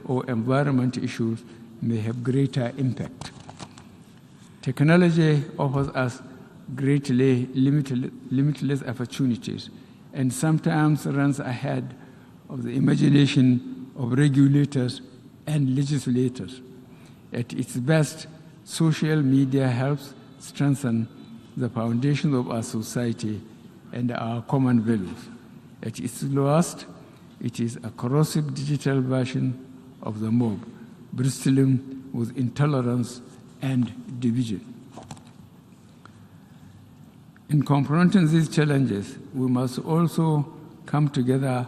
or environment issues may have greater impact. Technology offers us greatly limitless opportunities and sometimes runs ahead of the imagination of regulators and legislators. At its best, social media helps strengthen the foundations of our society and our common values. At its lowest, it is a corrosive digital version of the mob, bristling with intolerance and division. In confronting these challenges, we must also come together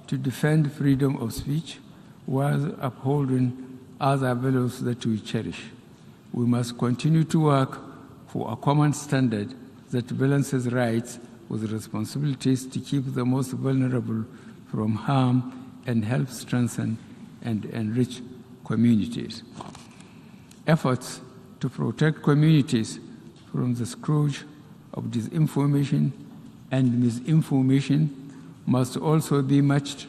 to defend freedom of speech while upholding other values that we cherish. We must continue to work for a common standard that balances rights with responsibilities to keep the most vulnerable from harm and help strengthen and enrich communities. Efforts to protect communities from the scourge of disinformation and misinformation must also be matched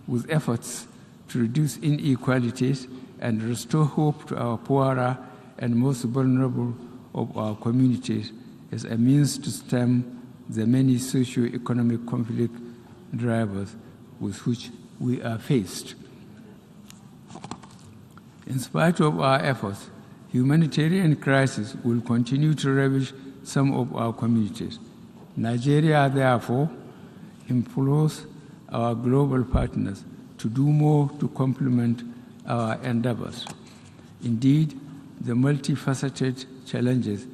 with efforts to reduce inequalities and restore hope to our poorer and most vulnerable of our communities as a means to stem the many socio-economic conflict drivers with which we are faced. In spite of our efforts, humanitarian crisis will continue to ravage some of our communities. Nigeria, therefore, implores our global partners to do more to complement our endeavors. Indeed, the multifaceted challenges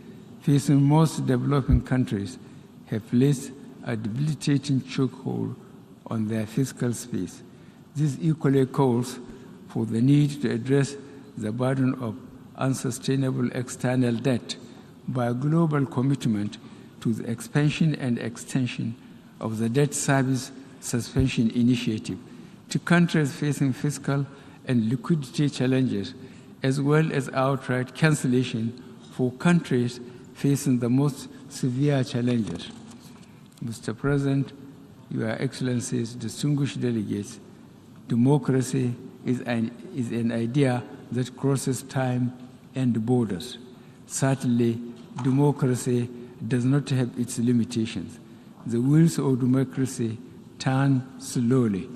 facing most developing countries have placed a debilitating chokehold on their fiscal space. This equally calls for the need to address the burden of unsustainable external debt by a global commitment to the expansion and extension of the debt service suspension initiative to countries facing fiscal and liquidity challenges, as well as outright cancellation for countries facing the most severe challenges. Mr. President, Your Excellencies, distinguished delegates, democracy is an idea that crosses time and borders. Certainly, democracy does not have its limitations. The wheels of democracy turn slowly.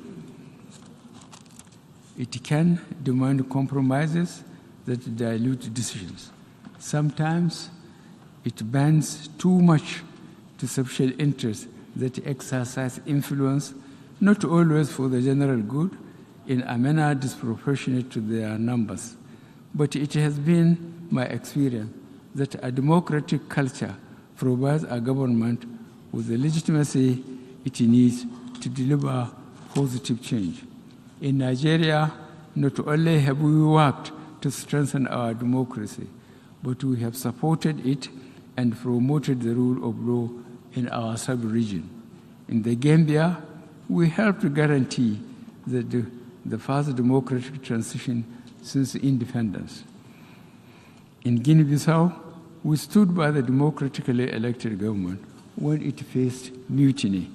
It can demand compromises that dilute decisions. Sometimes it bends too much to special interests that exercise influence, not always for the general good, in a manner disproportionate to their numbers. But it has been my experience that a democratic culture provides a government with the legitimacy it needs to deliver positive change. In Nigeria, not only have we worked to strengthen our democracy, but we have supported it and promoted the rule of law in our sub-region. In the Gambia, we helped to guarantee the first democratic transition since independence. In Guinea-Bissau, we stood by the democratically elected government when it faced mutiny.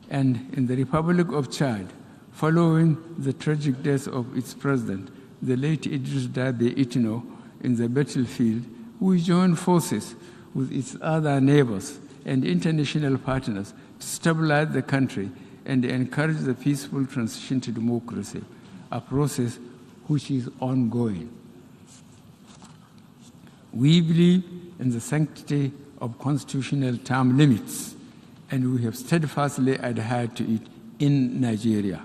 And in the Republic of Chad, following the tragic death of its president, the late Idris Deby Itno, in the battlefield, we joined forces with its other neighbors and international partners to stabilize the country and encourage the peaceful transition to democracy, a process which is ongoing. We believe in the sanctity of constitutional term limits, and we have steadfastly adhered to it in Nigeria.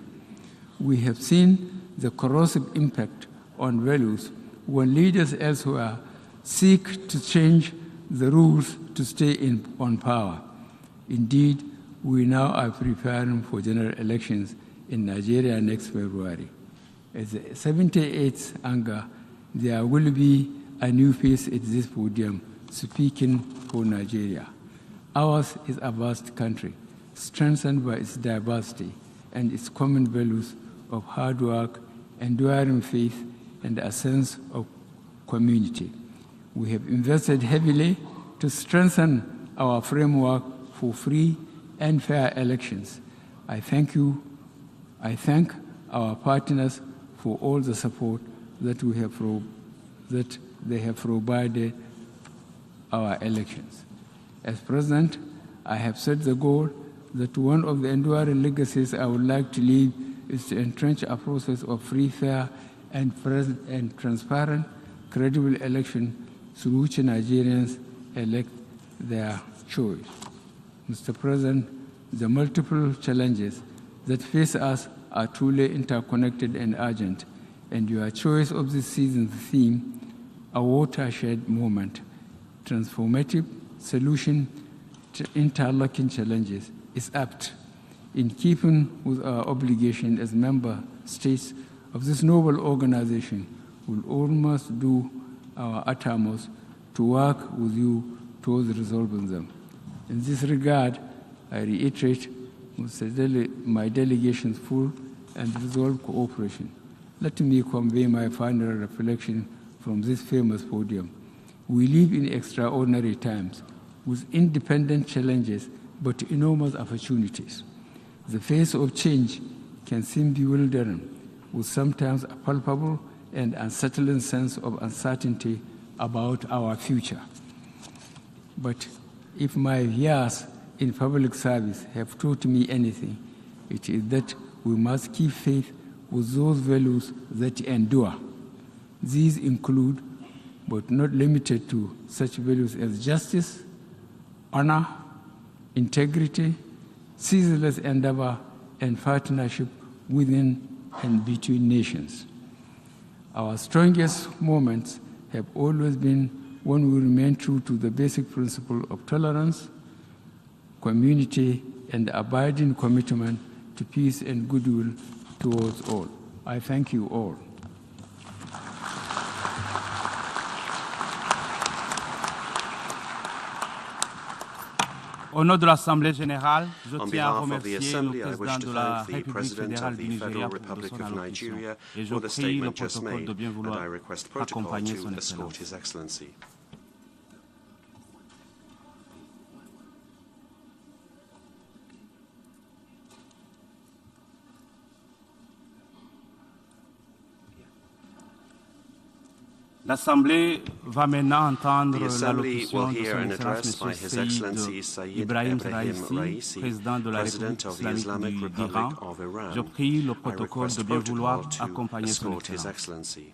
We have seen the corrosive impact on values when leaders elsewhere seek to change the rules to stay on power. Indeed, we now are preparing for general elections in Nigeria next February. As the 78th Anga, there will be a new face at this podium speaking for Nigeria. Ours is a vast country, strengthened by its diversity and its common values of hard work, enduring faith, and a sense of community. We have invested heavily to strengthen our framework for free and fair elections. I thank our partners for all the support that they have provided our elections. As President, I have set the goal that one of the enduring legacies I would like to leave is to entrench a process of free, fair, and transparent, credible election through which Nigerians elect their choice. Mr. President, the multiple challenges that face us are truly interconnected and urgent, and your choice of this season's theme, a watershed moment, transformative solution to interlocking challenges, is apt in keeping with our obligation as member states of this noble organization. We'll almost do our utmost to work with you towards resolving them. In this regard, I reiterate my delegation's full and resolved cooperation. Let me convey my final reflection from this famous podium. We live in extraordinary times with independent challenges but enormous opportunities. The face of change can seem bewildering, with sometimes a palpable and unsettling sense of uncertainty about our future. But if my years in public service have taught me anything, it is that we must keep faith with those values that endure. These include, but not limited to, such values as justice, honor, integrity, ceaseless endeavor, and partnership within and between nations. Our strongest moments have always been when we remain true to the basic principle of tolerance, community, and abiding commitment to peace and goodwill towards all. I thank you all. Au nom de l'Assemblée générale, je On tiens à behalf of the remercier le Assembly, I wish président to de la thank the République President fédérale of du the Nigeria Federal pour Republic son of allocution. Nigeria Et je for the prie le statement just protocole de made, bien and vouloir I request protocol accompagner son to escort Excellence. His Excellency. L'Assemblée va maintenant entendre The Assembly will l'allocution de hear son an Excellence address by His M. Excellency Saïd Sayyid Ibrahim Ibrahim Raisi, Raisi, président de la President République of the Islamic islamique Republic d'Iran. of Iran. Je prie le I protocole de request bien vouloir protocol to accompagner son escort His Excellence. Excellency.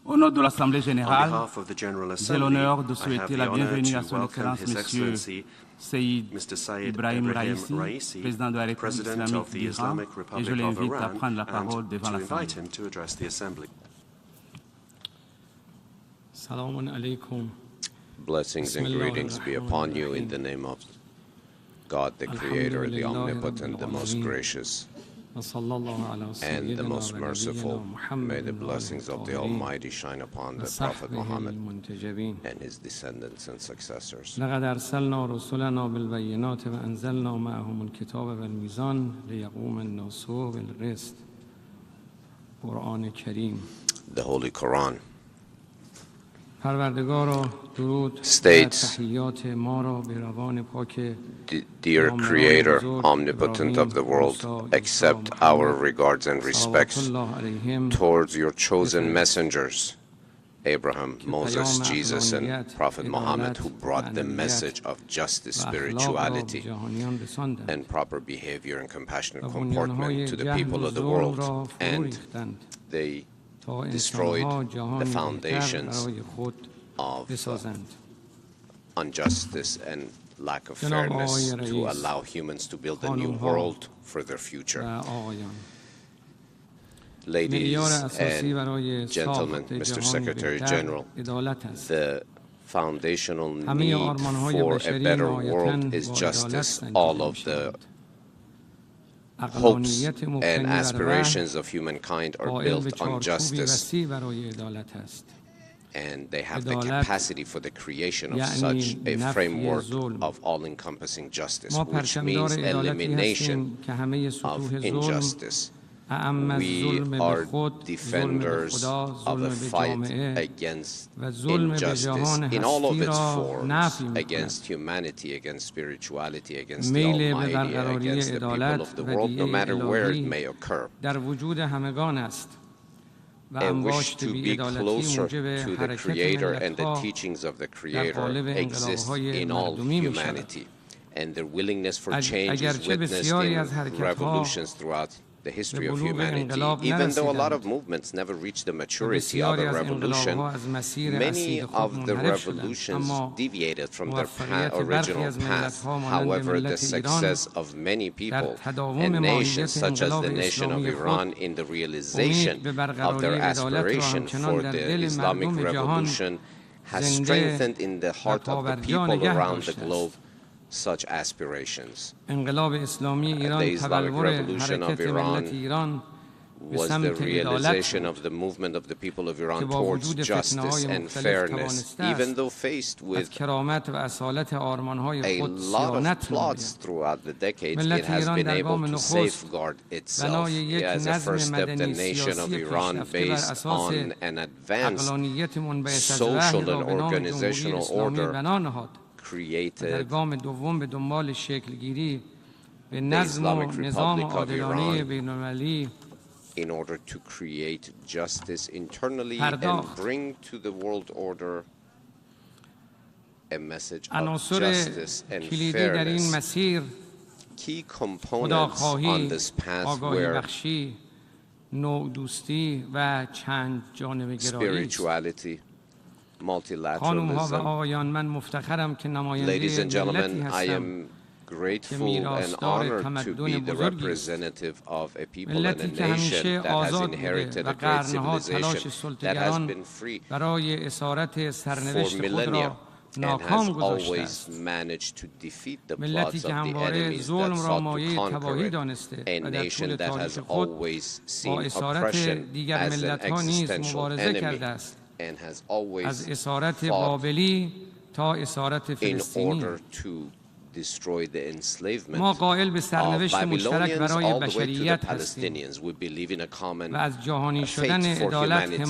Au nom de l'Assemblée On générale, behalf of the General j'ai Assembly, l'honneur de I have souhaiter the la honor bienvenue à to son welcome Excellence His M. Excellency Saïd Mr. Sayyid Ibrahim Ibrahim Raisi, Raisi, président de la République President islamique of the d'Iran, Islamic et je Republic of l'invite à Iran, prendre la parole and devant to invite l'Assemblée. him to address the Assembly. Salamun alaikum. Blessings and greetings be upon you in the name of God, the Creator, the Omnipotent, the Most Gracious, and the Most Merciful. May the blessings of the Almighty shine upon the Prophet Muhammad and his descendants and successors. لقد أرسلنا رسلنا بالبينات وأنزلنا معهم الكتاب والميزان ليقوم الناس بالقسط. قرآن کریم. The Holy Quran پروردگارا درود states, تحیات ما را به روان پاک Dear Creator, Omnipotent of the world, accept our regards and respects towards your chosen messengers, Abraham, Moses, Jesus, and Prophet Muhammad, who brought the message of justice, spirituality, and proper behavior and compassionate comportment to the people of the world, and they destroyed the foundations of injustice and lack of fairness to allow humans to build a new world for their future. Ladies and gentlemen, Mr. Secretary General, the foundational need for a better world is justice. All of the hopes and aspirations of humankind are built on justice, and they have the capacity for the creation of such a framework of all-encompassing justice, which means elimination of injustice. We are defenders of a fight against injustice in all of its forms, against humanity, against spirituality, against the Almighty, against the people of the world, no matter where it may occur. And wish to be closer to the Creator, and the teachings of the Creator exist in all humanity. And their willingness for change is witnessed in revolutions throughout the history of humanity. Even though a lot of movements never reach the maturity of a revolution, many of the revolutions deviated from their original path. However, the success of many people and nations, such as the nation of Iran, in the realization of their aspiration for the Islamic Revolution has strengthened in the heart of the people around the globe such aspirations. The Islamic Revolution of Iran was the realization of the movement of the people of Iran towards justice and fairness, even though faced with a lot of plots throughout the decades. It has been able to safeguard itself. As a first step, the nation of Iran, based on an advanced social and organizational order, created the Islamic Republic of Iran in order to create justice internally and bring to the world order a message of justice and fairness. Key components on this path were spirituality, multilateralism. Ladies and gentlemen, I am grateful and honored to be the representative of a people and a nation that has inherited a great civilization that has been free for millennia and has always managed to defeat the plots of the enemies that sought to conquer it. A nation that has always seen oppression as an existential enemy and has always fought in order to destroy the enslavement of Babylonians all the way to the Palestinians. We believe in a common fate for humanity,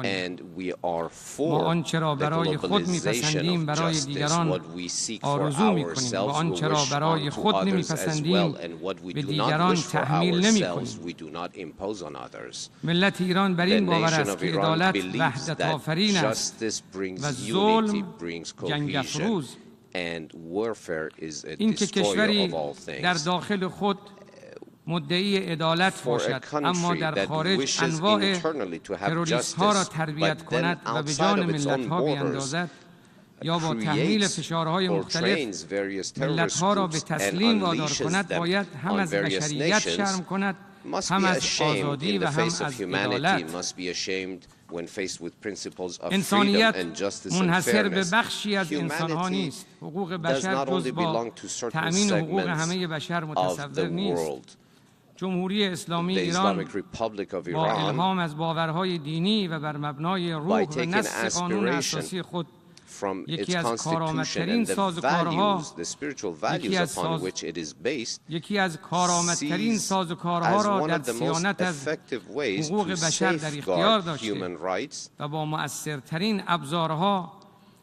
and we are for the globalization of justice. What we seek for ourselves, we wish unto others as well, and what we do not wish for ourselves, we do not impose on others. The nation of Iran believes that justice brings unity, brings cohesion, and warfare is a destroyer of all things. For a country that wishes internally to have justice, but then outside of its own borders creates or trains various terrorist groups and unleashes them on various nations, must be ashamed in the face of humanity, must be ashamed when faced with principles of freedom and justice and fairness. Humanity does not only belong to certain segments of the world. The Islamic Republic of Iran, by taking aspiration from its constitution and the values, the spiritual values upon which it is based, sees as one of the most effective ways to safeguard human rights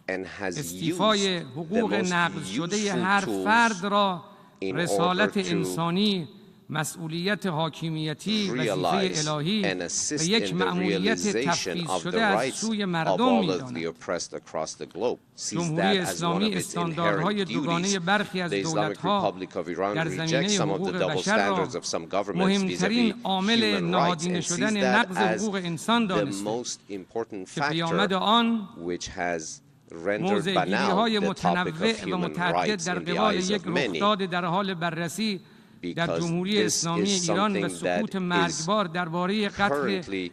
and has used the most useful tools in order to realize and assist in the realization of the rights of all of the oppressed across the globe. Sees that as one of its inherent duties. The Islamic Republic of Iran rejects some of the double standards of some governments vis-à-vis human rights and sees that as the most important factor which has rendered banal the topic of human rights in the eyes of many. Because this is something that is currently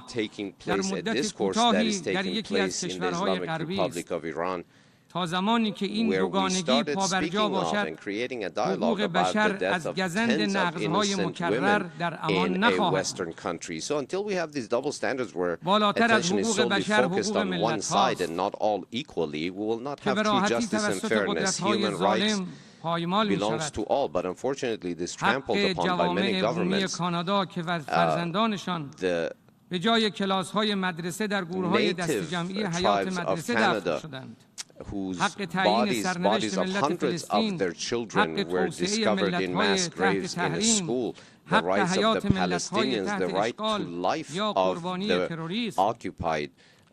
taking place, a discourse that is taking place in the Islamic Republic of Iran, where we started speaking of and creating a dialogue about the death of tens of innocent women in a Western country. So until we have these double standards where attention is solely focused on one side and not all equally, we will not have true justice and fairness. Human rights پایمال می belongs شود. to all, but unfortunately this is حق trampled upon by many جوامع بومی governments. کانادا که فرزندانشان The به جای کلاس‌های مدرسه در گروه‌های دست native جمعی حیات tribes of مدرسه دفن Canada, شدند. whose حق تعیین bodies سرنوشت of ملت hundreds فلسطین، of their children حق were توسعه discovered in ملت‌های mass تحت graves in a تحریم، school, the حق rights of the حیات ملت‌های Palestinians, تحت the right to اشغال life یا of قربانی the تروریسم، occupied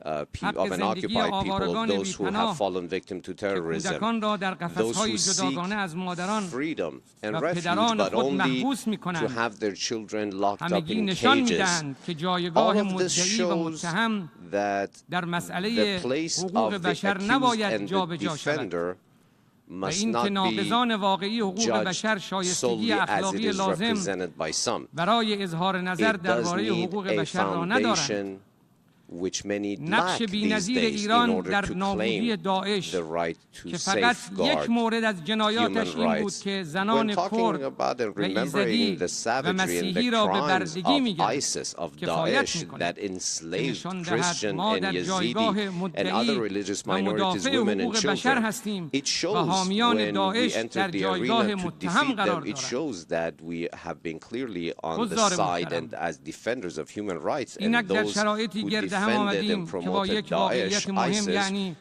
of an occupied people, of those who have fallen victim to terrorism, کودکان را در those قفس‌های who seek جداگانه از مادران freedom and و refuge, پدران but خود only محبوس to می‌کنند. have their children locked up همگی in نشان cages. می‌دهند که All جایگاه of this مدعی و shows متهم that در the مسئله place حقوق of the بشر accused نباید and the جابجا شود defender و must اینکه not be ناقضان واقعی حقوق بشر judged شایستگی solely as it اخلاقی is لازم represented by some. برای اظهار نظر It does درباره need حقوق a بشر را ندارند. foundation which many نقش lack these بی‌نظیر days in ایران order در to نابودی claim داعش the right to که فقط یک safeguard مورد از جنایاتش human این بود rights. که When زنان talking کرد about and و ایزدی remembering the و savagery and مسیحی the را به crimes بردگی of میگیرد ISIS, of کفایت Daesh, می‌کند that که enslaved نشان دهد Christian ما and در جایگاه Yazidi and مدعی other religious و minorities, مدافع women and حقوق بشر children, هستیم it و shows حامیان when we داعش در entered the جایگاه arena to متهم defeat قرار them, it دارند. shows that we have been clearly on the حضار side محترم، and as defenders of human rights, and اینک در those شرایطی who گرد هم defended آمدیم and که با promoted یک Daesh, واقعیت مهم ISIS, یعنی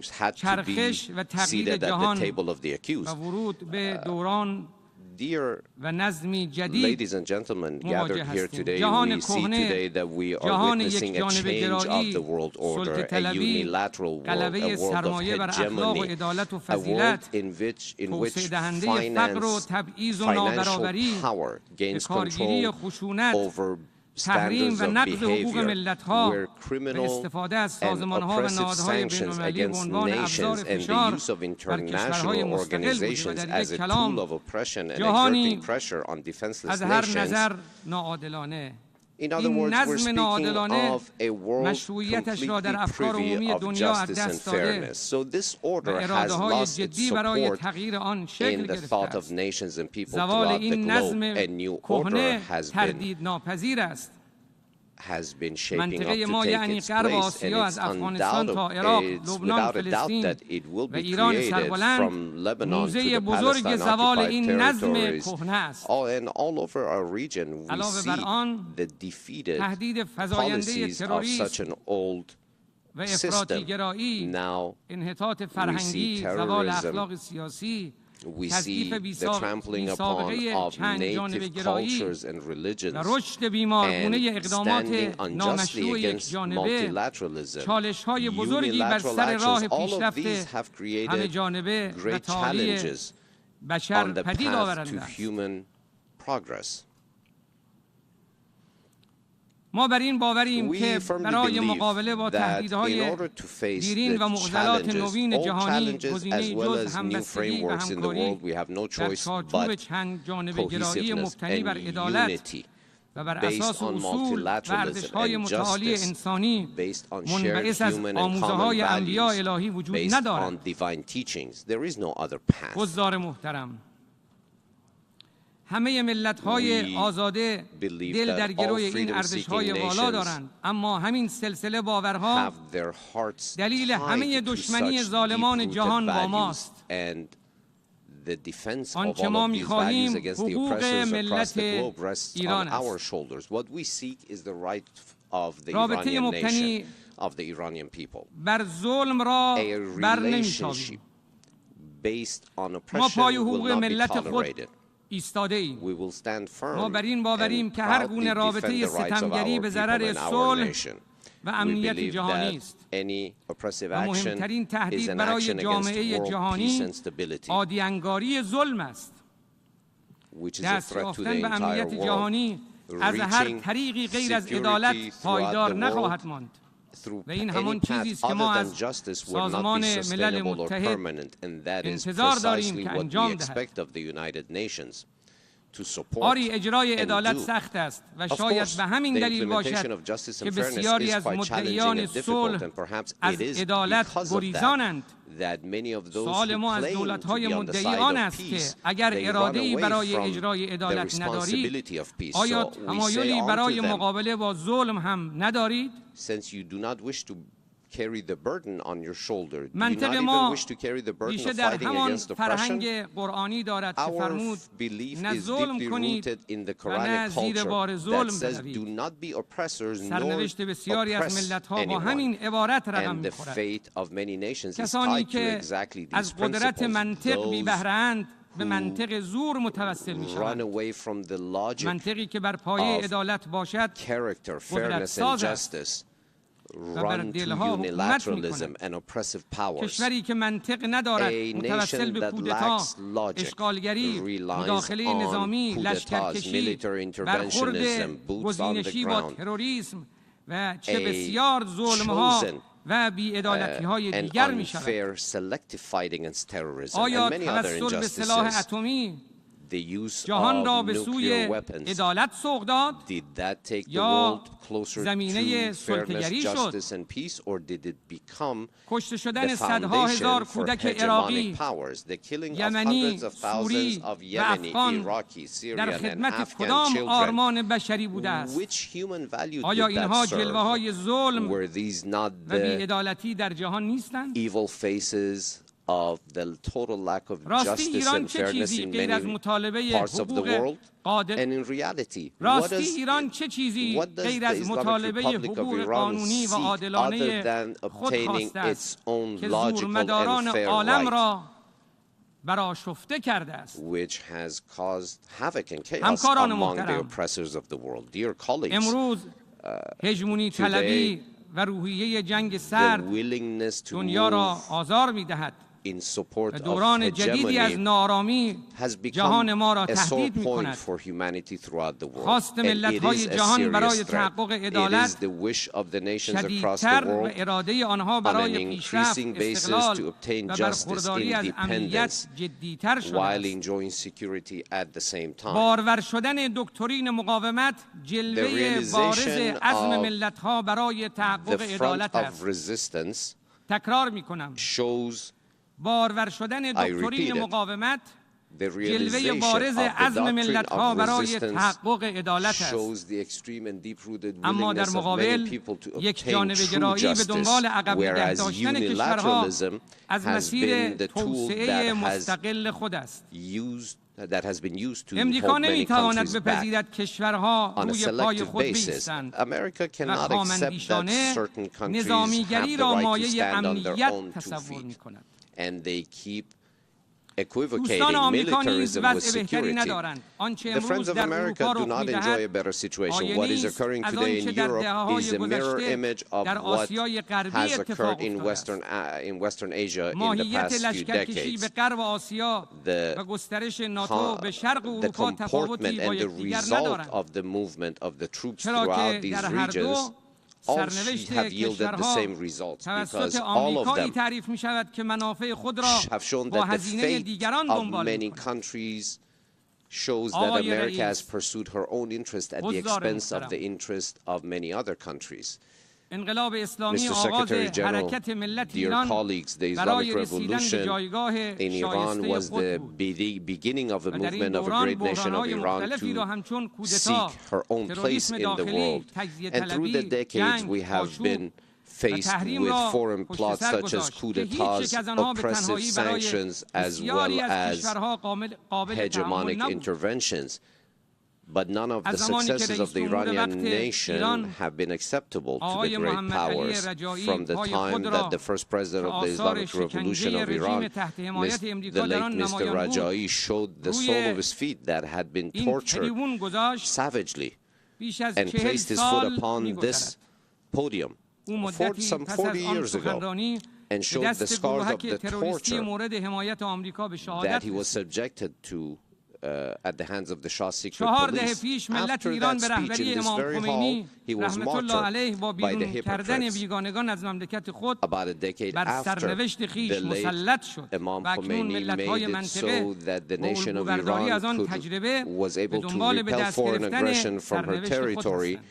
had to be چرخش و تغییر seated at the جهان table of the و accused. ورود به دوران Dear و نظمی جدید ladies and gentlemen مواجه gathered here هستیم. today, جهان we see today کهنه، that we are جهان witnessing a یکجانبه change of گرایی، the world order, سلطه a طلبی، unilateral world, a غلبه world of سرمایه بر اخلاق و hegemony, عدالت و a world فضیلت، in which توسعه دهنده فقر و finance, تبعیض و financial نابرابری، power به gains کارگیری control خشونت، over تحریم standards و of نقض حقوق behavior, ملت‌ها where و criminal استفاده از and سازمان‌ها و oppressive نهادهای sanctions بین‌المللی به against عنوان ابزار nations and the فشار use of بر کشورهای international مستقل بوده و organizations در as یک a tool کلام of oppression and جهانی exerting pressure on defenseless از هر nations. نظر ناعادلانه. In other این words, we're نظم speaking ناعادلانه of a world مشروعیتش را در completely افکار privy عمومی of دنیا از justice and دست داده fairness. So this و order has اراده‌های lost its جدی برای support تغییر آن شکل in the گرفته thought of است. nations and people زوال throughout the این globe. نظم A new order کهنه has been تردید ناپذیر است. shaping up منطقه to ما take یعنی its غرب place, and آسیا از it's افغانستان تا عراق، it's لبنان، without a doubt فلسطین that it will و be ایران created سربلند from Lebanon to موزه the بزرگ Palestine زوال occupied این نظم territories. کهنه است. And all over our region we علاوه see بر آن the defeated تهدید فزاینده policies of تروریسم such an old و افراطی system. گرایی، Now انحطاط فرهنگی، terrorism. زوال اخلاق سیاسی، we تضعیف see the trampling upon of چند جانبه native گرایی cultures and religions و رشد بیمارگونه and اقدامات standing unjustly نامشروع یک against جانبه، multilateralism. چالش‌های بزرگی بر Unilateral سر actions, راه all of پیشرفت these have همه created جانبه و great تعالی challenges بشر on the پدید path آورنده to است. human progress. ما بر این باوریم We که firmly برای believe مقابله با that in تهدیدهای order to face دیرین و the معضلات challenges, نوین all جهانی challenges گزینه‌ای as well جز as new همبستگی و frameworks in the همکاری world, we have no در choice چارچوب but چند جانبه گرایی cohesiveness مبتنی بر and عدالت unity و بر based اساس on اصول و multilateralism ارزش‌های and متعالی justice, انسانی based on shared منبعث از human and common آموزه‌های انبیاء values, الهی وجود based ندارد. on divine teachings. There is no other path. حضار محترم، همه ملت‌های آزاده believe دل that در all گروی این freedom-seeking ارزش‌های والا nations دارند، اما همین سلسله باورها have their hearts دلیل همه tied to دشمنی such ظالمان deep-rooted جهان با values ماست. and the defense of آنچه all ما of these می‌خواهیم values against the حقوق oppressors across ملت the globe rests ایران on است. our shoulders. What we seek is the right of the رابطه Iranian مبتنی nation, of the Iranian people. بر ظلم را A بر relationship نمی‌تابیم. based on ما oppression پای will حقوق not be ملت خود tolerated. ایستاده ایم. We will stand ما firm بر این باوریم and که هر proudly گونه defend رابطه the rights of ستمگری our به people ضرر and our صلح nation. و We امنیت believe جهانی that است any oppressive و action مهمترین is تهدید an برای action against جامعه world peace جهانی and stability, عادی انگاری ظلم است. which is a دست threat to the یافتن به entire امنیت world. جهانی از هر Reaching طریقی غیر از security عدالت throughout پایدار the world نخواهد ماند through و این any همان چیزی path است که other ما than از justice will not سازمان be ملل sustainable or متحد permanent, and that is انتظار داریم precisely که what we انجام دهد. expect of the United Nations to support آری اجرای and عدالت do. سخت است و Of شاید course, به همین the دلیل implementation باشد of justice که and fairness بسیاری is از quite challenging مدعیان and difficult, صلح and perhaps از it is عدالت because of that گریزانند. that many of those سوال who ما از claim to دولت‌های be on the مدعی side آن of است که peace, اگر they run اراده‌ای away برای from اجرای the عدالت ندارید، responsibility of peace. آیا So we say تمایلی unto برای them, مقابله با ظلم هم ندارید؟ since you do not wish to carry the burden on your shoulder? Do you منطق not even ما wish to carry the burden ریشه of در fighting همان against oppression? فرهنگ قرآنی دارد که Our فرمود belief نه is ظلم deeply کنید rooted in the و نه Quranic زیر بار culture ظلم that says, بروید. do not be oppressors nor سرنوشت بسیاری از oppress ملت‌ها با همین anyone. عبارت رقم And the می‌خورد. fate of many nations is کسانی tied to که exactly these از قدرت principles. منطق بی Those بهره‌اند به منطق زور متوسل run می‌شوند. away from the logic, منطقی که بر پایه of عدالت باشد character, fairness, and قدرت‌ساز است. justice بر run to دلها حکومت unilateralism می‌کند. and oppressive powers. کشوری که منطق ندارد A متوسل nation به that کودتا، lacks logic اشغالگری، relies مداخله on نظامی، coups لشکرکشی، military برخورد interventionism, boots on the گزینشی با ground. تروریسم و چه A بسیار ظلم‌ها chosen و بی‌عدالتی‌های and دیگر می‌شود. unfair selective fight against terrorism آیا and many other توسل به سلاح injustices. اتمی The use جهان را of به سوی nuclear weapons, عدالت سوق داد did that take the یا world closer زمینه to fairness, سلطه‌گری شد؟ justice and peace, or did it become کشته شدن the صدها هزار foundation for کودک hegemonic عراقی، powers, the killing of یمنی، hundreds of سوری thousands of و Yemeni, افغان Iraqi, در Syrian and خدمت Afghan کدام children? آرمان بشری بوده است؟ Which human value آیا did اینها that جلوه‌های serve? ظلم Were these not و the بی‌عدالتی در جهان نیستند؟ evil faces of the total lack of راستی justice ایران and چه fairness چیزی in غیر از many مطالبه parts of the حقوق world? قادر And in reality, what راستی does ایران چه چیزی what does غیر the از Islamic مطالبه Republic of حقوق Iran قانونی و seek other عادلانه than خود obtaining خواسته است its own که logical زورمداران and fair عالم right, را برآشفته کرده است؟ which has caused havoc and chaos همکاران among the محترم، oppressors of the world? Dear colleagues, امروز هژمونی طلبی و روحیه جنگ the سرد willingness to دنیا را move آزار می‌دهد in support و of دوران جدیدی از hegemony ناآرامی has جهان ما را become a sore تهدید point می‌کند. for humanity throughout the world. خواست And it ملت‌های is a جهان برای serious threat. تحقق It is عدالت the wish of the nations across the شدیدتر و world اراده آنها on an برای پیشرفت، increasing basis استقلال to obtain و justice, برخورداری از امنیت independence, جدیتر شده while است. enjoying security at the same time. بارور شدن دکترین مقاومت جلوه بارز عزم ملت‌ها برای تحقق The عدالت front است. of resistance تکرار می‌کنم، shows, بارور شدن دکترین repeat it, مقاومت the جلوه realization بارز of the عزم doctrine ملت‌ها of برای resistance تحقق عدالت است. shows the extreme and deep-rooted اما در willingness of many مقابل people to یک obtain جانبه true گرایی به justice, دنبال عقب نگه whereas داشتن کشورها unilateralism از has مسیر been the tool توسعه that مستقل خود است. has been used to امریکا hold many نمیتواند countries back. بپذیرد کشورها On a روی پای selective خود basis, بایستند America و cannot accept that خواهماندیشانه certain countries have نظامیگری the را right to مایه stand on their امنیت own two تصور feet, می‌کند. and they keep دوستان equivocating آمریکا نیز militarism with وضع بهتری security. ندارند. آنچه The friends امروز of در America اروپا do رخ not enjoy a می‌دهد better situation. آینه What is است occurring از today آنچه in در Europe دهه‌های is a mirror گذشته image of در what آسیای غربی has اتفاق occurred in افتاده است. Western Asia in the ماهیت past few لشکرکشی به decades. غرب آسیا The و گسترش ناتو به شرق the اروپا تفاوتی comportment با and the یکدیگر result ندارند، of the movement of the troops چرا throughout که these در هر regions دو all سرنوشت have yielded the کشورها same results, توسط because all of آمریکایی them تعریف می شود که منافع خود را have shown با that the هزینه fate دیگران of دنبال many می کند. countries shows that آقای America has رئیس، pursued her own interest at the حضار expense of محترم، the interest of many other countries. انقلاب اسلامی Mr. آغاز Secretary General, حرکت ملت dear ایران colleagues, the برای Islamic رسیدن به Revolution جایگاه in Iran شایسته was خود the بود beginning of a و در این movement of a دوران great nation of بحران‌های Iran مختلفی را to همچون کودتا، seek her own place تروریسم in the داخلی، world. تجزیه And through the طلبی، decades جنگ، we have آشوب been faced تحریم with را foreign پشت plots سر such as گذاشت coup که هیچ d'etats, یک از آنها به oppressive تنهایی برای sanctions, as بسیاری well از as کشورها قابل تحمل hegemonic نبود. interventions. But none of the از زمانی که successes of رئیس the جمهور Iranian وقت nation ایران have been acceptable to the آقای great محمد علی powers رجایی from the پای time خود را that the first president که of the آثار Islamic Revolution شکنجه of رژیم Iran, تحت حمایت the امریکا در late آن Mr. نمایان بود Rajai, showed the روی sole of his feet that had been این tortured تریبون گذاشت savagely بیش از and 40 placed his foot سال upon می‌گذرد. this podium او for مدتی some پس 40 از آن years ago سخنرانی and به showed the دست scars of گروهک the تروریستی torture مورد حمایت آمریکا به شهادت that he was رسید. subjected to at the hands of the Shah's secret 4 دهه police. پیش ملت After ایران that به speech رهبری in this امام very hall, خمینی he was رحمت الله علیه با martyred by the بیرون کردن hypocrites. بیگانگان از مملکت خود About a decade بر after, سرنوشت the خیش late مسلط شد Imam و اکنون Khomeini ملت‌های made it منطقه so that the با nation of الگوبرداری از Iran آن تجربه was به able to دنبال به repel دست foreign گرفتن aggression from her سرنوشت خود territory هستند.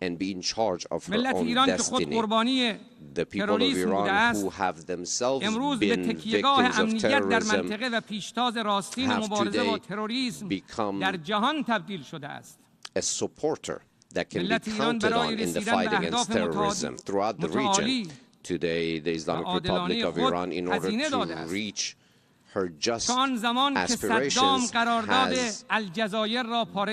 and be in charge of her ملت own ایران که خود destiny. قربانی The people of تروریسم بوده Iran است who have themselves امروز به been تکیهگاه victims of امنیت در terrorism منطقه و پیشتاز راستین have مبارزه با today تروریسم become در جهان تبدیل شده است. a supporter that can be ملت ایران counted برای on in the رسیدن fight به against اهداف terrorism throughout the متعالی region Today, the Islamic Republic of Iran, in order to reach her just aspirations, has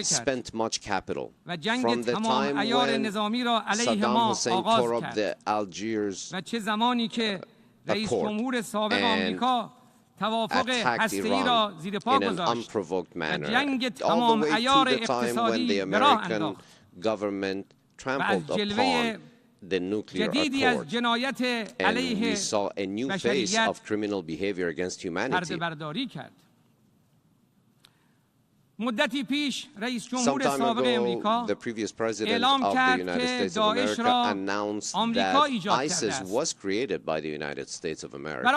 spent much capital. From the time when Saddam Hussein tore up the Algiers Accord and attacked Iran in an unprovoked manner, all the way to the time when the American government trampled upon the nuclear accord, and we saw a new phase of criminal behavior against humanity. Sometime ago, the previous president of the United States of America announced that ISIS was created by the United States of America.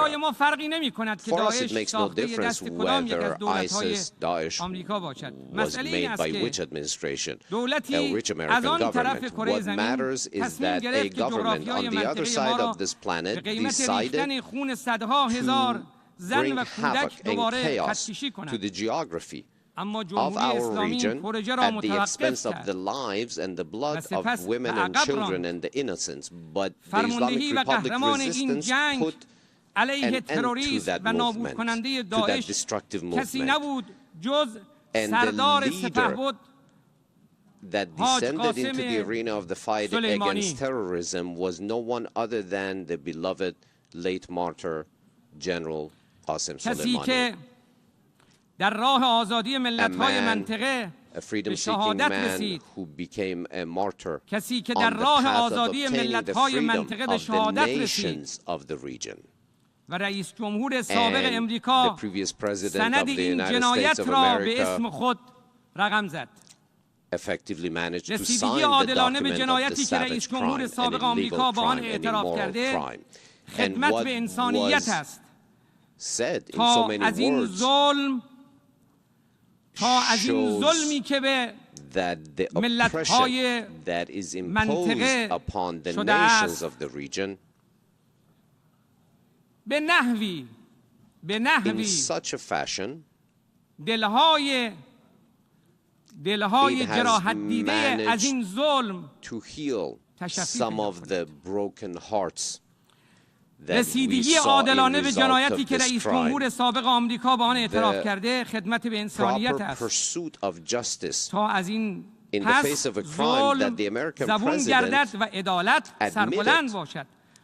For us, it makes no difference whether ISIS, Daesh, was made by which administration, which American government. What matters is that a government on the other side of this planet decided to bring havoc and chaos to the geography of our region at the expense of the lives and the blood of women and children and the innocents. But the Islamic Republic resistance put an end to that movement, to that destructive movement. And the leader that descended into the arena of the fight against terrorism was no one other than the beloved late martyr General Qasem Soleimani. A freedom-seeking man who became a martyr on the path of obtaining the freedom of the nations of the region. And the previous president of the United States of America effectively managed to sign the document of the savage crime, an illegal crime, an immoral crime. And what was said in so many words shows that the oppression that is imposed upon the nations of the region in such a fashion it has managed to heal some of the broken hearts that we saw in result of this crime. The proper pursuit of justice in the face of a crime that the American president admitted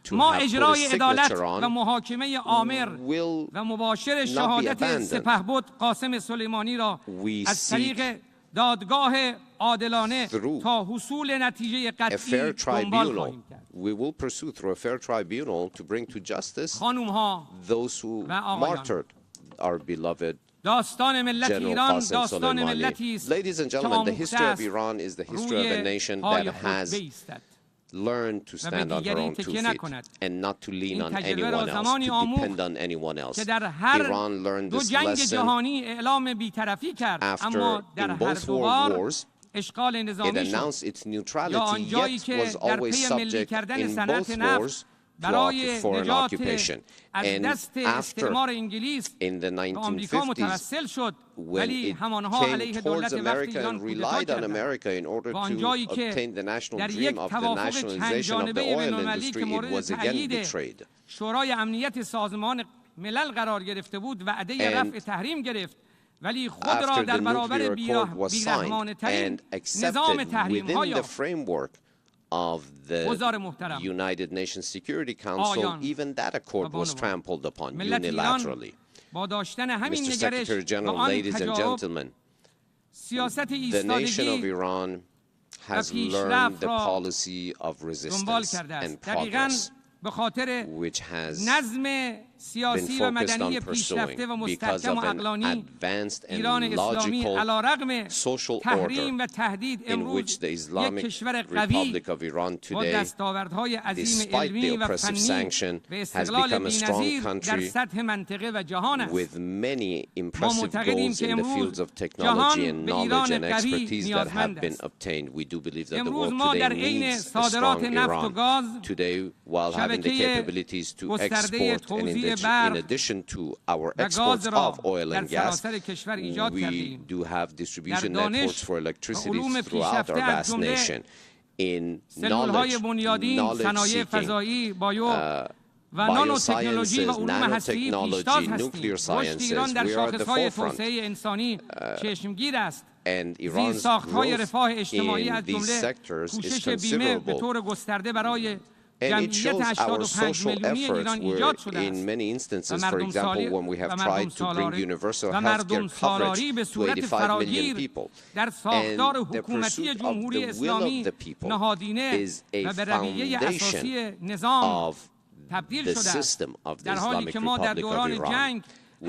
to have put a signature on will not be abandoned. We seek through a fair tribunal. We will pursue through a fair tribunal to bring to justice those who martyred our beloved General Qasem Soleimani. Ladies and gentlemen, the history of Iran is the history of a nation that has learned to stand on her own 2 feet and not to lean on anyone else, to depend on anyone else. Iran learned this lesson after, in both world wars, it announced its neutrality, yet was always subject in both wars to foreign occupation. And after, in the 1950s, when it came towards America and relied on America in order to obtain the national dream of the nationalization of the oil industry, it was again betrayed. After the nuclear accord was signed and accepted within the framework of the United Nations Security Council, even that accord was trampled upon unilaterally. Mr. Secretary General, ladies and gentlemen, the nation of Iran has learned the policy of resistance and progress, which has been focused on pursuing because of an advanced and logical social order in which the Islamic Republic of Iran today, despite the oppressive sanction, has become a strong country with many impressive goals in the fields of technology and knowledge and expertise that have been obtained. We do believe that the world today needs a strong Iran. Today, while having the capabilities to export and in addition to our exports of oil and gas, we do have distribution networks for electricity throughout our vast nation. in سلول‌های knowledge, بنیادین، صنایع knowledge-seeking, فضایی، بیو و نانو تکنولوژی و علوم هسته‌ای پیشتاز هستیم. رشد ایران در شاخص‌های توسعه انسانی چشمگیر است. and زیر Iran's ساخت‌های growth رفاه اجتماعی in از these جمله sectors is کوشش بیمه به considerable. طور گسترده برای And it جمعیت shows our 85 social میلیونی efforts ایران where ایجاد شده in است. many و instances, for مردم example, when we have و مردم tried to bring سالاری universal و مردم healthcare سالاری به coverage to صورت 85 million فراگیر people. در ساختار And the حکومتی pursuit of جمهوری the will اسلامی of the people نهادینه is a و به رویه اساسی نظام of تبدیل the شده است. system of the در حالی Islamic که ما در Republic of دوران Iran. جنگ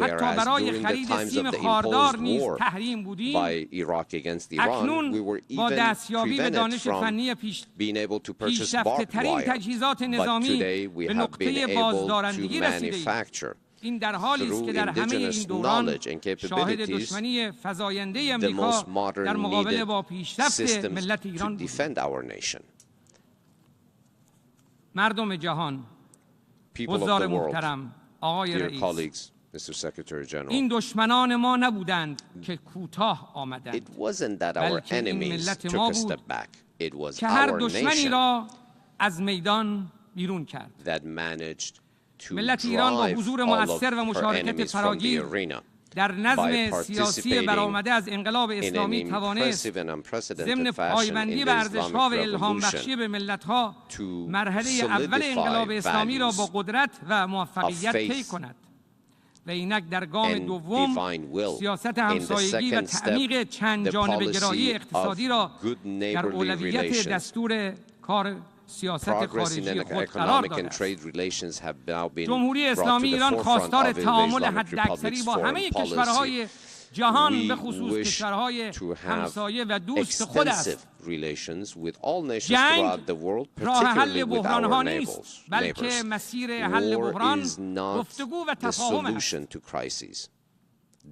حتی Whereas برای during the خرید times سیم of the خاردار imposed نیز war تحریم بودیم، by Iraq against Iran, we اکنون were با even دستیابی به prevented دانش from فنی being able to purchase پیشرفته barbed ترین wire. تجهیزات But نظامی today we به have been نقطه able to بازدارندگی رسیدیم. manufacture این در حالی است through که در همه این indigenous دوران knowledge and شاهد capabilities دشمنی فزاینده the امریکا most modern در مقابل needed با پیشرفت systems ملت to ایران بود. defend our nation. مردم جهان، People of حضار the world, محترم، آقای dear رئیس، colleagues, Mr. Secretary General, این دشمنان ما نبودند که کوتاه it آمدند، wasn't that our بلکه این enemies ملت took ما a بود step back. It was که هر our دشمنی nation را از میدان بیرون کرد. that managed to ملت ایران با drive حضور all مؤثر و of her مشارکت enemies from the فراگیر arena در by نظم سیاسی participating برآمده از انقلاب in an اسلامی توانست impressive and ضمن unprecedented fashion پایبندی in به the ارزش‌ها و Islamic الهام Revolution بخشی به ملت‌ها to مرحله اول solidify انقلاب اسلامی را با values قدرت و موفقیت of faith طی کند و اینک در گام and دوم divine will. سیاست In the همسایگی و second step, تعمیق چند the جانبه policy گرایی of اقتصادی را good در neighborly اولویت relations. دستور کار سیاست Progress in خارجی خود قرار economic داده and است. trade relations have now been جمهوری brought to اسلامی the ایران forefront خواستار of the تعامل Islamic حداکثری Republic's با foreign همه policy. کشورهای جهان به We خصوص wish کشورهای to have همسایه و دوست خود است. extensive relations with all nations جنگ throughout the world, راه حل particularly with بحرانها our نیست، بلکه neighbors. مسیر حل بحران War is not گفتگو و the تفاهم است. solution to crises.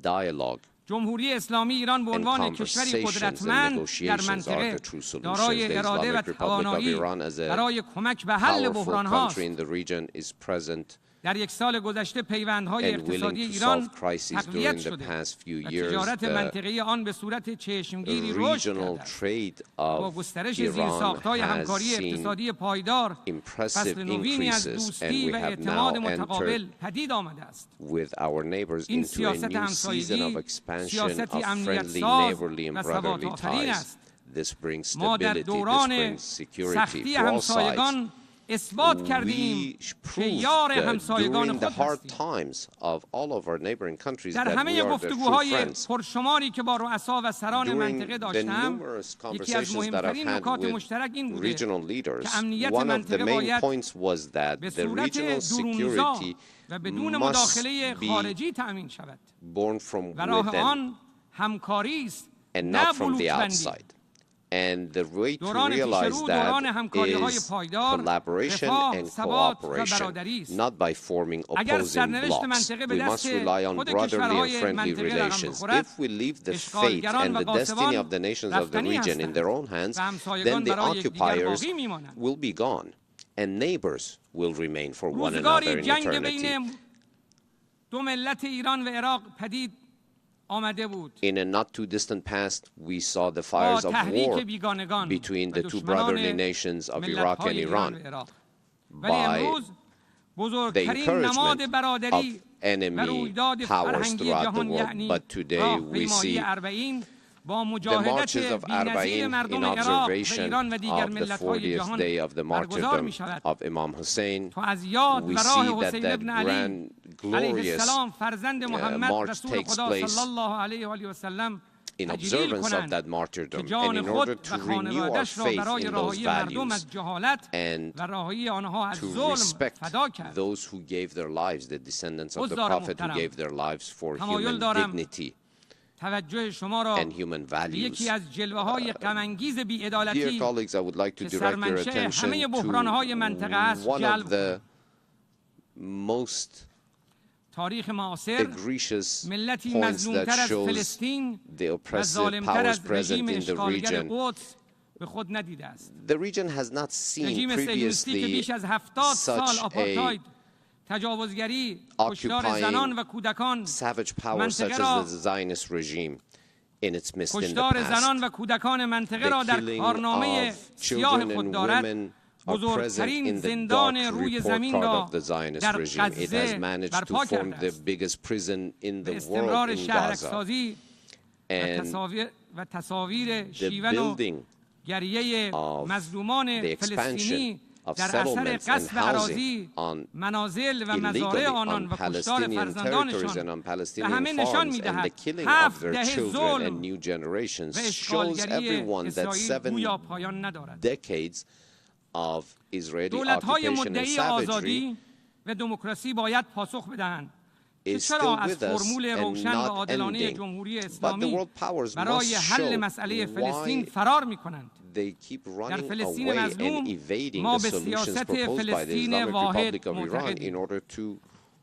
Dialogue جمهوری اسلامی ایران به and عنوان کشوری conversations and قدرتمند در negotiations are منطقه the true solutions. دارای The اراده و Islamic Republic of توانایی Iran as a برای کمک به حل powerful بحران country هاست. in the region is present در یک سال گذشته پیوندهای and willing اقتصادی to ایران solve crises تقویت during the شده past few و years. تجارت The منطقه‌ای آن به صورت چشمگیری رشد regional کرده است. trade با of گسترش Iran زیرساخت‌های has همکاری seen اقتصادی پایدار impressive فصل نوینی از increases, and دوستی we و have اعتماد now متقابل entered پدید آمده است. with our neighbors این into a سیاست new season of همسایگی expansion سیاستی of امنیت friendly, ساز neighborly, and و ثبات brotherly آفرین ties. است. This brings ما در stability, this دوران brings security سختی for all sides. همسایگان اثبات کردیم We که proved یار that همسایگان during the خود hard هستیم. times of all of our neighboring countries در that we همه are their true گفتگوهای friends. پرشماری که با رؤسا و سران منطقه During the داشتم، numerous یکی از conversations that I've مهمترین had نکات with مشترک این بوده regional leaders, که امنیت one of the منطقه main باید points was that به the صورت regional درونزا security و بدون must مداخله be خارجی تأمین شود born from و راه within آن همکاری است and نه not from the بلوک‌بندی. outside. And the way to دوران پیش realize رو دوران that همکاری‌های is پایدار، collaboration رفاه، and ثبات و cooperation, برادری است. not by forming اگر opposing سرنوشت blocks. منطقه به We must دست rely on خود brotherly and کشورهای friendly منطقه رقم relations. بخورد، If we leave the fate اشغالگران and و the destiny غاصبان of the nations of the رفتنی region in هستند their own hands, و همسایگان then the برای یکدیگر occupiers باقی میمانند. will be gone and neighbors will remain for one another روزگاری in جنگ eternity. بین دو ملت ایران و عراق پدید آمده بود. In a not too distant past, we saw the fires of war between the two brotherly nations of Iraq and Iran by the encouragement of enemy powers throughout the world. But today we see the marches of Arba'in in observation of the 40th day of the martyrdom of Imam Hussein. We see that that grand, glorious march takes place in observance of that martyrdom, and in order to renew our faith in those values and to respect those who gave their lives, the descendants of the Prophet who gave their lives for human dignity and human values. Dear colleagues, I would like to direct your attention to one of the most egregious points that shows the oppressive powers present in the region. The region has not seen previously such a occupying savage power such as the Zionist regime. in its midst in the کشتار زنان past. و کودکان منطقه را The در killing کارنامه of سیاه children خود and دارد. women are present بزرگترین in the زندان dark روی report زمین card را of the Zionist در regime. It has غزه managed to برپا form کرده the است. biggest prison in به the world استمرار in Gaza. شهرک‌سازی And و تصاویر the شیون و building گریه of مظلومان the فلسطینی expansion of در اثر settlements and غصب اراضی، housing on منازل و مزارع illegally آنان on و کشتار Palestinian territories and on فرزندانشان به Palestinian همه نشان farms and the می‌دهد killing of 7 their دهه children ظلم and new و generations shows اشغالگری everyone that اسرائیل گویا 7 پایان ندارد. decades of Israeli دولت‌های occupation and مدعی savagery آزادی و دموکراسی باید پاسخ بدهند که is چرا still از with us فرمول and روشن و not عادلانه ending. جمهوری But the اسلامی world powers برای must حل show مسئله فلسطین why فرار می‌کنند. they keep در running فلسطین away and مظلوم evading ما the به solutions سیاست proposed by the فلسطین Islamic واحد Republic of Iran in معتقدیم. order to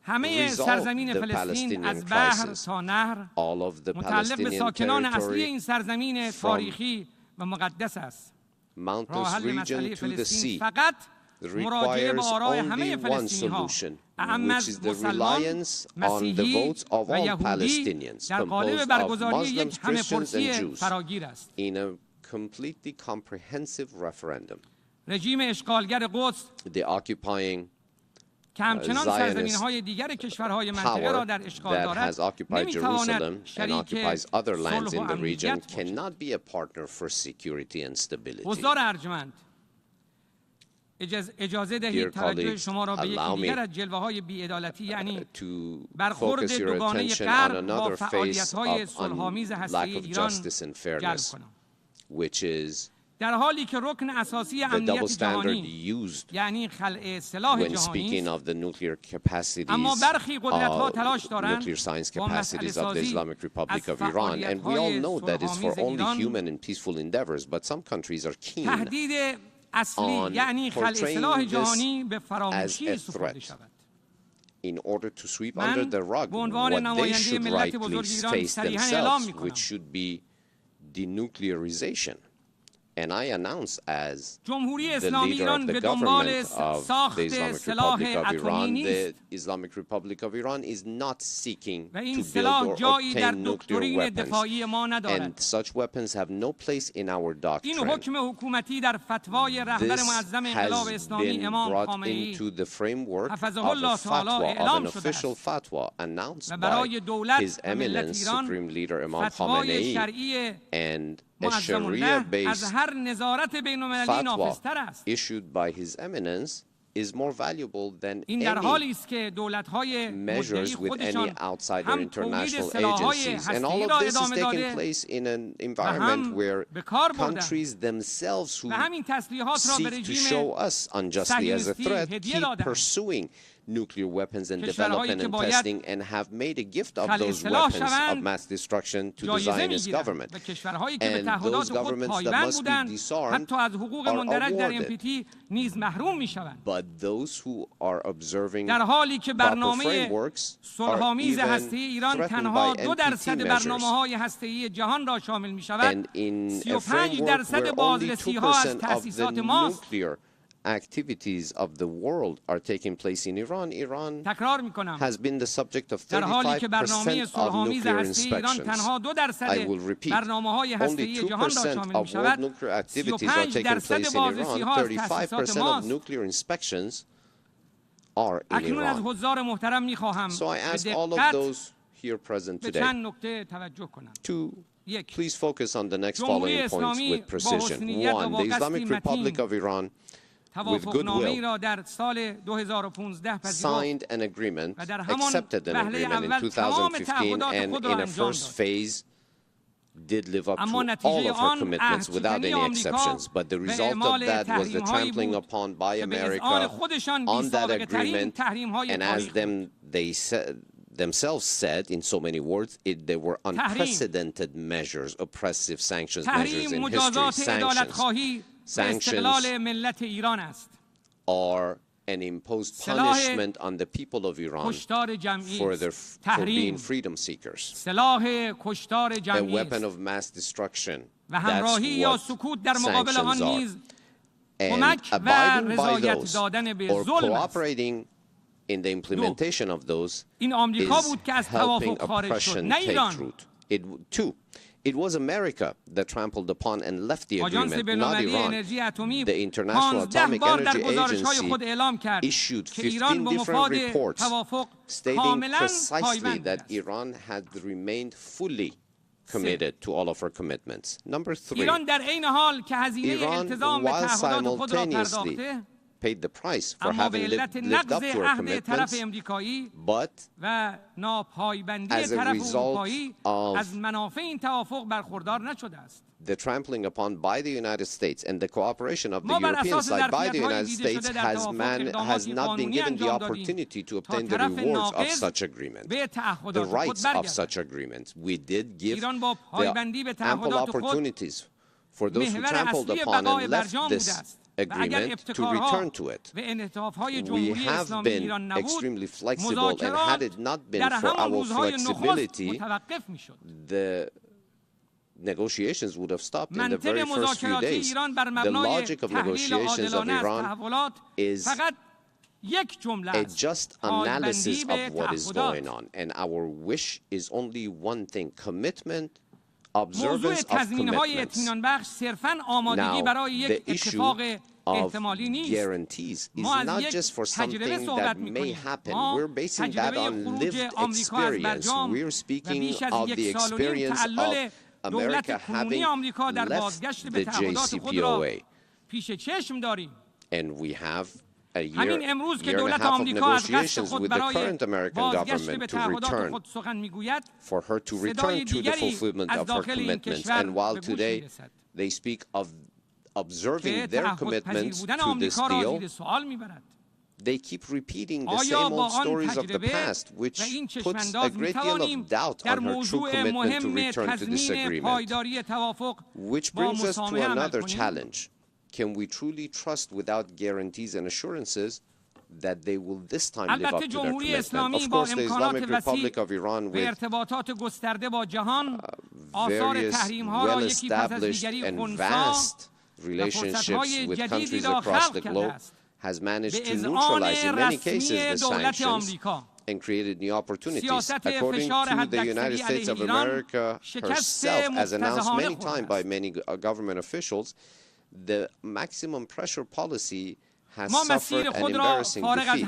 همه resolve سرزمین the فلسطین Palestinian از بحر crisis. تا نهر All of the متعلق به Palestinian ساکنان اصلی territory این سرزمین تاریخی و مقدس است. راه mountainous حل region مسئله to the فلسطین sea فقط مراجعه به requires آرای only همه one فلسطینی‌ها، solution, اعم which از is the مسلمان، reliance on the مسیحی votes of و all یهودی Palestinians, در قالب composed of برگزاری یک Muslims, همه Christians, and پرسی Jews, فراگیر است. in a completely comprehensive referendum. رژیم اشغالگر قدس The occupying که همچنان Zionist سرزمین‌های دیگر کشورهای منطقه را power در اشغال that دارد، has occupied Jerusalem نمی‌تواند and شریک occupies other lands صلح و in the region امنیت باشد. cannot be a partner for security and stability. حضار ارجمند، اجازه دهید Dear توجه colleagues, شما را به یکی allow me دیگر از جلوه‌های بی‌عدالتی یعنی to برخورد focus your دوگانه attention on غرب با another face فعالیت‌های of صلح‌آمیز lack هسته‌ای of ایران justice and جلب fairness, کنم. which is در حالی که رکن اساسی the double امنیت standard جهانی used یعنی خلع سلاح when جهانی speaking of the nuclear capacities, اما برخی قدرت‌ها تلاش دارند nuclear science با مسئله capacities of the سازی Islamic Republic از of Iran, and we all know that it's for فعالیت‌های only صلح‌آمیز human and peaceful endeavors, but some countries are keen تهدید اصلی on یعنی خلع سلاح portraying جهانی به as فراموشی a سپرده threat شود. in order to sweep من under the rug به عنوان what they نماینده should ملت rightly بزرگ ایران face صریحاً اعلام themselves, می‌کنم. which should be denuclearization. And I announce as جمهوری the اسلامی leader of ایران the به دنبال government of the ساخت Islamic سلاح Republic of اتمی Iran, the نیست Islamic Republic of Iran is not seeking و این to build سلاح or جایی در obtain nuclear دکترین weapons. دفاعی ما ندارد. And such weapons have no place in our این doctrine. حکم حکومتی در فتوای رهبر This معظم انقلاب has اسلامی been امام brought خامنه‌ای into the framework حفظه of الله a تعالی fatwa, of اعلام an شده official است fatwa announced و by برای دولت His و ملت Eminence ایران Supreme Leader Imam فتوای Khamenei, شرعی and a معظم الله از Sharia-based هر نظارت بین‌المللی نافذتر است. fatwa issued by His Eminence is more valuable than این در any حالی است که دولت‌های مدعی measures with any خودشان outside or هم تولید international سلاح‌های agencies. And all هسته‌ای of را this is ادامه taking داده place in an environment where به کار بردند countries themselves who و همین تسلیحات را به seek to رژیم show us unjustly as a صهیونیستی threat هدیه keep دادند. pursuing nuclear weapons and کشورهایی development که and باید testing and have made a gift of خلع those سلاح weapons of شوند mass destruction to the جایزه Zionist می‌گیرند government. و کشورهایی که به And تعهدات those خود governments that پایبند must be بودند disarmed حتی از حقوق are مندرج در awarded. NPT نیز محروم می‌شوند. But those who are observing در حالی که proper برنامه frameworks are صلح‌آمیز even هسته‌ای ایران threatened تنها by 2% NPT measures. برنامه‌های هسته‌ای جهان را شامل می‌شود. And in a 35% framework where only بازرسی‌ها از 2% of the تأسیسات ماست. nuclear activities of the world are taking place in Iran, Iran تکرار می‌کنم has been the subject of در حالی که برنامه 35% of صلح‌آمیز nuclear هسته‌ای ایران inspections. تنها 2% I will repeat, برنامه‌های only هسته‌ای جهان را 2% شامل of world می‌شود. nuclear activities are taking 35% place in بازرسی‌ها Iran, از تأسیسات 35% of ماست. nuclear inspections are in اکنون از Iran. حضار محترم می‌خواهم So I به ask all of دقت those here present به today چند نکته توجه کنند. to یک، please focus on the next جمهوری following points اسلامی with با precision. حسنیت و One, با the قصدی Islamic متین Republic of Iran with توافقنامه‌ای goodwill را در سال 2015 پذیرفت signed an agreement, و در همان accepted an وهله agreement in اول تمام 2015, تعهدات and خود را in a انجام first داد. phase did live up اما to all نتیجه of her آن commitments without عهدشکنی any آمریکا exceptions. But the به result of اعمال that was the تحریم‌هایی trampling بود upon by که به اذعان America خودشان on that بی‌سابقه‌ترین agreement, تحریم‌های and as تاریخ بود. they themselves said in so many words, they were unprecedented measures, oppressive sanctions measures تحریم in history. مجازات عدالت Sanctions خواهی به استقلال ملت ایران است. are an imposed سلاح punishment on the people of Iran کشتار جمعی for است. being تحریم freedom seekers. سلاح کشتار A جمعی weapon است of mass destruction. و That's همراهی یا what سکوت در مقابل sanctions آن are. نیز And کمک و abiding by رضایت those دادن به or ظلم است. cooperating in the implementation of those این آمریکا is بود که از helping توافق خارج شد، oppression نه take ایران. root. Two, it was America that trampled upon and left the agreement, not Iran. The International Atomic Energy Agency issued 15 different reports stating precisely that Iran had remained fully committed to all of her commitments. Number three, Iran, while simultaneously paid the price for having lived up to her commitments, but as a result of the trampling upon by the United States and the cooperation of the European side by the United States has not been given the opportunity to obtain the rewards of such agreements, the rights of such agreements. We did give the ample opportunities for those who trampled upon and left this agreement to return to it. We have been extremely flexible, and had it not been for our flexibility, the negotiations would have stopped in the very first few days. The logic of negotiations of Iran is a just analysis of what is going on, and our wish is only one thing: commitment, observance of commitments. Now, the issue of guarantees is not just for something that may happen. We're basing that on lived experience. We're speaking of the experience of America having left the JCPOA. And we have a year and a half of negotiations with the current American government to return, for her to return to the fulfillment of her commitments. And while today they speak of observing their commitments to this deal, they keep repeating the same old stories of the past, which puts a great deal of doubt on her true commitment to return to this agreement. Which brings us to another challenge. Can we truly trust without guarantees and assurances that they will this time live up to their commitment? Of course, the Islamic Republic of Iran, with various well-established and vast relationships with countries across the globe, has managed to neutralize, in many cases, the sanctions and created new opportunities. According to the United States of America herself, as announced many times by many government officials, the maximum pressure policy has suffered an embarrassing defeat.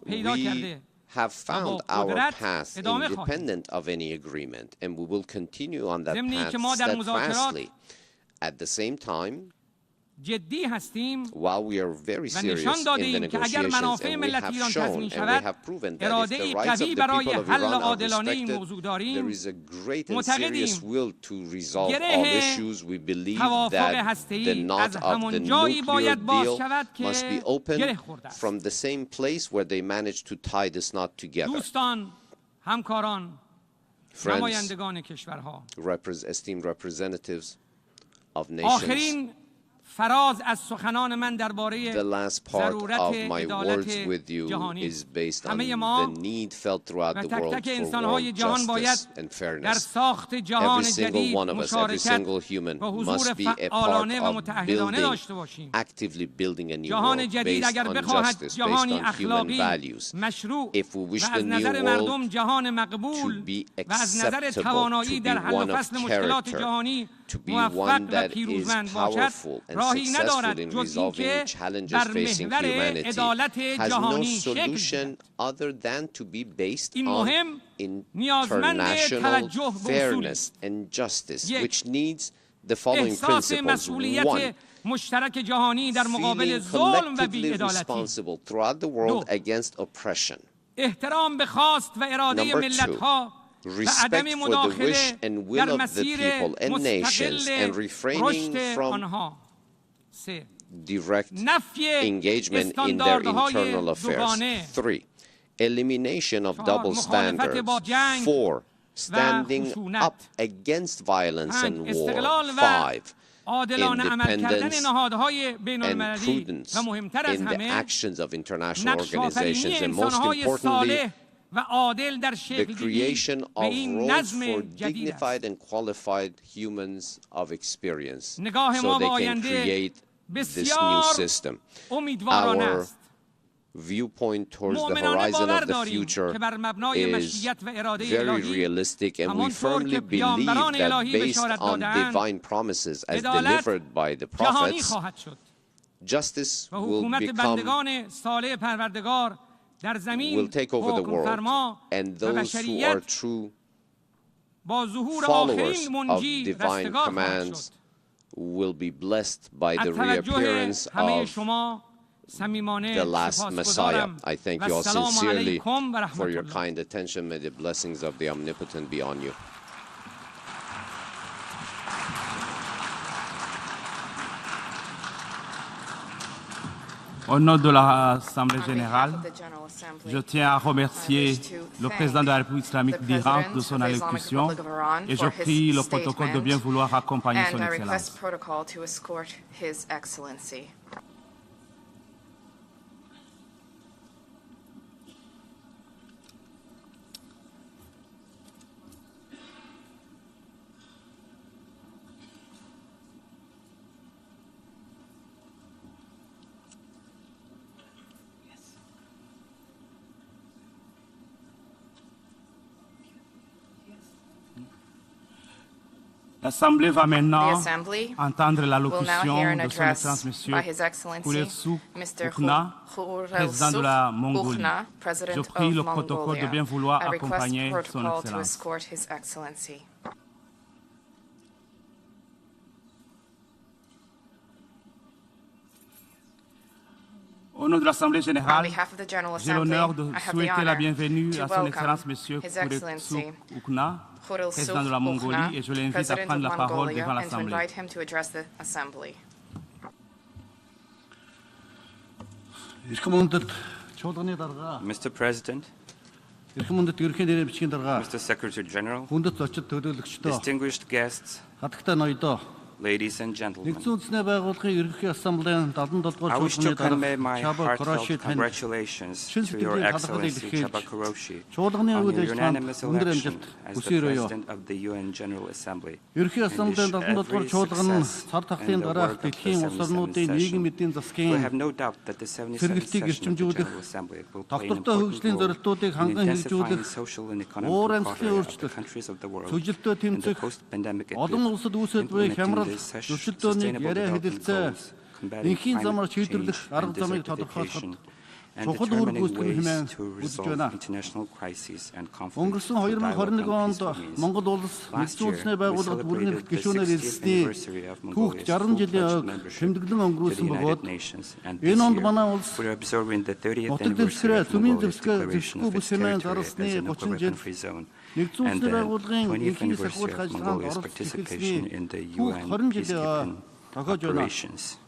We have found our path independent of any agreement, and we will continue on that path steadfastly. At the same time, while we are very serious in the negotiations, and we have shown and we have proven that if the rights of the people of Iran are respected, there is a great and serious will to resolve all issues. We believe that the knot of the nuclear deal must be opened from the same place where they managed to tie this knot together. Friends, esteemed representatives of nations, the last part of my words with you is based on the need felt throughout the world for world justice and fairness. Every single one of us, every single human must be a part of building, actively building a new world based on justice, based on human values. If we wish the new world to be acceptable, to be one of character, to be one that is powerful and successful in resolving challenges facing humanity, has no solution other than to be based on international fairness and justice, which needs the following principles. One, feeling collectively responsible throughout the world against oppression. Number two, respect for the wish and will of the people and nations, and refraining from direct engagement in their internal affairs. 3, elimination of double standards. 4, standing up against violence and war. 5, independence and prudence in the actions of international organizations, and most importantly, the creation of roles for dignified and qualified humans of experience, so they can create this new system. Our viewpoint towards the horizon of the future is very realistic, and we firmly believe that based on divine promises as delivered by the prophets, justice will take over the world, and those who are true followers of divine commands will be blessed by the reappearance of the last Messiah. I thank you all sincerely for your kind attention. May the blessings of the Omnipotent be on you. Au nom de l'Assemblée générale, je tiens à remercier le président de la République islamique d'Iran de son allocution et je prie le protocole de bien vouloir accompagner son Excellence. L'Assemblée va maintenant entendre l'allocution de son Excellence Monsieur Khurelsukh Ukna, président de la Mongolie. Je prie le protocole de bien vouloir accompagner son Excellence. Au nom de l'Assemblée générale, j'ai l'honneur de souhaiter la bienvenue à son Excellence Monsieur Khurelsukh Ukna, président de la Mongolie, et je l'invite à prendre la parole devant l'Assemblée. Mr. President, Mr. Secretary General, distinguished guests, ladies and gentlemen, I wish to convey my heartfelt congratulations to Your Excellency Chaba Kuroshi on your unanimous election as the President of the UN General Assembly. And wish every success in the work of the 77th session. We have no doubt that the 77th session of the General Assembly will play an important role in intensifying social and economic cooperation of the countries of the world in the post-pandemic era, implementing this sustainable development goals, combating climate change and desertification, and determining ways to resolve international crises and conflicts through dialogue and peaceful means. Last year, we celebrated the 60th anniversary of Mongolia's full-fledged membership to the United Nations, and this year, we're observing the 30th anniversary of Mongolia's declaration of its territory as an equivalent-free zone, and the 20th anniversary of Mongolia's participation in the UN peacekeeping operations.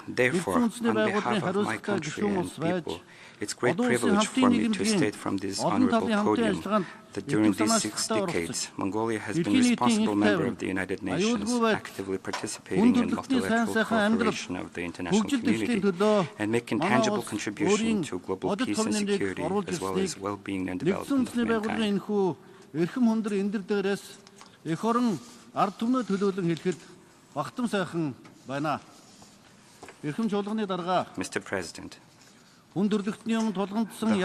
Therefore, on behalf of my country and people, it's a great privilege for me to state from this honorable podium that during these 6 decades, Mongolia has been a responsible member of the United Nations, actively participating in multilateral cooperation of the international community, and making tangible contribution to global peace and security, as well as well-being and development of mankind. Mr. President, the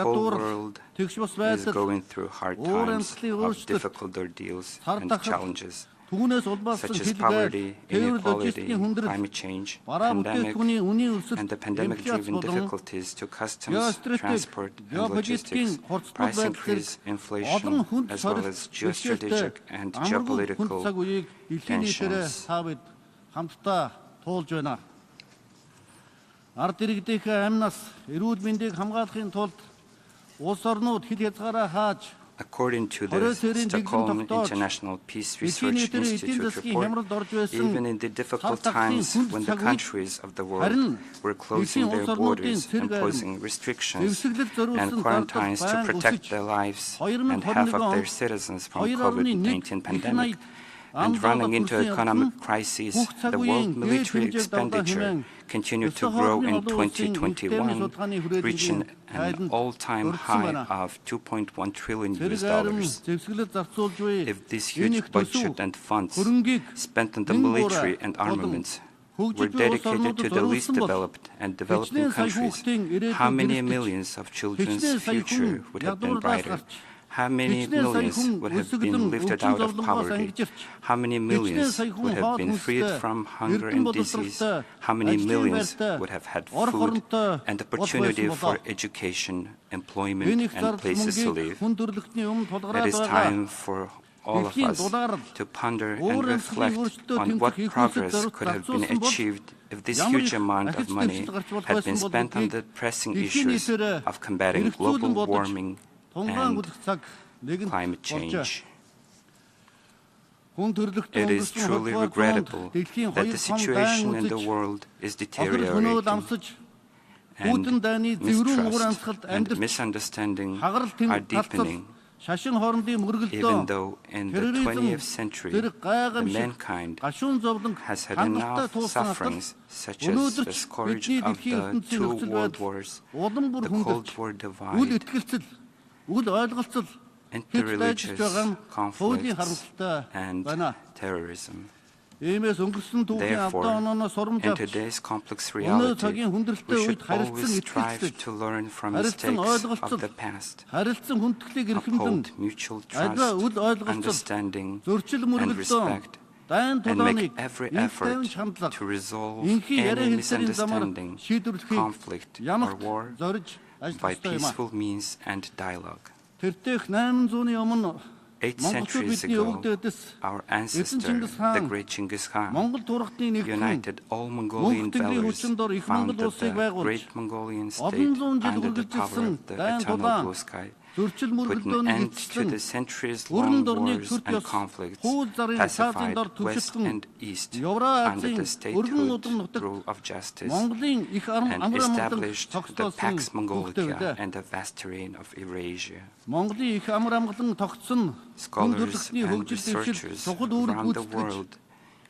whole world is going through hard times of difficult ordeals and challenges, such as poverty, inequality, climate change, pandemic, and the pandemic-driven difficulties to customs, transport, and logistics, price increase, inflation, as well as geostrategic and geopolitical tensions. According to the Stockholm International Peace Research Institute report, even in the difficult times when the countries of the world were closing their borders, imposing restrictions and quarantines to protect their lives and half of their citizens from COVID-19 pandemic, and running into economic crises, the world military expenditure continued to grow in 2021, reaching an all-time high of $2.1 trillion. If this huge budget and funds spent on the military and armaments were dedicated to the least developed and developing countries, how many millions of children's future would have been brighter? How many millions would have been lifted out of poverty? How many millions would have been freed from hunger and disease? How many millions would have had food and opportunity for education, employment, and places to live? It is time for all of us to ponder and reflect on what progress could have been achieved if this huge amount of money had been spent on the pressing issues of combating global warming and climate change. It is truly regrettable that the situation in the world is deteriorating, and mistrust and misunderstanding are deepening. Even though in the 20th century, mankind has had enough sufferings, such as the scourge of the 2 world wars, the Cold War divide, interreligious conflicts, and terrorism. Therefore, in today's complex reality, we should always strive to learn from mistakes of the past, uphold mutual trust, understanding, and respect, and make every effort to resolve any misunderstanding, conflict, or war by peaceful means and dialogue. 8 centuries ago, our ancestor, the great Genghis Khan, united all Mongolian valors, founded the Great Mongolian State under the cover of the eternal blue sky, put an end to the centuries-long wars and conflicts, pacified West and East under the statehood rule of justice, and established the Pax Mongolica and the vast terrain of Eurasia. Scholars and researchers around the world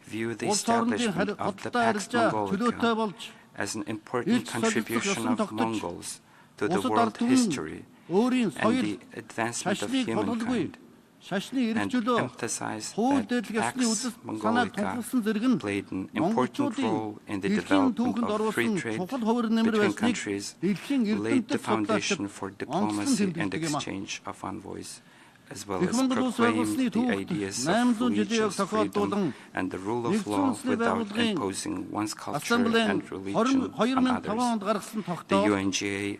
view the establishment of the Pax Mongolica as an important contribution of Mongols to the world history and the advancement of humankind, and emphasize that Pax Mongolica played an important role in the development of free trade between countries, laid the foundation for diplomacy and exchange of envoys, as well as proclaimed the ideas of religious freedom and the rule of law without imposing one's culture and religion on others. The UNGA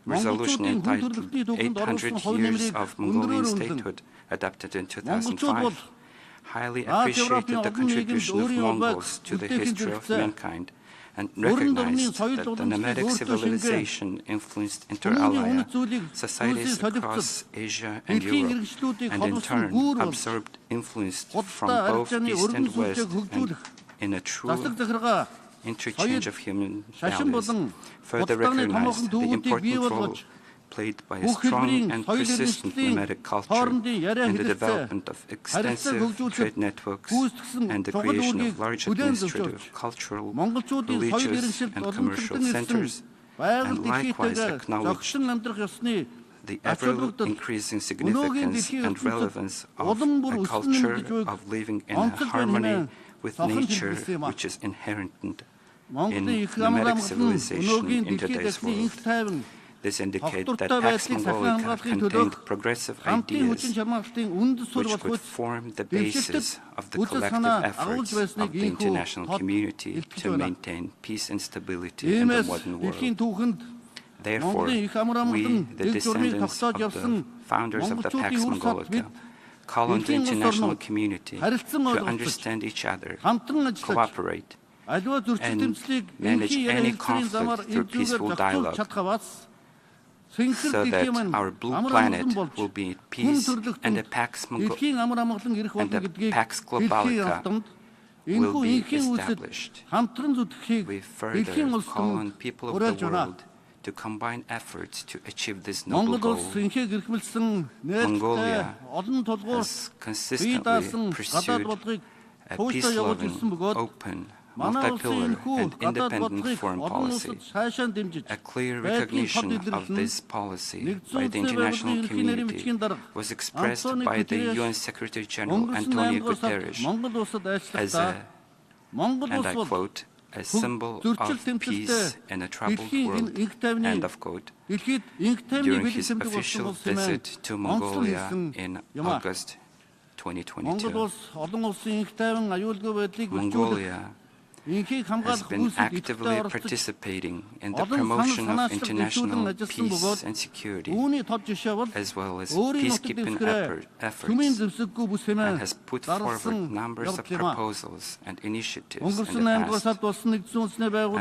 resolution entitled 800 Years of Mongolian Statehood, adopted in 2005, highly appreciated the contribution of Mongols to the history of mankind and recognized that the nomadic civilization influenced inter alia societies across Asia and Europe, and in turn absorbed influence from both East and West, and in a true interchange of human values, further recognized the important role played by a strong and persistent nomadic culture in the development of extensive trade networks and the creation of large administrative, cultural, religious, and commercial centers, and likewise acknowledged the ever-increasing significance and relevance of a culture of living in harmony with nature, which is inherent in nomadic civilization in today's world. This indicates that Pax Mongolica contained progressive ideas which would form the basis of the collective efforts of the international community to maintain peace and stability in the modern world. Therefore, we, the descendants of the founders of the Pax Mongolica, call on the international community to understand each other, cooperate, and manage any conflict through peaceful dialogue, so that our blue planet will be at peace and the Pax Globalica will be established. We further call on people of the world to combine efforts to achieve this noble goal. Mongolia has consistently pursued a peace-loving, open, multi-pillar and independent foreign policy. A clear recognition of this policy by the international community was expressed by the UN Secretary General Antonio Guterres as a and I quote, a symbol of peace in a troubled world, end of quote, during his official visit to Mongolia in August 2022. Mongolia has been actively participating in the promotion of international peace and security, as well as peacekeeping efforts, and has put forward numbers of proposals and initiatives in the past, a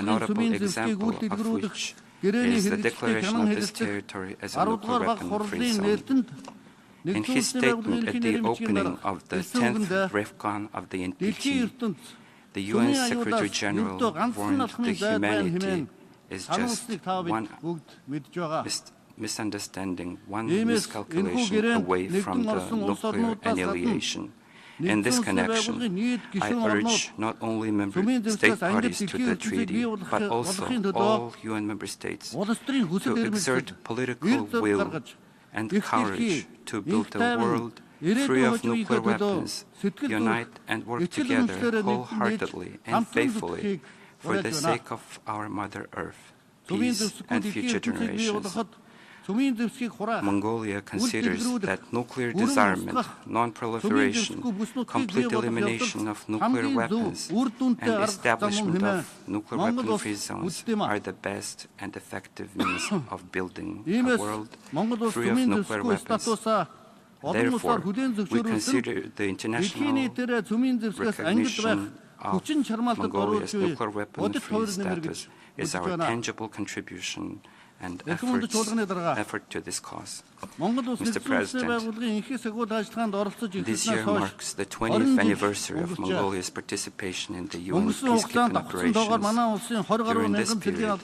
notable example of which is the declaration of this territory as a nuclear weapon-free zone. In his statement at the opening of the 10th REFCON of the NPT, the UN Secretary General warned that humanity is just one misunderstanding, one miscalculation away from the nuclear annihilation. In this connection, I urge not only state parties to the treaty, but also all UN member states to exert political will and courage to build a world free of nuclear weapons, unite and work together wholeheartedly and faithfully for the sake of our Mother Earth, peace and future generations. Mongolia considers that nuclear disarmament, non-proliferation, complete elimination of nuclear weapons, and establishment of nuclear weapon-free zones are the best and effective means of building a world free of nuclear weapons. Therefore, we consider the international recognition of Mongolia's nuclear weapon-free status as our tangible contribution and effort to this cause. Mr. President, this year marks the 20th anniversary of Mongolia's participation in the UN peacekeeping operations. During this period,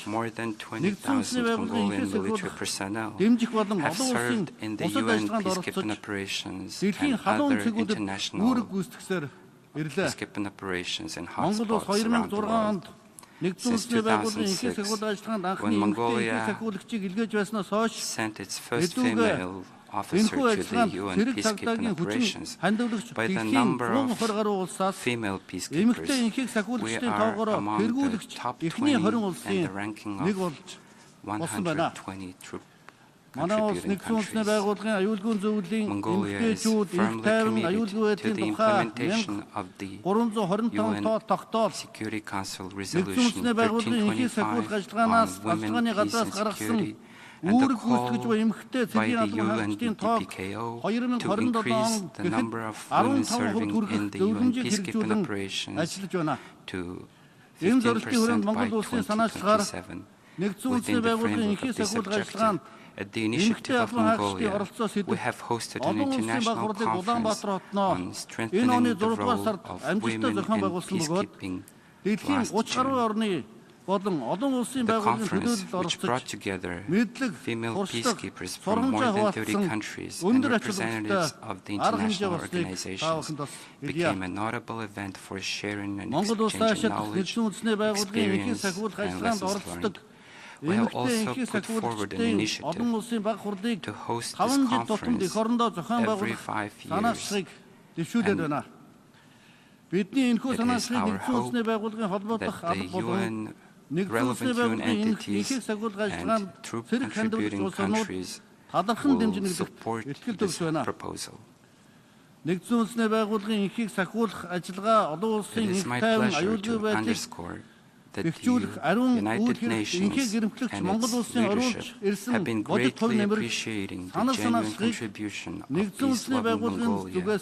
more than 20,000 Mongolian military personnel have served in the UN peacekeeping operations and other international peacekeeping operations in hotspots around the world. Since 2006, when Mongolia sent its first female officer to the UN peacekeeping operations, by the number of female peacekeepers, we are among the top 20 and the ranking of 120 troop contributing countries. Mongolia is firmly committed to the implementation of the UN Security Council Resolution 1325 on women, peace and security, and the call by the UNDPKO to increase the number of women serving in the UN peacekeeping operations to 15% by 2027. Within the framework of this objective, at the initiative of Mongolia, we have hosted an international conference on strengthening the role of women in peacekeeping last June. The conference, which brought together female peacekeepers from more than 30 countries and representatives of the international organizations, became a notable event for sharing and exchanging knowledge, experience, and lessons learned. We have also put forward an initiative to host this conference every 5 years. And it is our hope that the UN, relevant UN entities and troop contributing countries will support this proposal. It is my pleasure to underscore that the United Nations and its leadership have been greatly appreciating the genuine contribution of peace-loving Mongolia to the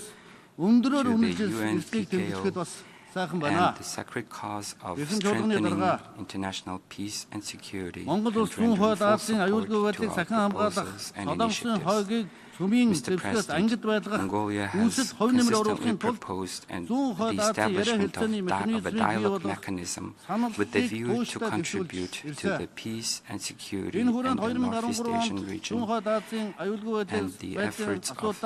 UNPKO and the sacred cause of strengthening international peace and security, and rendering full support to our proposals and initiatives. Mr. President, Mongolia has consistently proposed the establishment of a dialogue mechanism with the view to contribute to the peace and security in the Northeast Asian region and the efforts of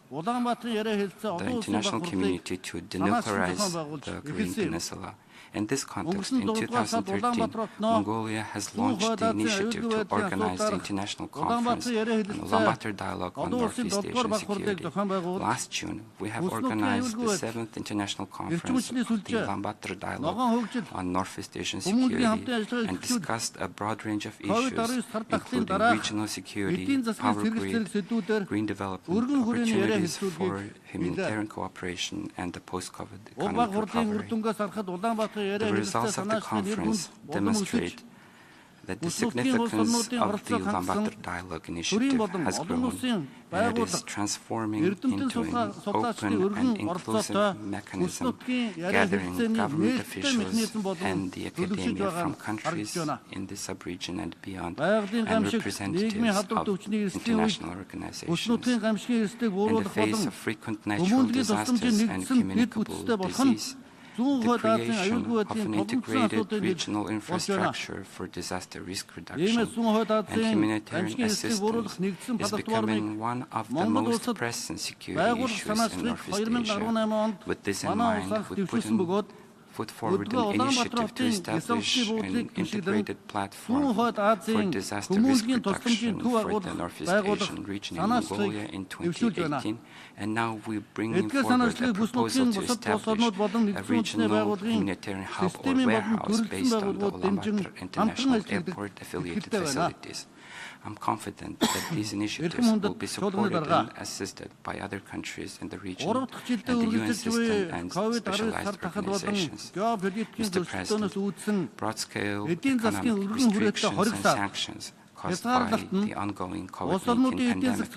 the international community to denuclearize the Korean Peninsula. In this context, in 2013, Mongolia has launched the initiative to organize the International Conference on Ulaanbaatar Dialogue on Northeast Asian Security. Last June, we have organized the 7th International Conference, the Ulaanbaatar Dialogue on Northeast Asian Security, and discussed a broad range of issues, including regional security, power grid, green development, opportunities for humanitarian cooperation, and the post-COVID economic recovery. The results of the conference demonstrate that the significance of the Ulaanbaatar Dialogue Initiative has grown, and it is transforming into an open and inclusive mechanism, gathering government officials and the academia from countries in the sub-region and beyond, and representatives of international organizations. In the face of frequent natural disasters and communicable disease, the creation of an integrated regional infrastructure for disaster risk reduction and humanitarian assistance is becoming one of the most pressing security issues in Northeast Asia. With this in mind, we put forward an initiative to establish an integrated platform for disaster risk reduction for the Northeast Asian region in Mongolia in 2018, and now we're bringing forward a proposal to establish a regional humanitarian hub or warehouse based on the Ulaanbaatar International Airport affiliated facilities. I'm confident that these initiatives will be supported and assisted by other countries in the region and the UN system and specialized organizations. Mr. President, broad-scale economic restrictions and sanctions caused by the ongoing COVID-19 pandemic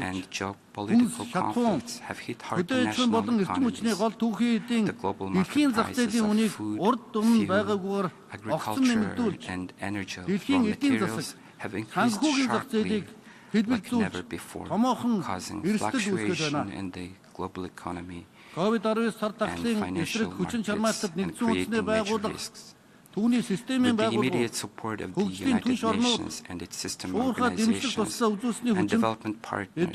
and geopolitical conflicts have hit hard to national economies. The global market prices of food, fuel, agriculture, and energy raw materials have increased sharply like never before, causing fluctuation in the global economy and financial markets and creating major risks. With the immediate support of the United Nations and its system organizations and development partners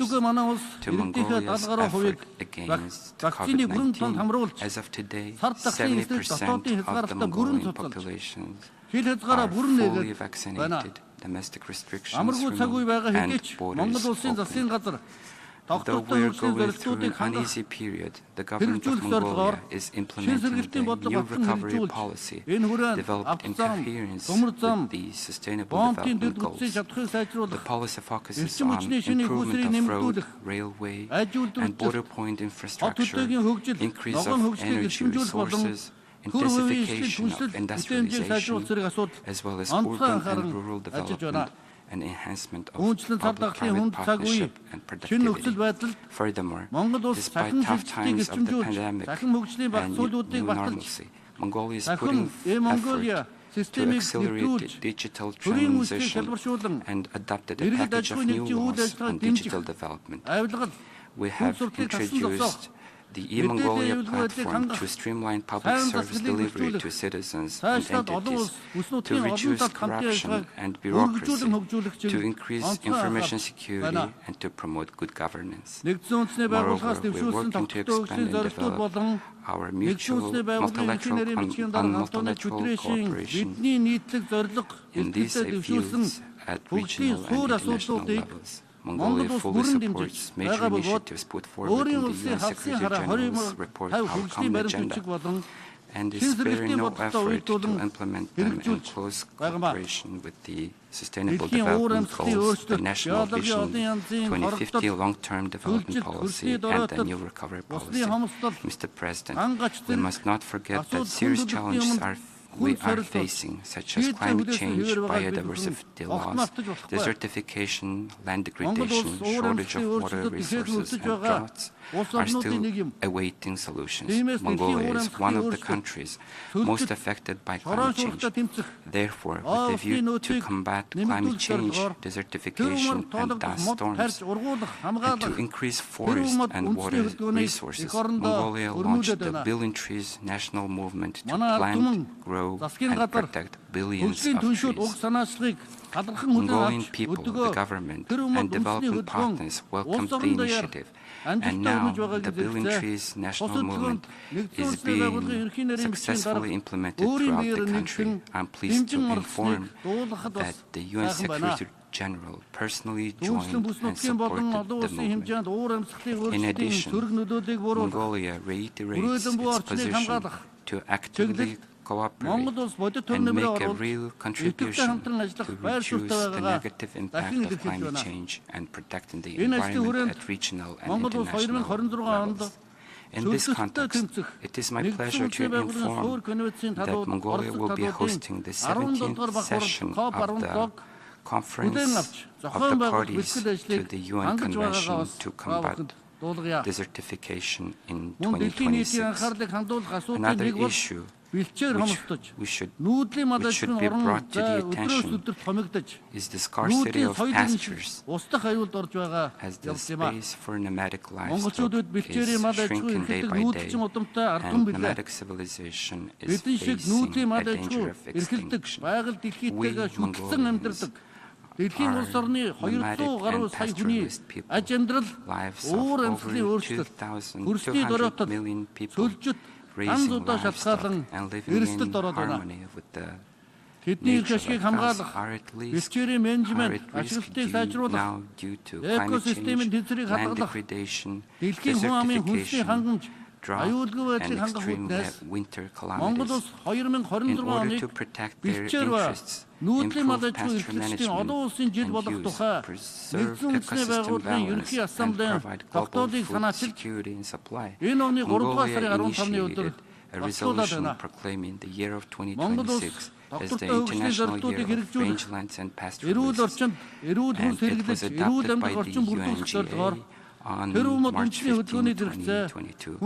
to Mongolia's effort against COVID-19, as of today, 70% of the Mongolian population are fully vaccinated. Domestic restrictions removed and borders open. Though we are going through an uneasy period, the government of Mongolia is implementing the new recovery policy developed in coherence with the Sustainable Development Goals. The policy focuses on improvement of road, railway, and border point infrastructure, increase of energy resources, intensification of industrialization, as well as urban and rural development and enhancement of public-private partnership and productivity. Furthermore, despite tough times of the pandemic and new normalcy, Mongolia is putting effort to accelerate digital transition and adopted a package of new laws on digital development. We have introduced the e-Mongolia platform to streamline public service delivery to citizens and entities, to reduce corruption and bureaucracy, to increase information security, and to promote good governance. Moreover, we're working to expand and develop our mutual multilateral and multilateral cooperation in these fields at regional and international levels. Mongolia fully supports major initiatives put forward in the UN Secretary General's report Outcome Agenda and is sparing no effort to implement them in close cooperation with the Sustainable Development Goals, the National Vision 2050 Long-Term Development Policy, and the New Recovery Policy. Mr. President, we must not forget that serious challenges we are facing, such as climate change, biodiversity loss, desertification, land degradation, shortage of water resources, and droughts, are still awaiting solutions. Mongolia is one of the countries most affected by climate change. Therefore, with a view to combat climate change, desertification, and dust storms, and to increase forest and water resources, Mongolia launched the Billion Trees National Movement to plant, grow, and protect billions of trees. Mongolian people, the government, and development partners welcomed the initiative, and now the Billion Trees National Movement is being successfully implemented throughout the country. I'm pleased to inform that the UN Secretary General personally joined and supported the movement. In addition, Mongolia reiterates its position to actively cooperate and make a real contribution to reduce the negative impact of climate change and protecting the environment at regional and international levels. In this context, it is my pleasure to inform that Mongolia will be hosting the 17th session of the Conference of the Parties to the UN Convention to Combat Desertification in 2026. Another issue which should be brought to the attention is the scarcity of pastures, as the space for nomadic livestock is shrinking day by day, and nomadic civilization is facing a danger of extinction. We Mongolians are nomadic and pastoralist people, lives of over 200 million people, raising livestock and living in harmony with the nature like us are at risk now due to climate change, land degradation, desertification, drought, and extreme winter calamities. In order to protect their interests, improve pasture management and use, preserve ecosystem balance, and provide global food security and supply, Mongolia initiated a resolution proclaiming the year of 2026 as the International Year of Rangelands and Pastoralists, and it was adopted by the UNGA on March 15, 2022.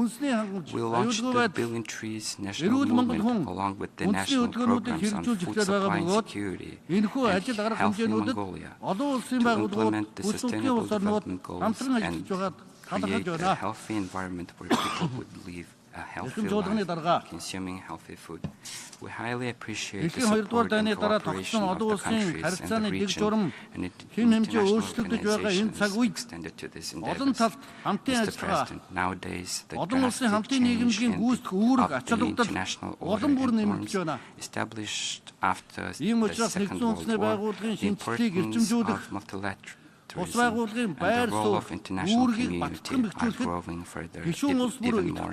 We launched the Billion Trees National Movement along with the national programs on food supply and security and health in Mongolia to implement the Sustainable Development Goals and create a healthy environment where people would live a healthy life, consuming healthy food. We highly appreciate the support and cooperation of the countries and the region and international organizations extended to this endeavor. Mr. President, nowadays the drastic change in of the international order and norms established after the Second World War, the importance of multilateralism and the role of international community are growing further even more.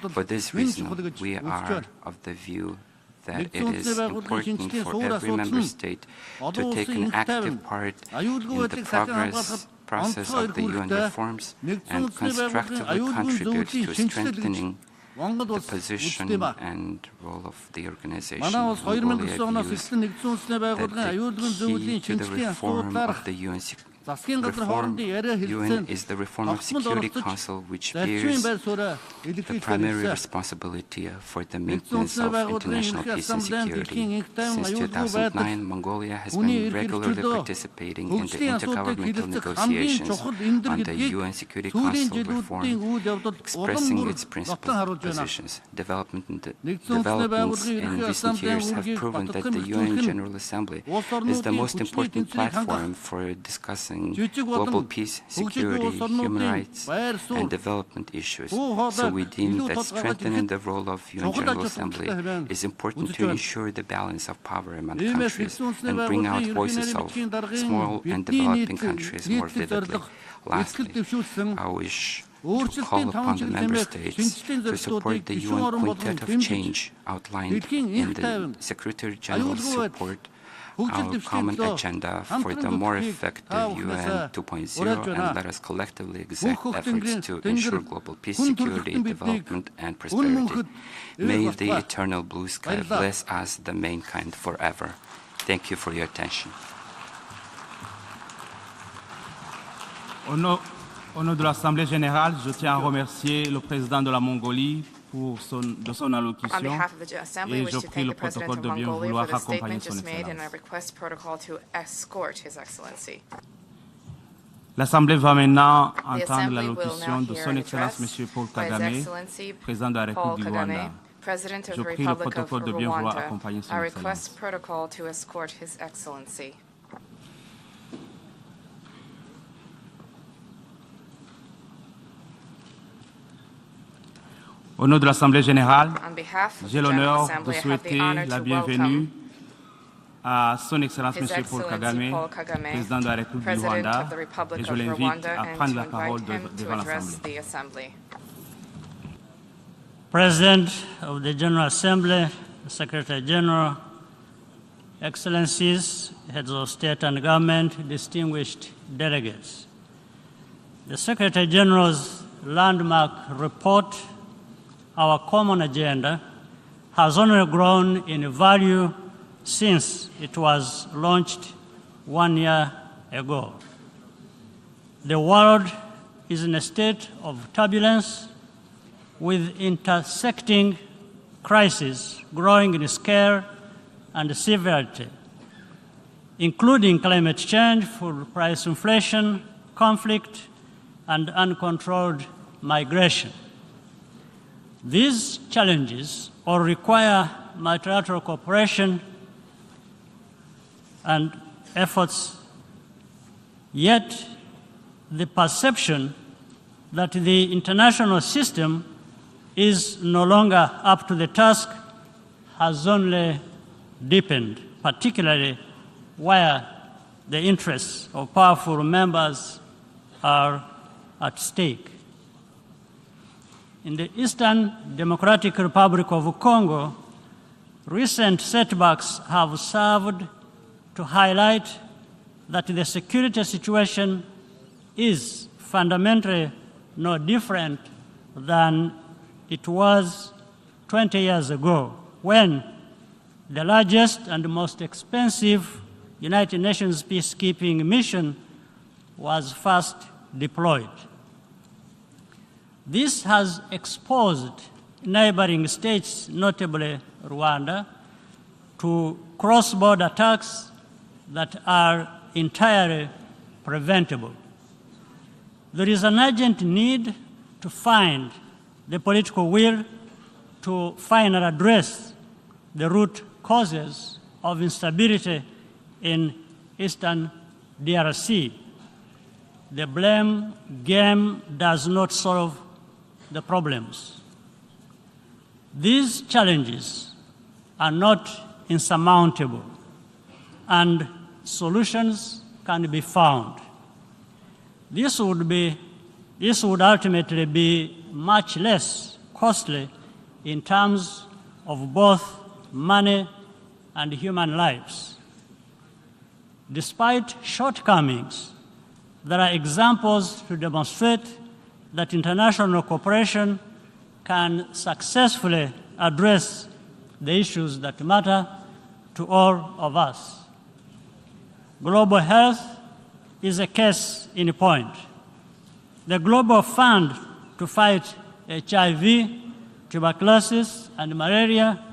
For this reason, we are of the view that it is important for every member state to take an active part in the process of the UN reforms and constructively contribute to strengthening the position and role of the organization. Mongolia views that the key to the reform of the UN is the reform of Security Council, which bears the primary responsibility for the maintenance of international peace and security. Since 2009, Mongolia has been regularly participating in the intergovernmental negotiations on the UN Security Council reform, expressing its principal positions. Developments in recent years have proven that the UN General Assembly is the most important platform for discussing global peace, security, human rights, and development issues. So we deem that strengthening the role of UN General Assembly is important to ensure the balance of power among countries and bring out voices of small and developing countries more vividly. Lastly, I wish to call upon the member states to support the UN Quintet of Change outlined in the Secretary General's support our common agenda for the more effective UN 2.0 and let us collectively exert efforts to ensure global peace, security, development, and prosperity. May the eternal blue sky bless us, the mankind, forever. Thank you for your attention. Au nom de l'Assemblée générale, je tiens à remercier le président de la Mongolie de son allocution et je prie le protocole de bien vouloir accompagner son Excellence. L'Assemblée va maintenant entendre l'allocution de son Excellence M. Paul Kagame, président de la République du Rwanda. Je prie le protocole de bien vouloir accompagner son Excellence. Au nom de l'Assemblée générale, On behalf of j'ai the General l'honneur Assembly, de I have the souhaiter honor la to bienvenue welcome à Son Excellence His M. Paul Excellency Kagame, Paul Kagame, président de la République du President Rwanda, of the Republic et je of l'invite Rwanda, à and prendre to la parole invite him to devant address l'Assemblée. the Assembly. President of the General Assembly, Secretary General, Excellencies, Heads of State and Government, distinguished delegates. The Secretary General's landmark report, Our Common Agenda, has only grown in value since it was launched 1 year ago. The world is in a state of turbulence with intersecting crises growing in scale and severity, including climate change, food price inflation, conflict, and uncontrolled migration. These challenges all require multilateral cooperation and efforts, yet the perception that the international system is no longer up to the task has only deepened, particularly where the interests of powerful members are at stake. In the Eastern Democratic Republic of Congo, recent setbacks have served to highlight that the security situation is fundamentally no different than it was 20 years ago, when the largest and most expensive United Nations peacekeeping mission was first deployed. This has exposed neighboring states, notably Rwanda, to cross-border attacks that are entirely preventable. There is an urgent need to find the political will to finally address the root causes of instability in Eastern DRC. The blame game does not solve the problems. These challenges are not insurmountable, and solutions can be found. This would ultimately be much less costly in terms of both money and human lives. Despite shortcomings, there are examples to demonstrate that international cooperation can successfully address the issues that matter to all of us. Global health is a case in point. The Global Fund to fight HIV, tuberculosis, and malaria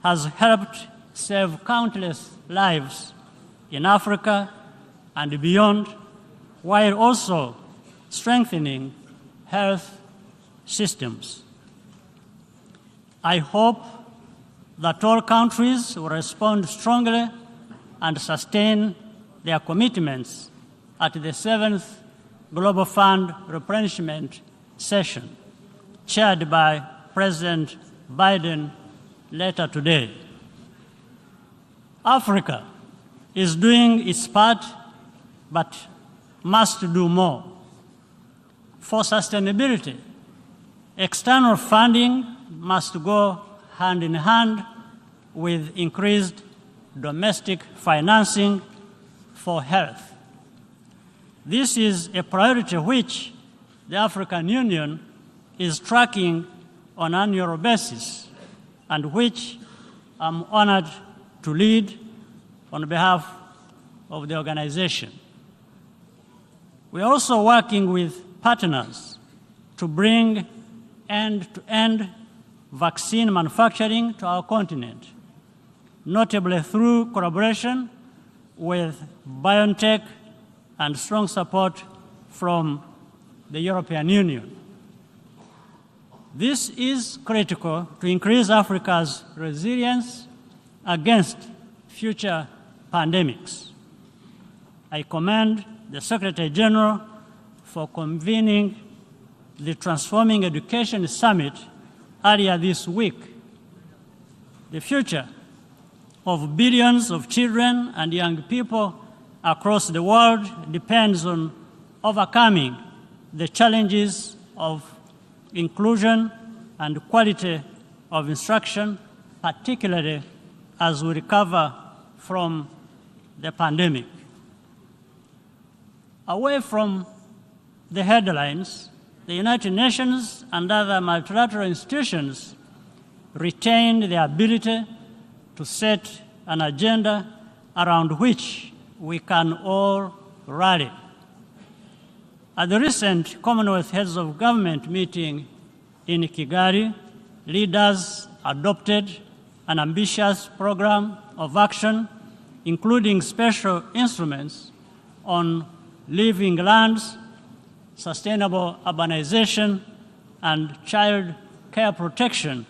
has helped save countless lives in Africa and beyond, while also strengthening health systems. I hope that all countries will respond strongly and sustain their commitments at the 7th Global Fund replenishment session, chaired by President Biden later today. Africa is doing its part, but must do more. For sustainability, external funding must go hand in hand with increased domestic financing for health. This is a priority which the African Union is tracking on an annual basis, and which I'm honored to lead on behalf of the organization. We are also working with partners to bring end-to-end vaccine manufacturing to our continent, notably through collaboration with BioNTech and strong support from the European Union. This is critical to increase Africa's resilience against future pandemics. I commend the Secretary General for convening the Transforming Education Summit earlier this week, the future of billions of children and young people across the world depends on overcoming the challenges of inclusion and quality of instruction, particularly as we recover from the pandemic. Away from the headlines, the United Nations and other multilateral institutions retained the ability to set an agenda around which we can all rally. At the recent Commonwealth Heads of Government meeting in Kigali, leaders adopted an ambitious program of action, including special instruments on living lands, sustainable urbanization, and child care protection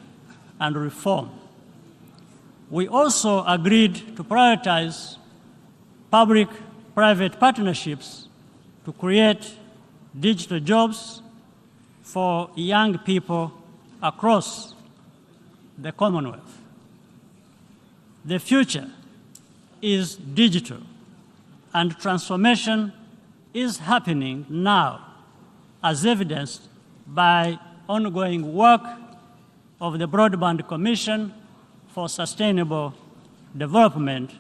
and reform. We also agreed to prioritize public-private partnerships to create digital jobs for young people across the Commonwealth. The future is digital, and transformation is happening now, as evidenced by ongoing work of the Broadband Commission for Sustainable Development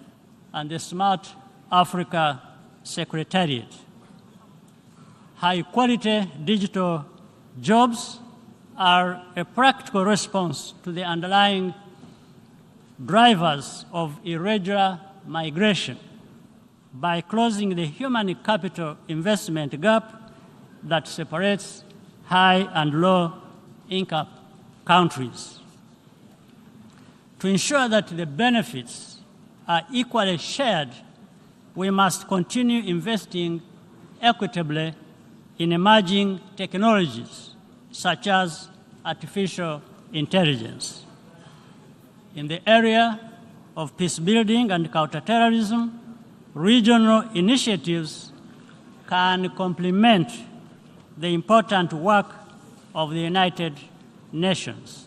and the Smart Africa Secretariat. High-quality digital jobs are a practical response to the underlying drivers of irregular migration by closing the human capital investment gap that separates high and low income countries. To ensure that the benefits are equally shared, we must continue investing equitably in emerging technologies such as artificial intelligence. In the area of peace building and counterterrorism, regional initiatives can complement the important work of the United Nations.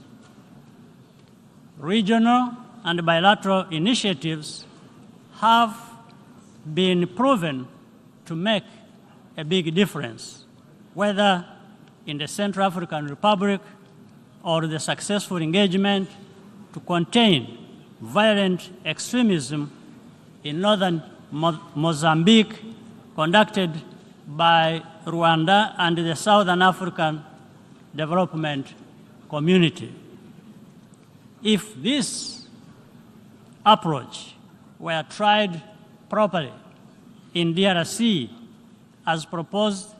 Regional and bilateral initiatives have been proven to make a big difference, whether in the Central African Republic or the successful engagement to contain violent extremism in northern Mozambique, conducted by Rwanda and the Southern African Development Community. If this approach were tried properly in DRC, as proposed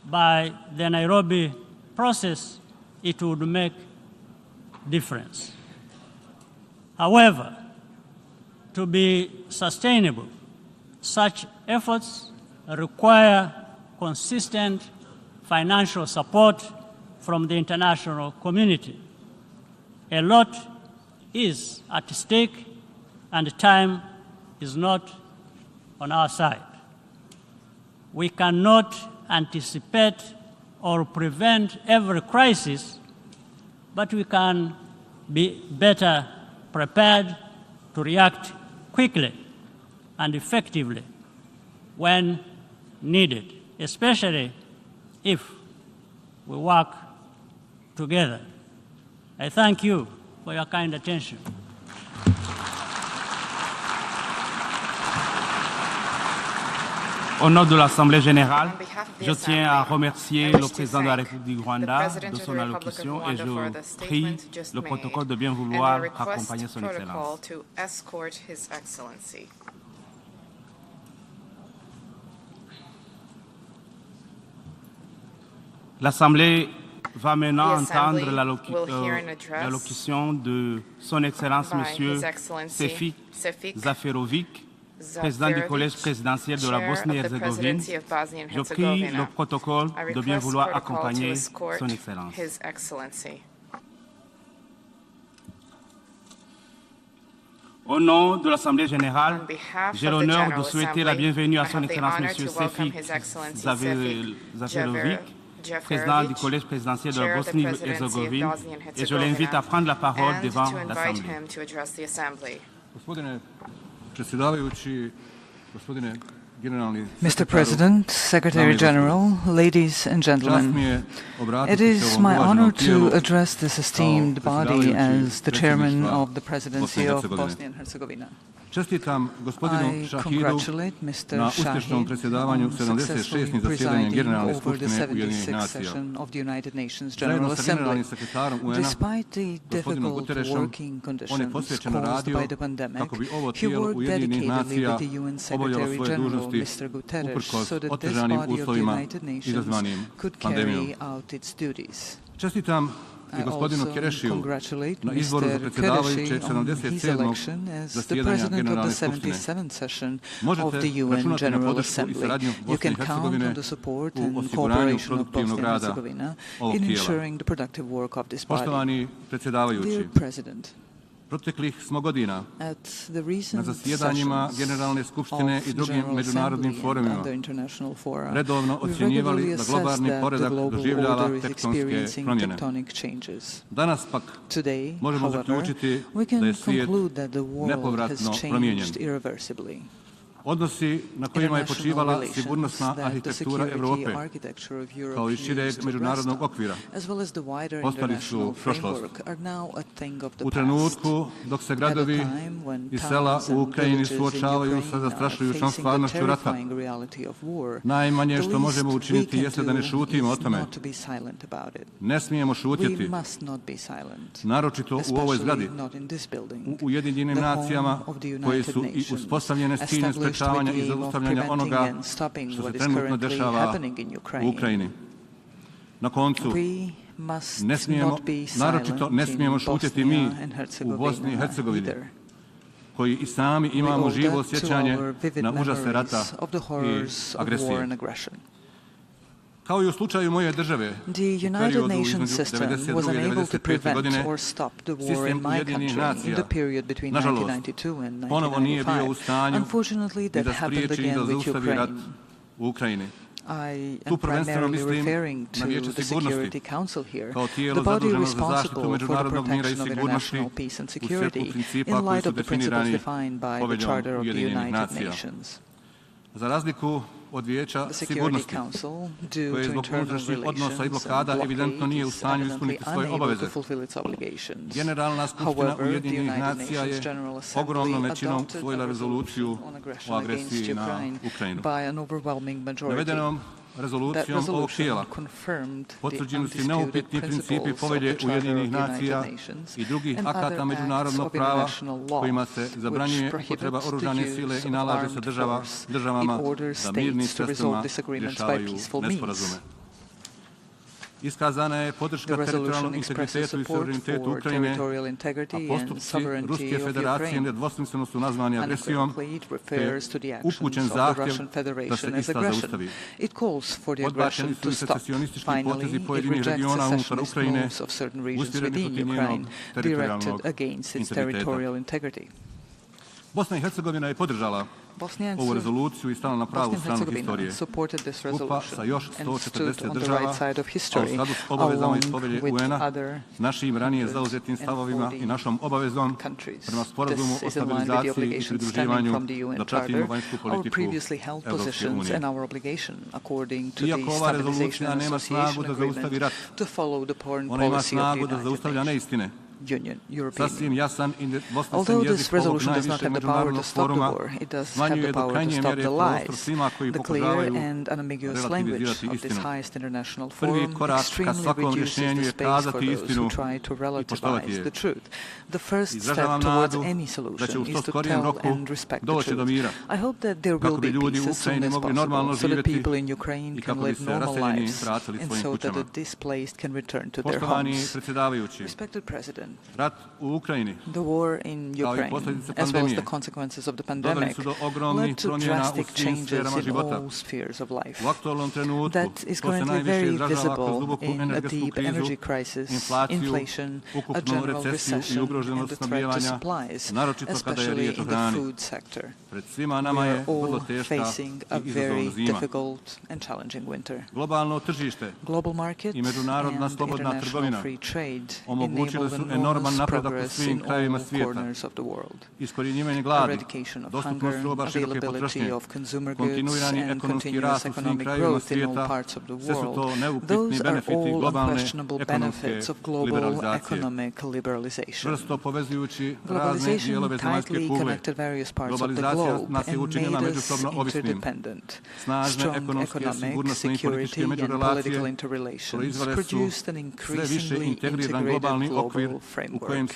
by the Nairobi process, it would make difference. However, to be sustainable, such efforts require consistent financial support from the international community. A lot is at stake, and time is not on our side. We cannot anticipate or prevent every crisis, but we can be better prepared to react quickly and effectively when needed, especially if we work together. I thank you for your kind attention. Au nom de l'Assemblée générale, je tiens à remercier le président de la République du Rwanda de son allocution et je prie le protocole de bien vouloir accompagner son Excellence. L'Assemblée va maintenant entendre l'allocution de son Excellence M. Sefik Zaferovic, président du Collège présidentiel de la Bosnie-Herzégovine. Je prie le protocole de bien vouloir accompagner son Excellence. Au nom de l'Assemblée générale, j'ai l'honneur de souhaiter la bienvenue à son Excellence M. Sefik Zaferovic, président du collège présidentiel de la Bosnie-Herzégovine, et je l'invite à prendre la parole devant l'Assemblée. Mr. President, Secretary General, ladies and gentlemen, it is my honor to address this esteemed body as the chairman of the presidency of Bosnia and Herzegovina. I congratulate Mr. Shahid on successfully presiding over the 76th session of the United Nations General Assembly. Despite the difficult working conditions caused by the pandemic, he worked dedicatedly with the UN Secretary General, Mr. Guterres, so that this body of the United Nations could carry out its duties. I also congratulate Mr. Kereshi on his election as the President of the 77th session of the UN General Assembly. You can count on the support and cooperation of Bosnia and Herzegovina in ensuring the productive work of this body. Dear President, at the recent zasjedanjima Generalne skupštine i drugim međunarodnim forumima redovno ocjenjivali da globalni poredak doživljava tektonske promjene. Danas pak možemo zaključiti da je svijet nepovratno promijenjen. Odnosi na kojima je počivala sigurnosna arhitektura Europe, kao i šireg međunarodnog okvira, postali su prošlost. U trenutku dok se gradovi i sela u Ukrajini suočavaju sa zastrašujućom stvarnošću rata, najmanje što možemo učiniti jeste da ne šutimo o tome. Ne smijemo šutjeti, naročito u ovoj zgradi, u Ujedinjenim nacijama, koje su i uspostavljene s ciljem sprečavanja i zaustavljanja onoga što se trenutno dešava u Ukrajini. Na koncu, naročito ne smijemo šutjeti mi u Bosni i Hercegovini, koji i sami imamo živo osjećanje na užase rata i agresije. Kao i u slučaju moje države, u periodu između 1992. i 1995. godine, sistem Ujedinjenih nacija, nažalost, ponovo nije bio u stanju ni da spriječi i da zaustavi rat u Ukrajini. Tu prvenstveno mislim na Vijeće sigurnosti, kao tijelo zaduženo za zaštitu međunarodnog mira i sigurnosti u svjetlu principa koji su definirani Poveljom Ujedinjenih nacija. Za razliku od Vijeća sigurnosti, koje zbog unutrašnjih odnosa i blokada evidentno nije u stanju ispuniti svoje obaveze, Generalna skupština Ujedinjenih nacija je ogromnom većinom usvojila rezoluciju o agresiji na Ukrajinu. Navedenom rezolucijom ovog tijela potvrđeni su neupitni principi Povelje Ujedinjenih nacija i drugih akata međunarodnog prava kojima se zabranjuje upotreba oružane sile i nalaže se državama da mirnim sredstvima rješavaju nesporazume. Iskazana je podrška teritorijalnom integritetu i suverenitetu Ukrajine, a postupci Ruske federacije nedvosmisleno su nazvani agresijom, te je upućen zahtjev da se ista zaustavi. Odbačeni su i secesionistički potezi pojedinih regiona unutar Ukrajine, usmjereni protiv njenog teritorijalnog integriteta. Bosna i Hercegovina je podržala ovu rezoluciju i stala na pravu stranu historije, skupa sa još 140 država, a u skladu s obavezama iz Povelje UN-a, našim ranije zauzetim stavovima i našom obavezom prema sporazumu o stabilizaciji i pridruživanju da pratimo vanjsku politiku Evropske unije. Iako ova rezolucija nema snagu da zaustavi rat, ona ima snagu da zaustavlja neistine. Sasvim jasan i dvosmislen jezik ovog najvišeg međunarodnog foruma smanjuje do krajnje mjere prostor svima koji pokušavaju relativizirati istinu. Prvi korak ka svakom rješenju je kazati istinu i poštovati je. Izražavam nadu da će u što skorijem roku doći do mira, kako bi ljudi u Ukrajini mogli normalno živjeti i kako bi se raseljeni vratili svojim kućama. Poštovani predsjedavajući, The war in Ukraine, as well as the consequences of the pandemic, led to drastic changes in all spheres of life. That is currently very visible in a deep energy crisis, inflation, a general recession, and the threat to supplies, especially in the food sector. We are all facing a very difficult and challenging winter. Global market and international free trade enabled enormous progress in all corners of the world. Eradication of hunger, availability of consumer goods, and continuous economic growth in all parts of the world. Those are all unquestionable benefits of global economic liberalization. Globalization tightly connected various parts of the globe and made us interdependent. Strong economic, security, and political interrelations produced an increasingly integrated global framework. Within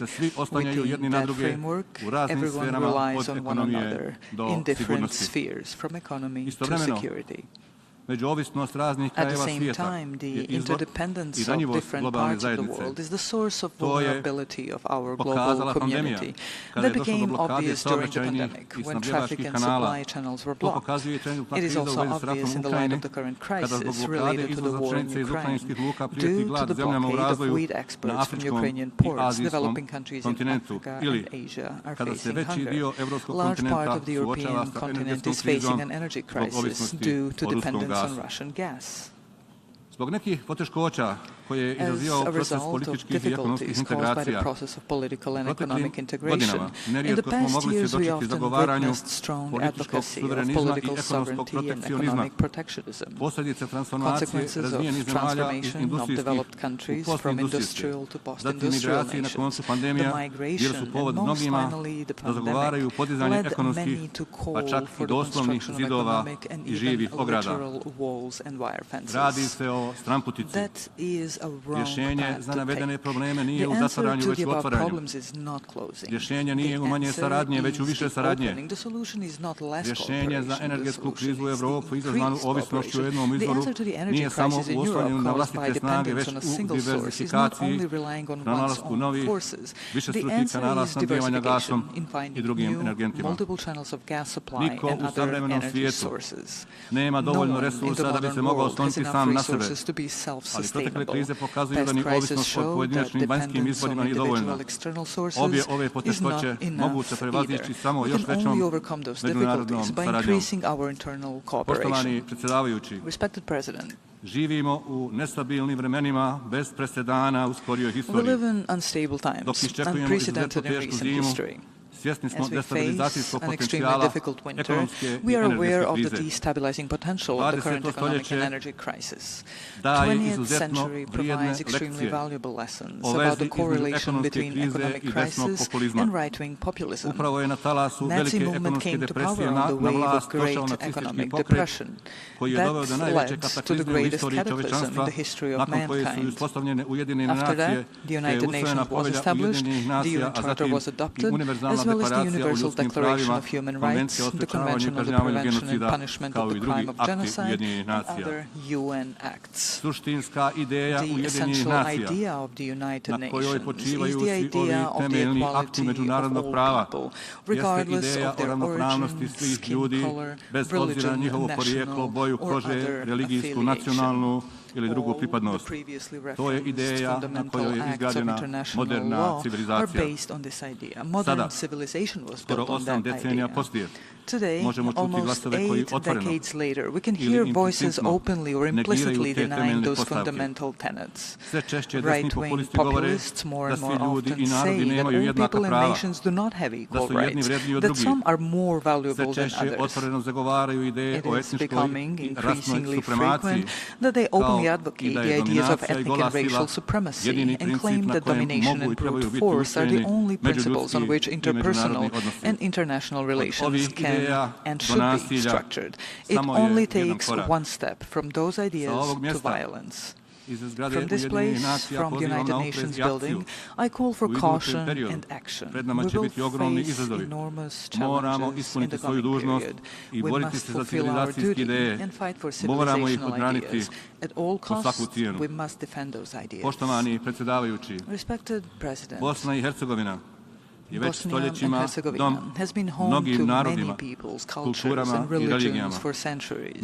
that framework, everyone relies on one another in different spheres, from economy to security. At the same time, the interdependence of different parts of the world is the source of vulnerability of our global community. That became obvious during the pandemic, when traffic and supply channels were blocked. It is also obvious in the light of the current crisis related to the war in Ukraine, due to the blockade of wheat exports from Ukrainian ports. Developing countries in Africa and Asia are facing hunger. A large part of the European continent is facing an energy crisis due to dependence on Russian gas. As a result of difficulties caused by the process of political and economic integration, in the past years we often witnessed strong advocacy of political sovereignty and economic protectionism. Consequences of transformation of developed countries from industrial to post-industrial nations, the migration, and most finally the pandemic, led many to call for the construction of economic and even literal walls and wire fences. That is a wrong path to take. The answer to the above problems is not closing. The answer is opening. The solution is not less cooperation. The solution is increased cooperation. The answer to the energy crisis in Europe caused by dependence on a single source is not only relying on one's own forces. The answer is diversification in finding new, multiple channels of gas supply and other energy sources. No one in the modern world has enough resources to be self-sustainable. Past crises show that dependence on individual external sources is not enough either. We can only overcome those difficulties by increasing our internal cooperation. Respected President, we live in unstable times, unprecedented in recent history. As we face an extremely difficult winter, we are aware of the destabilizing potential of the current economic and energy crisis. The 20th century provides extremely valuable lessons about the correlation between economic crisis and right-wing populism. Nazi movement came to power on the wave of great economic depression. That led to the greatest cataclysm in the history of mankind. After that, the United Nations was established, the UN Charter was adopted, as well as the Universal Declaration of Human Rights, the Convention on the Prevention and Punishment of the Crime of Genocide, and other UN acts. The essential idea of the United Nations is the idea of the equality of all people, regardless of their origin, skin color, religion, national or other affiliation. All the previously referenced fundamental acts of international law are based on this idea. Modern civilization was built on that idea. Today, almost 8 decades later, we can hear voices openly or implicitly denying those fundamental tenets. Right-wing populists more and more often say that all people and nations do not have equal rights, that some are more valuable than others. It is becoming increasingly frequent that they openly advocate the ideas of ethnic and racial supremacy and claim that domination and brute force are the only principles on which interpersonal and international relations can and should be structured. It only takes one step from those ideas to violence. From this place, from the United Nations building, I call for caution and action. We will face enormous challenges in the coming period. We must fulfill our duty and fight for civilizational ideas. At all costs, we must defend those ideas. Respected President, Bosnia and Herzegovina has been home to many peoples, cultures and religions for centuries.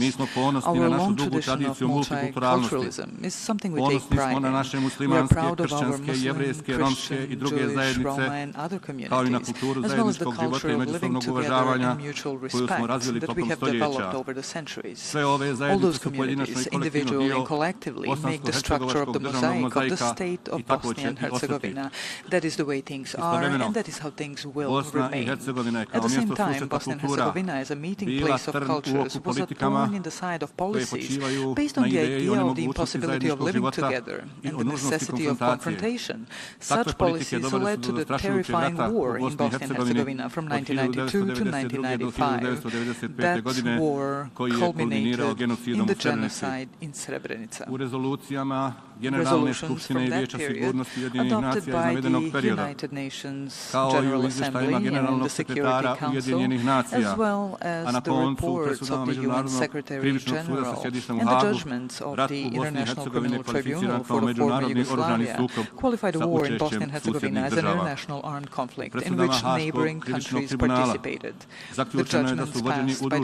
Our long tradition of multiculturalism is something we take pride in. We are proud of our Muslim, Christian, Jewish, Roma and other communities, as well as the culture of living together and mutual respect that we have developed over the centuries. All those communities, individually and collectively, make the structure of the mosaic of the state of Bosnia and Herzegovina. That is the way things are, and that is how things will remain. At the same time, Bosnia and Herzegovina, as a meeting place of cultures, was a thorn in the side of policies based on the idea of the impossibility of living together and the necessity of confrontation. Such policies led to the terrifying war in Bosnia and Herzegovina from 1992 to 1995. That war culminated in the genocide in Srebrenica. Resolutions from that period adopted by the United Nations General Assembly and the Security Council, as well as the reports of the UN Secretary General and the judgments of the International Criminal Tribunal for the former Yugoslavia, qualified the war in Bosnia and Herzegovina as an international armed conflict in which neighboring countries participated. The judgments passed by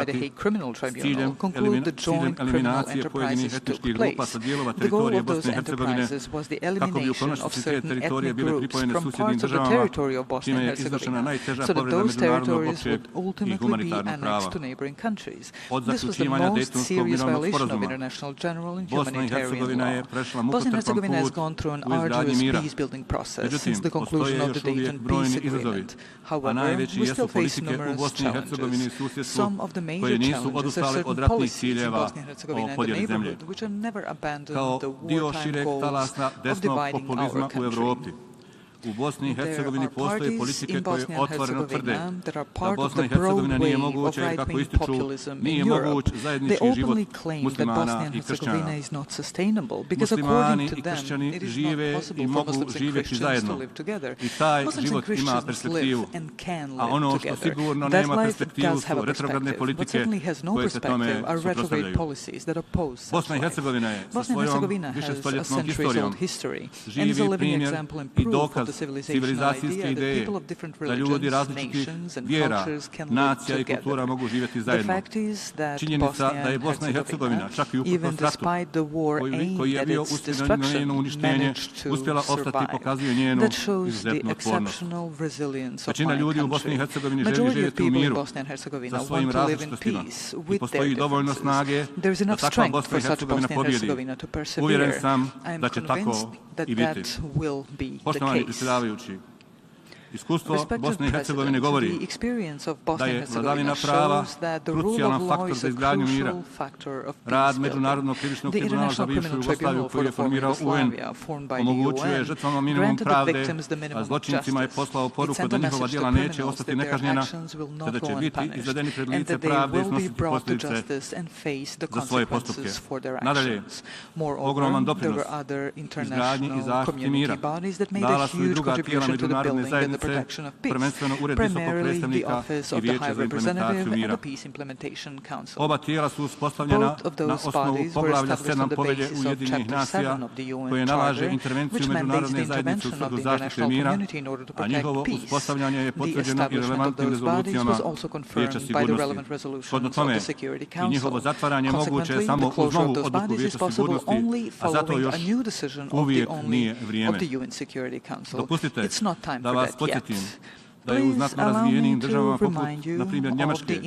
the Hague Criminal Tribunal conclude the joint criminal enterprises took place. The goal of those enterprises was the elimination of certain ethnic groups from parts of the territory of Bosnia and Herzegovina, so that those territories would ultimately be annexed to neighboring countries. This was the most serious violation of international general and humanitarian law. Bosnia and Herzegovina has gone through an arduous peace-building process since the conclusion of the Dayton Peace Agreement. However, we still face numerous challenges. Some of the major challenges are certain policies in Bosnia and Herzegovina and the neighborhood which have never abandoned the wartime goals of dividing our country. There are parties in Bosnia and Herzegovina that are part of the broad wave of right-wing populism in Europe. They openly claim that Bosnia and Herzegovina is not sustainable because according to them it is not possible for Muslims and Christians to live together. Muslims and Christians live and can live together. That life does have a perspective. What certainly has no perspective are retrograde policies that oppose such life. Bosnia and Herzegovina has a centuries-old history and is a living example and proof of the civilizational idea that people of different religions, nations and cultures can live together. The fact is that Bosnia and Herzegovina, even despite the war aimed at its destruction, managed to survive. That shows the exceptional resilience of my country. Majority of people in Bosnia and Herzegovina want to live in peace with their differences. There is enough strength for such Bosnia and Herzegovina to persevere. I am convinced that that will be the case. Iskustvo Bosne I Hercegovine govori da je vladavina prava krucijalan faktor za izgradnju mira. Rad Međunarodnog krivičnog tribunala za bivšu Jugoslaviju koji je formirao UN omogućuje žrtvama minimum pravde, a zločincima je poslao poruku da njihova djela neće ostati nekažnjena, te da će biti izvedeni pred lice pravde i snositi posljedice za svoje postupke. Nadalje, ogroman doprinos izgradnji i zaštiti mira dala su i druga tijela međunarodne zajednice, prvenstveno Ured visokog predstavnika i Vijeće za implementaciju mira. Oba tijela su uspostavljena na osnovu poglavlja 7 povelje Ujedinjenih nacija koje nalaže intervenciju međunarodne zajednice u svrhu zaštite mira, a njihovo uspostavljanje je potvrđeno i relevantnim rezolucijama Vijeća sigurnosti. Shodno tome, i njihovo zatvaranje moguće je samo uz novu odluku Vijeća sigurnosti, a zato još uvijek nije vrijeme. Dopustite da vas podsjetim da je u znatno razvijenijim državama poput, na primjer, Njemačke,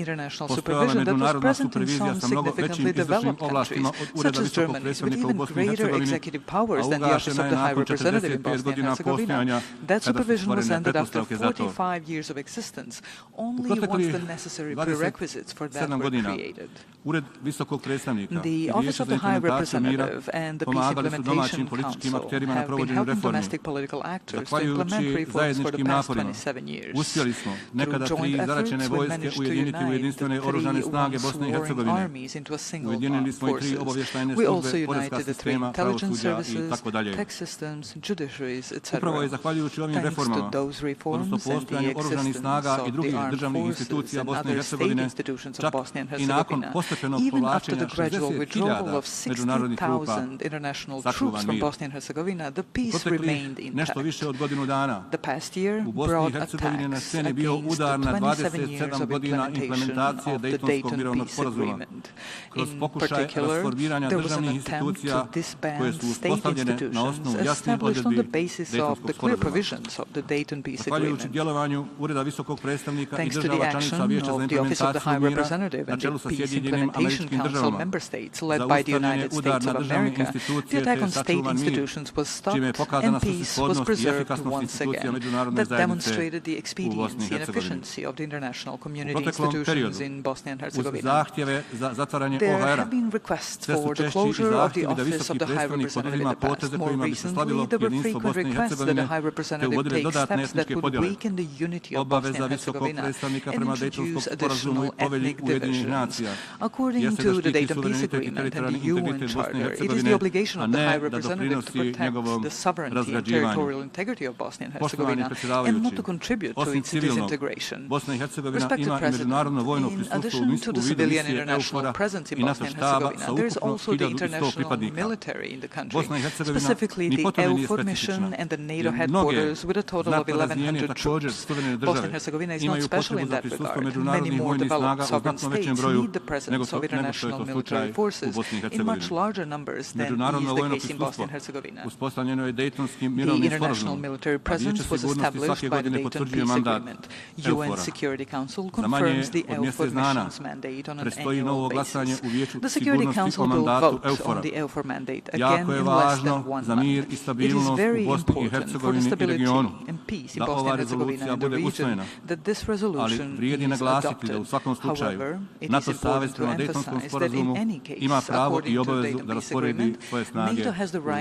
postojala međunarodna supervizija sa mnogo većim izvršnim ovlastima od Ureda visokog predstavnika u Bosni i Hercegovini, a ugašena je nakon 45 godina postojanja kada su stvorene pretpostavke za to. U proteklih 27 godina Ured visokog predstavnika i Vijeće za implementaciju mira pomagali su domaćim političkim akterima na provođenju reformi, zahvaljujući zajedničkim naporima. years. Uspjeli smo nekada tri zaračene vojske ujediniti u jedinstvene oružane snage Bosne i Hercegovine. Ujedinili smo i tri obavještajne službe, poreska sistema, pravosuđa i tako dalje. Upravo je zahvaljujući ovim reformama, odnosno postojanju oružanih snaga i drugih državnih institucija Bosne i Hercegovine, čak i nakon postepenog povlačenja 60.000 međunarodnih trupa, sačuvan mir. Proteklih nešto više od godinu dana u Bosni i Hercegovini na sceni bio udar na 27 godina implementacije Dejtonskog mirovnog sporazuma, kroz pokušaj rasformiranja državnih institucija koje su uspostavljene na osnovu jasnih odredbi Dejtonskog sporazuma. Zahvaljujući djelovanju Ureda visokog predstavnika i država članica Vijeća za implementaciju mira na čelu sa Sjedinjenim Američkim Državama, zaustavljen je udar na državne institucije te sačuvan mir, čime je pokazana svrsishodnost i efikasnost institucija međunarodne zajednice u Bosni i Hercegovini. U proteklom periodu, uz zahtjeve za zatvaranje OHR-a, sve su češći i zahtjevi da visoki predstavnik poduzima poteze kojima bi se slavilo jedinstvo Bosne i Hercegovine te uvodile dodatne etničke podjele. Obaveza visokog predstavnika prema Dejtonskom sporazumu i povelji Ujedinjenih nacija jeste da štiti suverenitet i teritorijalni integritet Bosne i Hercegovine, a ne da doprinosi njegovom razgrađivanju. Poštovani predsjedavajući, osim civilnog, Bosna i Hercegovina ima i međunarodno vojno prisustvo u vidu misije EUFOR-a i NATO štaba sa ukupno 1100 pripadnika. Bosna i Hercegovina ni potom nije specifična, jer mnoge znatno razvijenije također suverene države imaju potrebu za prisustvo međunarodnih vojnih snaga u znatno većem broju nego što je to slučaj u Bosni i Hercegovini. Međunarodno vojno prisustvo uspostavljeno je Dejtonskim mirovnim sporazumom, a Vijeće sigurnosti svake godine potvrđuje mandat EUFOR-a. Za manje od mjesec dana predstoji novo glasanje u Vijeću sigurnosti o mandatu EUFOR-a. Jako je važno za mir i stabilnost u Bosni i Hercegovini i regionu da ova rezolucija bude usvojena, ali vrijedi naglasiti da u svakom slučaju NATO savez prema Dejtonskom sporazumu ima pravo i obavezu da rasporedi svoje snage u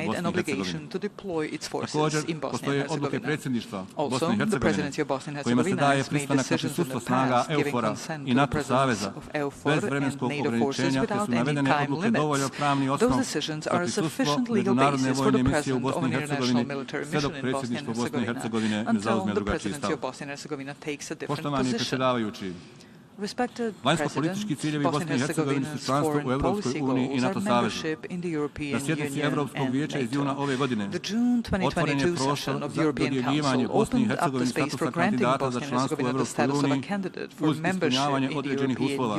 Bosni i Hercegovini. Također, postoje odluke predsjedništva Bosne i Hercegovine kojima se daje pristanak na prisustvo snaga EUFOR-a i NATO saveza bez vremenskog ograničenja, te su navedene odluke dovoljno pravni osnov za prisustvo međunarodne vojne misije u Bosni i Hercegovini sve dok predsjedništvo Bosne i Hercegovine ne zauzme drugačiji stav. Poštovani predsjedavajući, vanjsko-politički ciljevi Bosne i Hercegovine su članstvo u Europskoj uniji i NATO savezu. Na sjednici Europskog vijeća iz juna ove godine otvoren je prostor za dodjeljivanje Bosni i Hercegovini statusa kandidata za članstvo u Europskoj uniji uz ispunjavanje određenih uslova.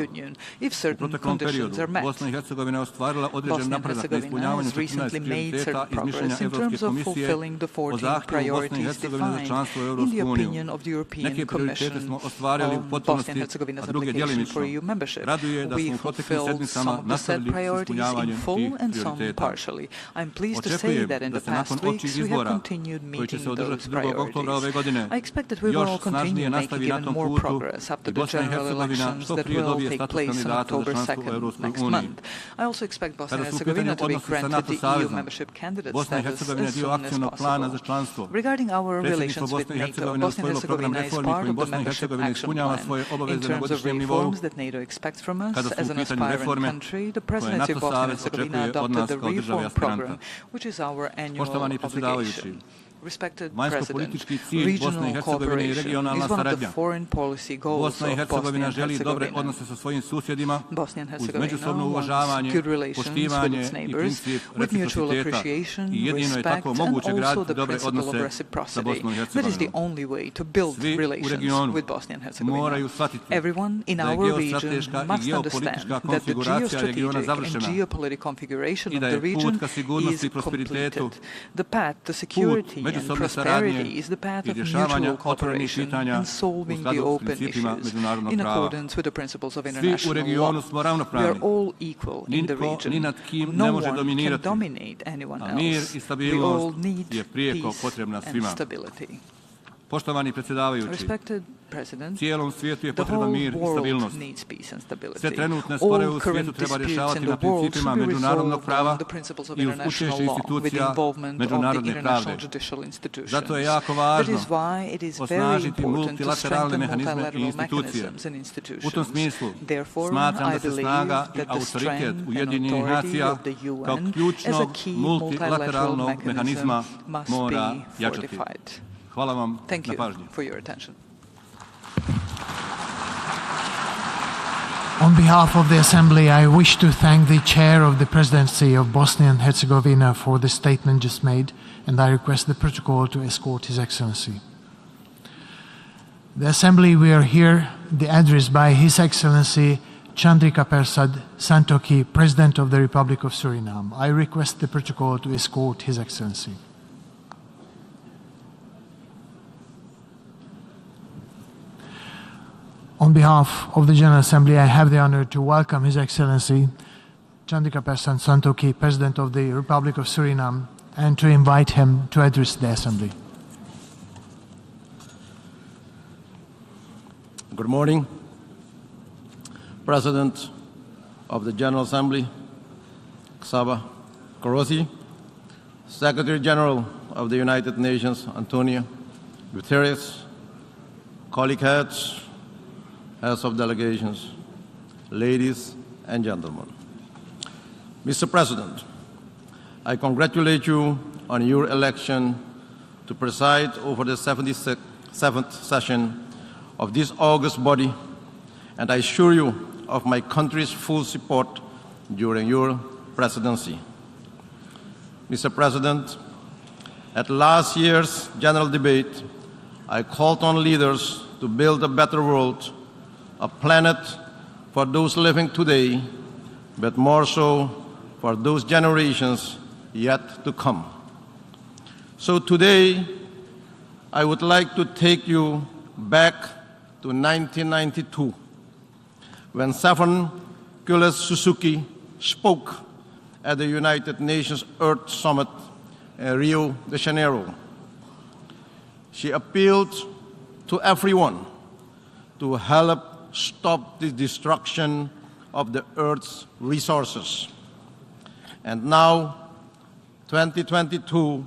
U proteklom periodu Bosna i Hercegovina je ostvarila određen napredak na ispunjavanju 14 prioriteta iz mišljenja Europske komisije o zahtjevu Bosne i Hercegovine za članstvo u Europsku uniju. Neke prioritete smo ostvarili u potpunosti, a druge djelimično. Raduje da smo u proteklim sedmicama nastavili s ispunjavanjem tih prioriteta. Očekujem da se nakon općih izbora, koji će se održati 2. oktobra ove godine, još snažnije nastavi na tom putu i Bosna i Hercegovina što prije dobije status kandidata za članstvo u Europskoj uniji. Kada su u pitanju odnosi sa NATO savezom, Bosna i Hercegovina je dio akcijnog plana za članstvo. Predsjedništvo Bosne i Hercegovine usvojilo program reformi kojim Bosna i Hercegovina ispunjava svoje obaveze na godišnjem nivou. Kada su u pitanju reforme koje NATO savez očekuje od nas kao države aspiranta. Poštovani predsjedavajući, vanjsko-politički cilj Bosne i Hercegovine i regionalna saradnja. Bosna i Hercegovina želi dobre odnose sa svojim susjedima uz međusobno uvažavanje, poštivanje i princip reciprociteta i jedino je tako moguće graditi dobre odnose sa Bosnom i Hercegovinom. Svi u regionu moraju shvatiti da je geostrateška i geopolitička konfiguracija regiona završena i da je put ka sigurnosti i prosperitetu, put međusobne saradnje i rješavanja otvorenih pitanja u skladu s principima međunarodnog prava. Svi u regionu smo ravnopravni. Nitko ni nad kim ne može dominirati, a mir i stabilnost je prijeko potrebna svima. Poštovani predsjedavajući, President, cijelom svijetu je the potreban whole mir i world stabilnost. needs peace and stability. Sve trenutne sporove All u current svijetu treba disputes rješavati in na the world principima should be međunarodnog resolved prava on the principles of i uz international učešće law, with the institucija involvement of the međunarodne international pravde. judicial institutions. Zato je jako That važno is why it is very osnažiti important to multilateralne strengthen mehanizme i multilateral institucije. mechanisms and institutions. U tom smislu Therefore, smatram I da se believe snaga i that the autoritet strength and Ujedinjenih authority nacija of the kao UN as a ključnog key multilateralnog multilateral mehanizma mechanism must mora be jačati. fortified. Hvala vam Thank na you pažnji. for your attention. On behalf of the Assembly, I wish to thank the Chair of the Presidency of Bosnia and Herzegovina for the statement just made, and I request the protocol to escort His Excellency. The Assembly, we are here, the address by His Excellency Chandrika Persad Santokhi, President of the Republic of Suriname. I request the protocol to escort His Excellency. On behalf of the General Assembly, I have the honor to welcome His Excellency Chandrika Persad Santokhi, President of the Republic of Suriname, and to invite him to address the Assembly. Good morning, President of the General Assembly, Xaba Korosi, Secretary General of the United Nations, Antonio Guterres, colleague heads of delegations, ladies and gentlemen. Mr. President, I congratulate you on your election to preside over the 77th session of this august body, and I assure you of my country's full support during your presidency. Mr. President, at last year's general debate, I called on leaders to build a better world, a planet for those living today, but more so for those generations yet to come. So today, I would like to take you back to 1992, when Stephen Kules Suzuki spoke at the United Nations Earth Summit in Rio de Janeiro. She appealed to everyone to help stop the destruction of the Earth's resources. And now, 2022,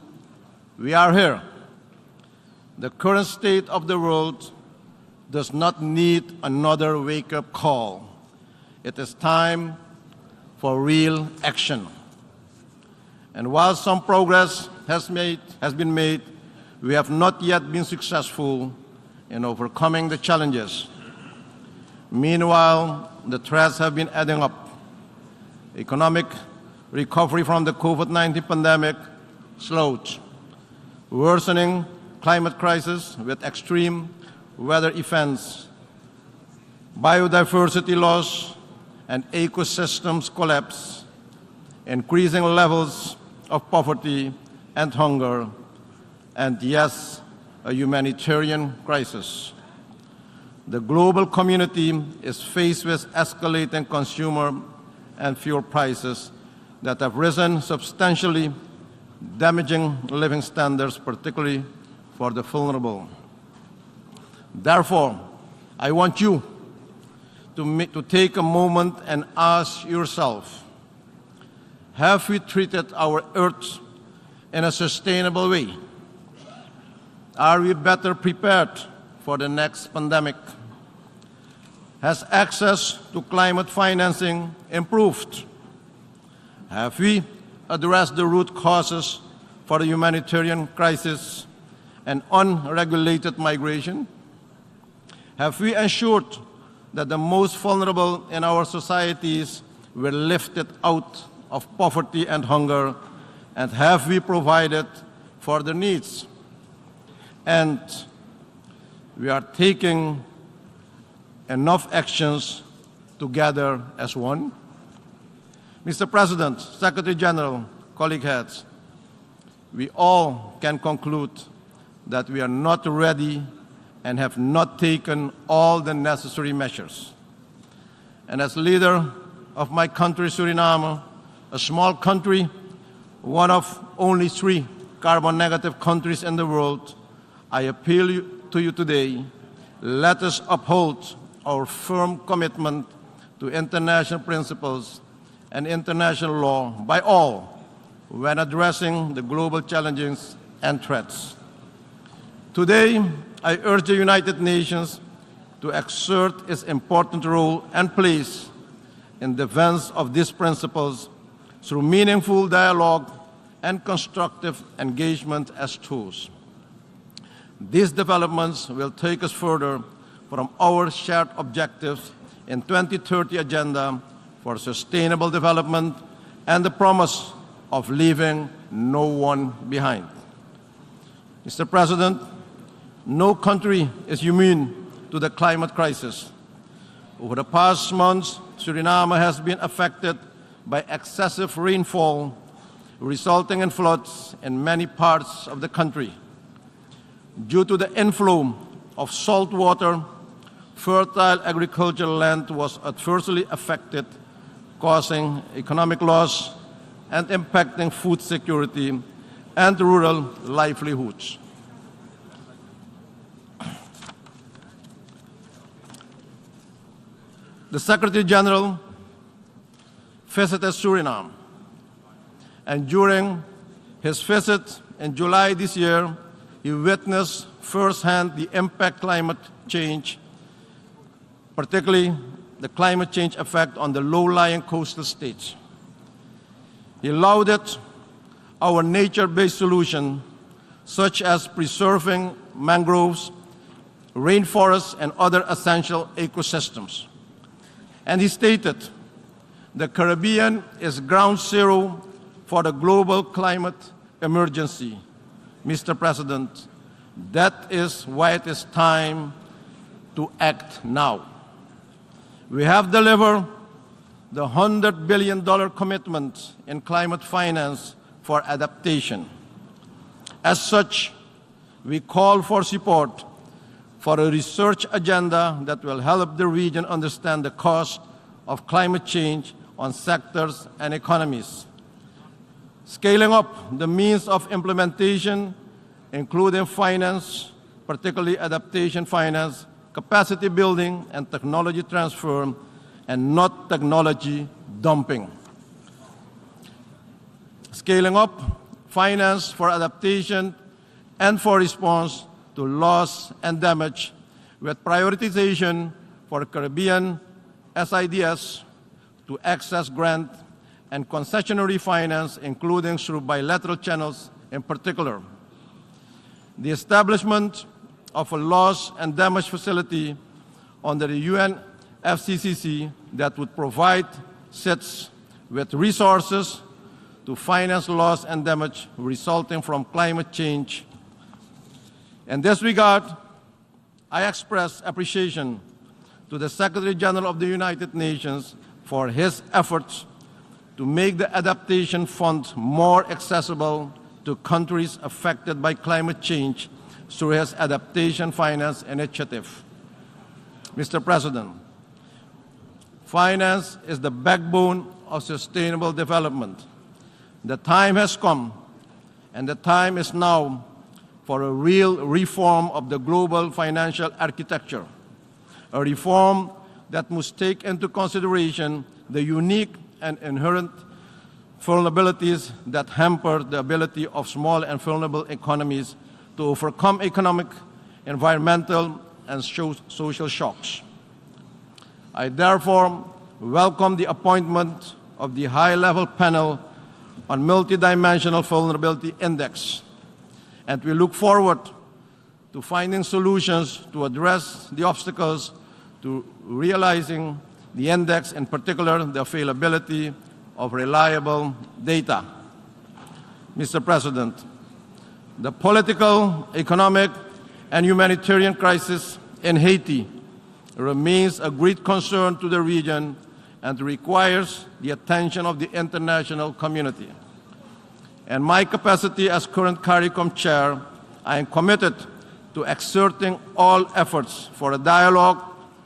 we are here. The current state of the world does not need another wake-up call. It is time for real action. And while some progress has been made, we have not yet been successful in overcoming the challenges. Meanwhile, the threats have been adding up. Economic recovery from the COVID-19 pandemic slowed. Worsening climate crisis with extreme weather events, biodiversity loss and ecosystems collapse, increasing levels of poverty and hunger, and yes, a humanitarian crisis. The global community is faced with escalating consumer and fuel prices that have risen substantially, damaging living standards, particularly for the vulnerable. Therefore, I want you to take a moment and ask yourself, have we treated our Earth in a sustainable way? Are we better prepared for the next pandemic? Has access to climate financing improved? Have we addressed the root causes for the humanitarian crisis and unregulated migration? Have we ensured that the most vulnerable in our societies were lifted out of poverty and hunger? And have we provided for their needs? And we are taking enough actions together as one? Mr. President, Secretary General, colleague heads, we all can conclude that we are not ready and have not taken all the necessary measures. And as leader of my country, Suriname, a small country, one of only 3 carbon-negative countries in the world, I appeal to you today let us uphold our firm commitment to international principles and international law by all when addressing the global challenges and threats. Today, I urge the United Nations to exert its important role and place in defense of these principles through meaningful dialogue and constructive engagement as tools. These developments will take us further from our shared objectives in 2030 Agenda for Sustainable Development and the promise of leaving no one behind. Mr. President, no country is immune to the climate crisis. Over the past months, Suriname has been affected by excessive rainfall, resulting in floods in many parts of the country. Due to the inflow of salt water, fertile agricultural land was adversely affected, causing economic loss and impacting food security and rural livelihoods. The Secretary General visited Suriname, and during his visit in July this year, he witnessed firsthand the impact climate change, particularly the climate change effect on the low-lying coastal states. He lauded our nature-based solution, such as preserving mangroves, rainforests, and other essential ecosystems. And he stated, the Caribbean is ground zero for the global climate emergency. Mr. President, that is why it is time to act now. We have delivered the $100 billion commitment in climate finance for adaptation. As such, we call for support for a research agenda that will help the region understand the cost of climate change on sectors and economies. Scaling up the means of implementation, including finance, particularly adaptation finance, capacity building, and technology transfer, and not technology dumping. Scaling up finance for adaptation and for response to loss and damage, with prioritization for Caribbean SIDS to access grant and concessionary finance, including through bilateral channels in particular. The establishment of a loss and damage facility under the UN FCCC that would provide SIDS with resources to finance loss and damage resulting from climate change. In this regard, I express appreciation to the Secretary General of the United Nations for his efforts to make the Adaptation Fund more accessible to countries affected by climate change through his Adaptation Finance Initiative. Mr. President, finance is the backbone of sustainable development. The time has come, and the time is now, for a real reform of the global financial architecture, a reform that must take into consideration the unique and inherent vulnerabilities that hamper the ability of small and vulnerable economies to overcome economic, environmental, and social shocks. I therefore welcome the appointment of the high-level panel on multidimensional vulnerability index, and we look forward to finding solutions to address the obstacles to realizing the index, in particular the availability of reliable data. Mr. President, the political, economic, and humanitarian crisis in Haiti remains a great concern to the region and requires the attention of the international community. In my capacity as current CARICOM chair, I am committed to exerting all efforts for a dialogue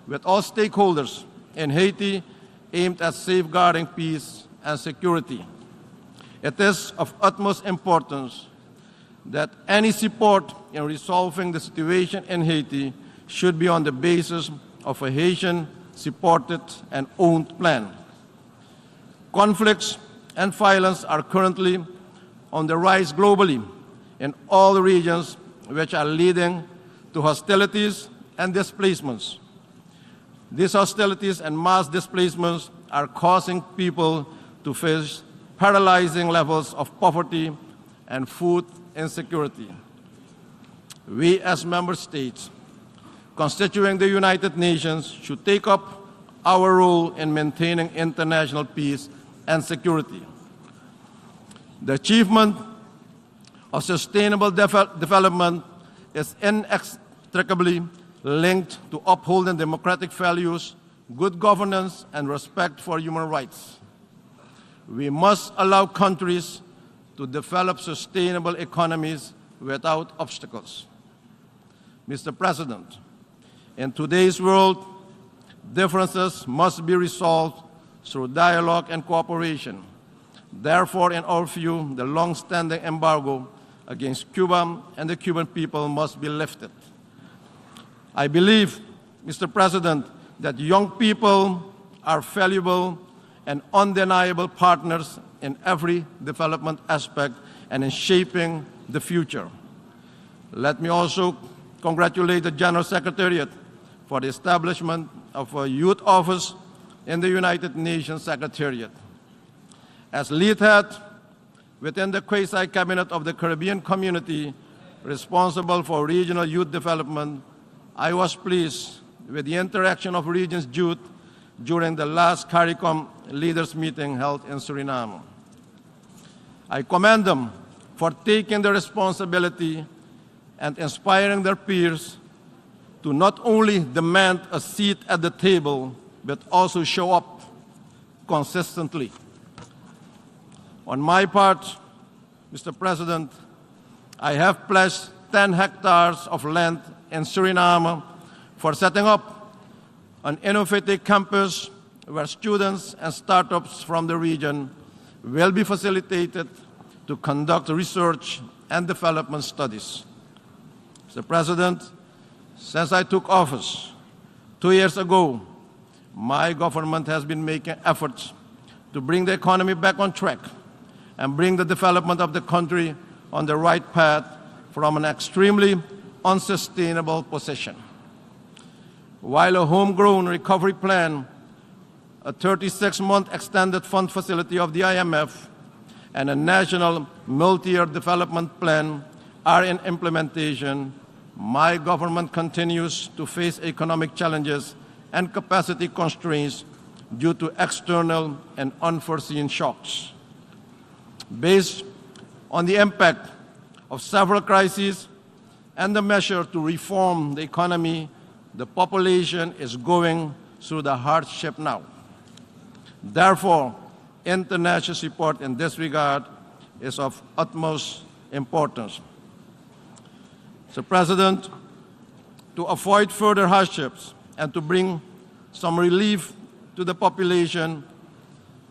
with all stakeholders in Haiti aimed at safeguarding peace and security. It is of utmost importance that any support in resolving the situation in Haiti should be on the basis of a Haitian-supported and owned plan. Conflicts and violence are currently on the rise globally in all regions, which are leading to hostilities and displacements. These hostilities and mass displacements are causing people to face paralyzing levels of poverty and food insecurity. We as member states constituting the United Nations should take up our role in maintaining international peace and security. The achievement of sustainable development is inextricably linked to upholding democratic values, good governance, and respect for human rights. We must allow countries to develop sustainable economies without obstacles. Mr. President, in today's world, differences must be resolved through dialogue and cooperation. Therefore, in our view, the long-standing embargo against Cuba and the Cuban people must be lifted. I believe, Mr. President, that young people are valuable and undeniable partners in every development aspect and in shaping the future. Let me also congratulate the General Secretariat for the establishment of a youth office in the United Nations Secretariat. As lead head within the quasi-cabinet of the Caribbean community responsible for regional youth development, I was pleased with the interaction of region's youth during the last CARICOM leaders meeting held in Suriname. I commend them for taking the responsibility and inspiring their peers to not only demand a seat at the table, but also show up consistently. On my part, Mr. President, I have pledged 10 hectares of land in Suriname for setting up an innovative campus where students and startups from the region will be facilitated to conduct research and development studies. Mr. President, since I took office 2 years ago, my government has been making efforts to bring the economy back on track and bring the development of the country on the right path from an extremely unsustainable position. While a homegrown recovery plan, a 36-month extended fund facility of the IMF, and a national multi-year development plan are in implementation, my government continues to face economic challenges and capacity constraints due to external and unforeseen shocks. Based on the impact of several crises and the measure to reform the economy, the population is going through the hardship now. Therefore, international support in this regard is of utmost importance. Mr. President, to avoid further hardships and to bring some relief to the population,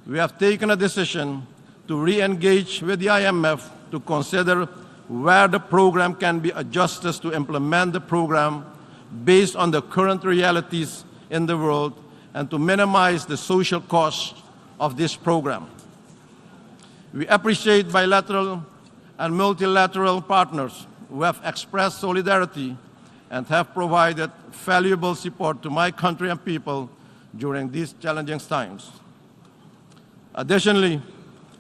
we have taken a decision to re-engage with the IMF to consider where the program can be adjusted to implement the program based on the current realities in the world and to minimize the social costs of this program. We appreciate bilateral and multilateral partners who have expressed solidarity and have provided valuable support to my country and people during these challenging times. Additionally,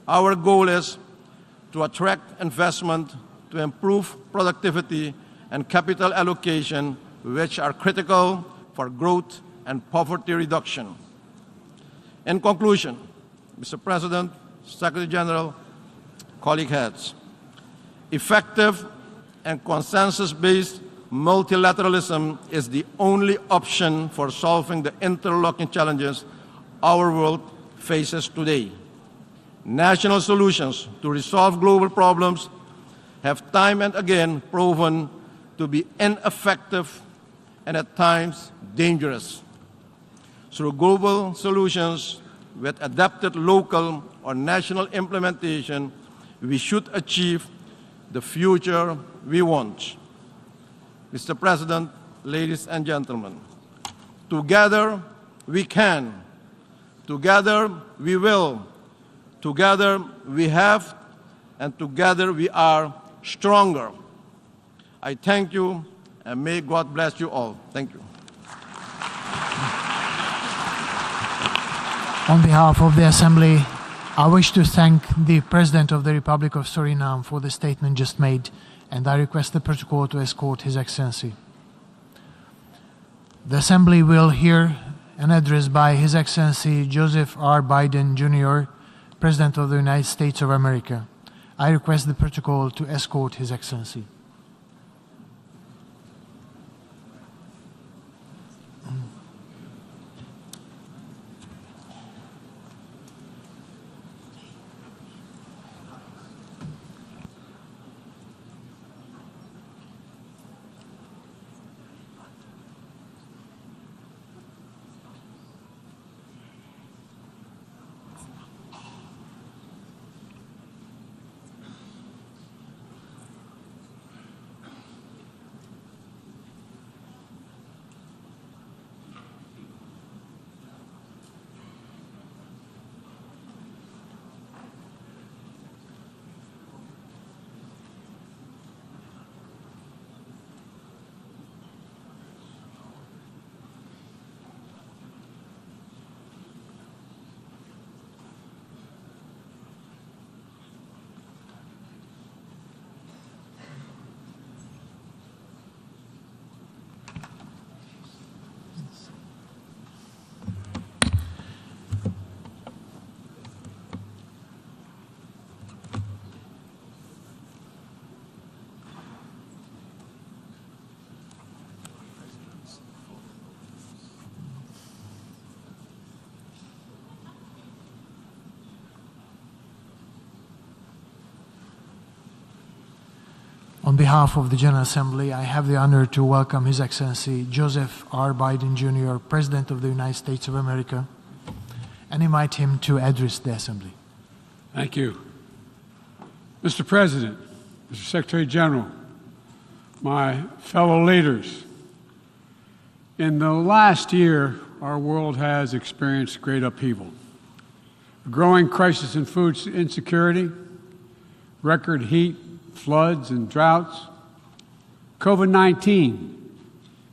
our goal is to attract investment to improve productivity and capital allocation, which are critical for growth and poverty reduction. In conclusion, Mr. President, Secretary General, colleague heads, effective and consensus-based multilateralism is the only option for solving the interlocking challenges our world faces today. National solutions to resolve global problems have time and again proven to be ineffective and at times dangerous. Through global solutions with adapted local or national implementation, we should achieve the future we want. Mr. President, ladies and gentlemen, together we can, together we will, together we have, and together we are stronger. I thank you, and may God bless you all. Thank you. On behalf of the Assembly, I wish to thank the President of the Republic of Suriname for the statement just made, and I request the protocol to escort His Excellency. The Assembly will hear an address by His Excellency Joseph R. Biden, Jr., President of the United States of America. I request the protocol to escort His Excellency. On behalf of the General Assembly, I have the honor to welcome His Excellency Joseph R. Biden, Jr., President of the United States of America, and invite him to address the Assembly. Thank you. Mr. President, Mr. Secretary General, my fellow leaders, in the last year, our world has experienced great upheaval. A growing crisis in food insecurity, record heat, floods and droughts, COVID-19,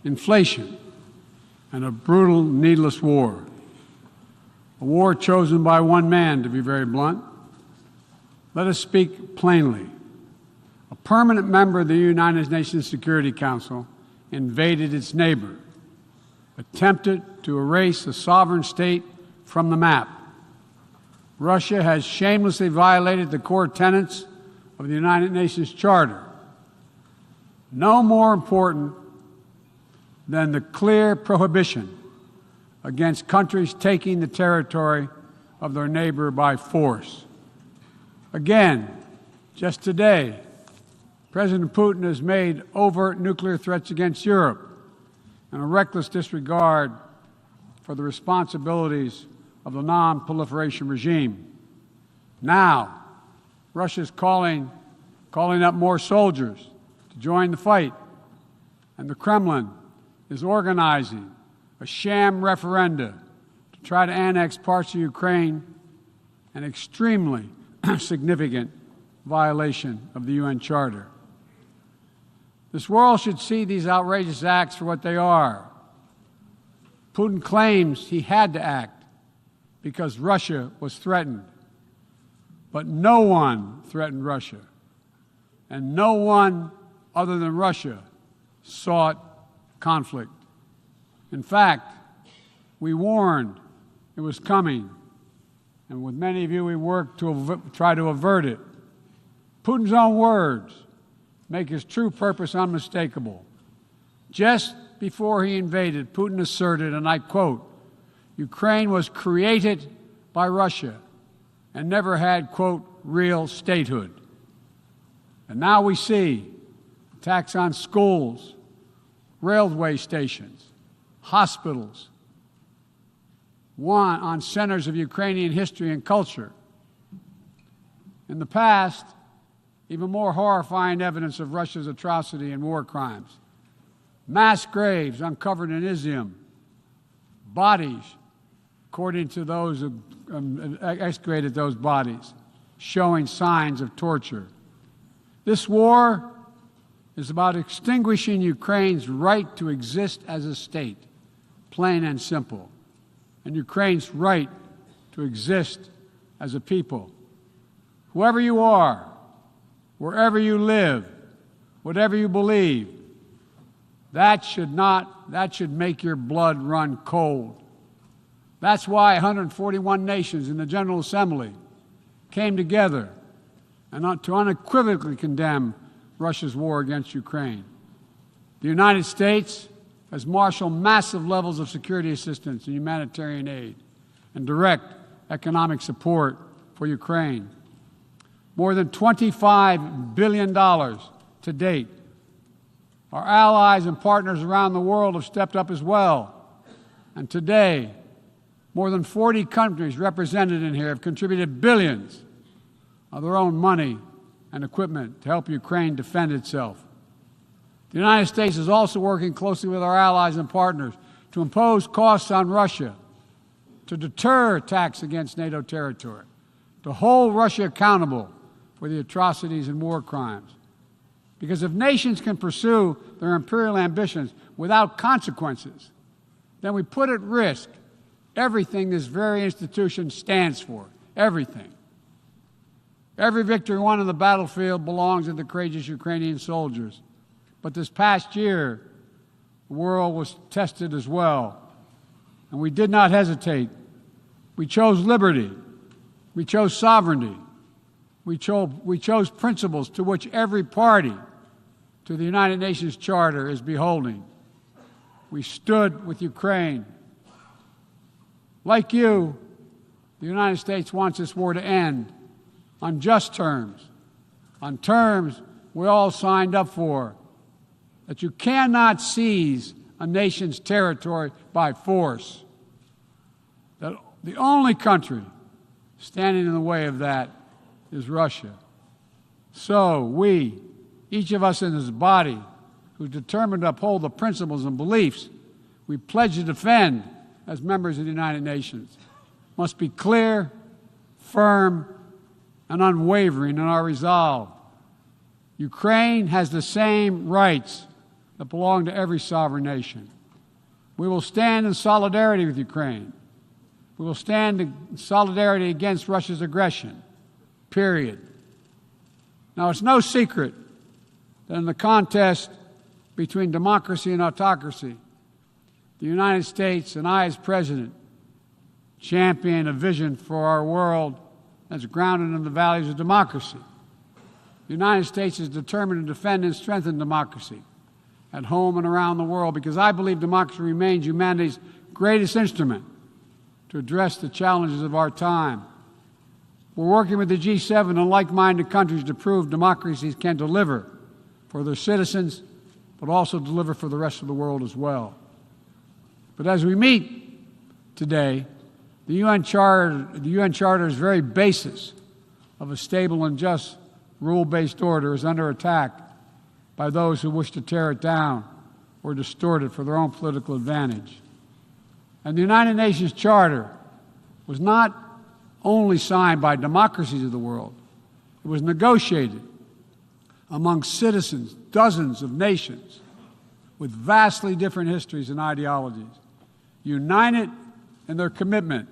inflation, and a brutal, needless war. A war chosen by one man, to be very blunt. Let us speak plainly. A permanent member of the United Nations Security Council invaded its neighbor, attempted to erase a sovereign state from the map. Russia has shamelessly violated the core tenets of the United Nations Charter. No more important than the clear prohibition against countries taking the territory of their neighbor by force. Again, just today, President Putin has made overt nuclear threats against Europe and a reckless disregard for the responsibilities of the non-proliferation regime. Now, Russia's calling up more soldiers to join the fight, and the Kremlin is organizing a sham referenda to try to annex parts of Ukraine, an extremely significant violation of the UN Charter. This world should see these outrageous acts for what they are. Putin claims he had to act because Russia was threatened. But no one threatened Russia, and no one other than Russia sought conflict. In fact, we warned it was coming, and with many of you we worked to try to avert it. Putin's own words make his true purpose unmistakable. Just before he invaded, Putin asserted, and I quote, "Ukraine was created by Russia and never had, quote, real statehood." And now we see attacks on schools, railway stations, hospitals, on centers of Ukrainian history and culture. In the past, even more horrifying evidence of Russia's atrocity and war crimes. mass graves uncovered in Izium, bodies, according to those who excavated those bodies, showing signs of torture. This war is about extinguishing Ukraine's right to exist as a state, plain and simple, and Ukraine's right to exist as a people. Whoever you are, wherever you live, whatever you believe, that should make your blood run cold. That's why 141 nations in the General Assembly came together and to unequivocally condemn Russia's war against Ukraine. The United States has marshaled massive levels of security assistance and humanitarian aid and direct economic support for Ukraine. More than $25 billion to date. Our allies and partners around the world have stepped up as well. And today, more than 40 countries represented in here have contributed billions of their own money and equipment to help Ukraine defend itself. The United States is also working closely with our allies and partners to impose costs on Russia, to deter attacks against NATO territory, to hold Russia accountable for the atrocities and war crimes. Because if nations can pursue their imperial ambitions without consequences, then we put at risk everything this very institution stands for, everything. Every victory won on the battlefield belongs to the courageous Ukrainian soldiers. But this past year, the world was tested as well. And we did not hesitate. We chose liberty. We chose sovereignty. We chose principles to which every party to the United Nations Charter is beholding. We stood with Ukraine. Like you, the United States wants this war to end on just terms, on terms we all signed up for, that you cannot seize a nation's territory by force. That the only country standing in the way of that is Russia. So we, each of us in this body, who's determined to uphold the principles and beliefs we pledge to defend as members of the United Nations, must be clear, firm, and unwavering in our resolve. Ukraine has the same rights that belong to every sovereign nation. We will stand in solidarity with Ukraine. We will stand in solidarity against Russia's aggression, period. Now, it's no secret that in the contest between democracy and autocracy, the United States and I, as President, champion a vision for our world that's grounded in the values of democracy. The United States is determined to defend and strengthen democracy at home and around the world, because I believe democracy remains humanity's greatest instrument to address the challenges of our time. We're working with the G7 and like-minded countries to prove democracies can deliver for their citizens, but also deliver for the rest of the world as well. But as we meet today, the UN Charter's very basis of a stable and just rule-based order is under attack by those who wish to tear it down or distort it for their own political advantage. And the United Nations Charter was not only signed by democracies of the world, it was negotiated among citizens, dozens of nations with vastly different histories and ideologies, united in their commitment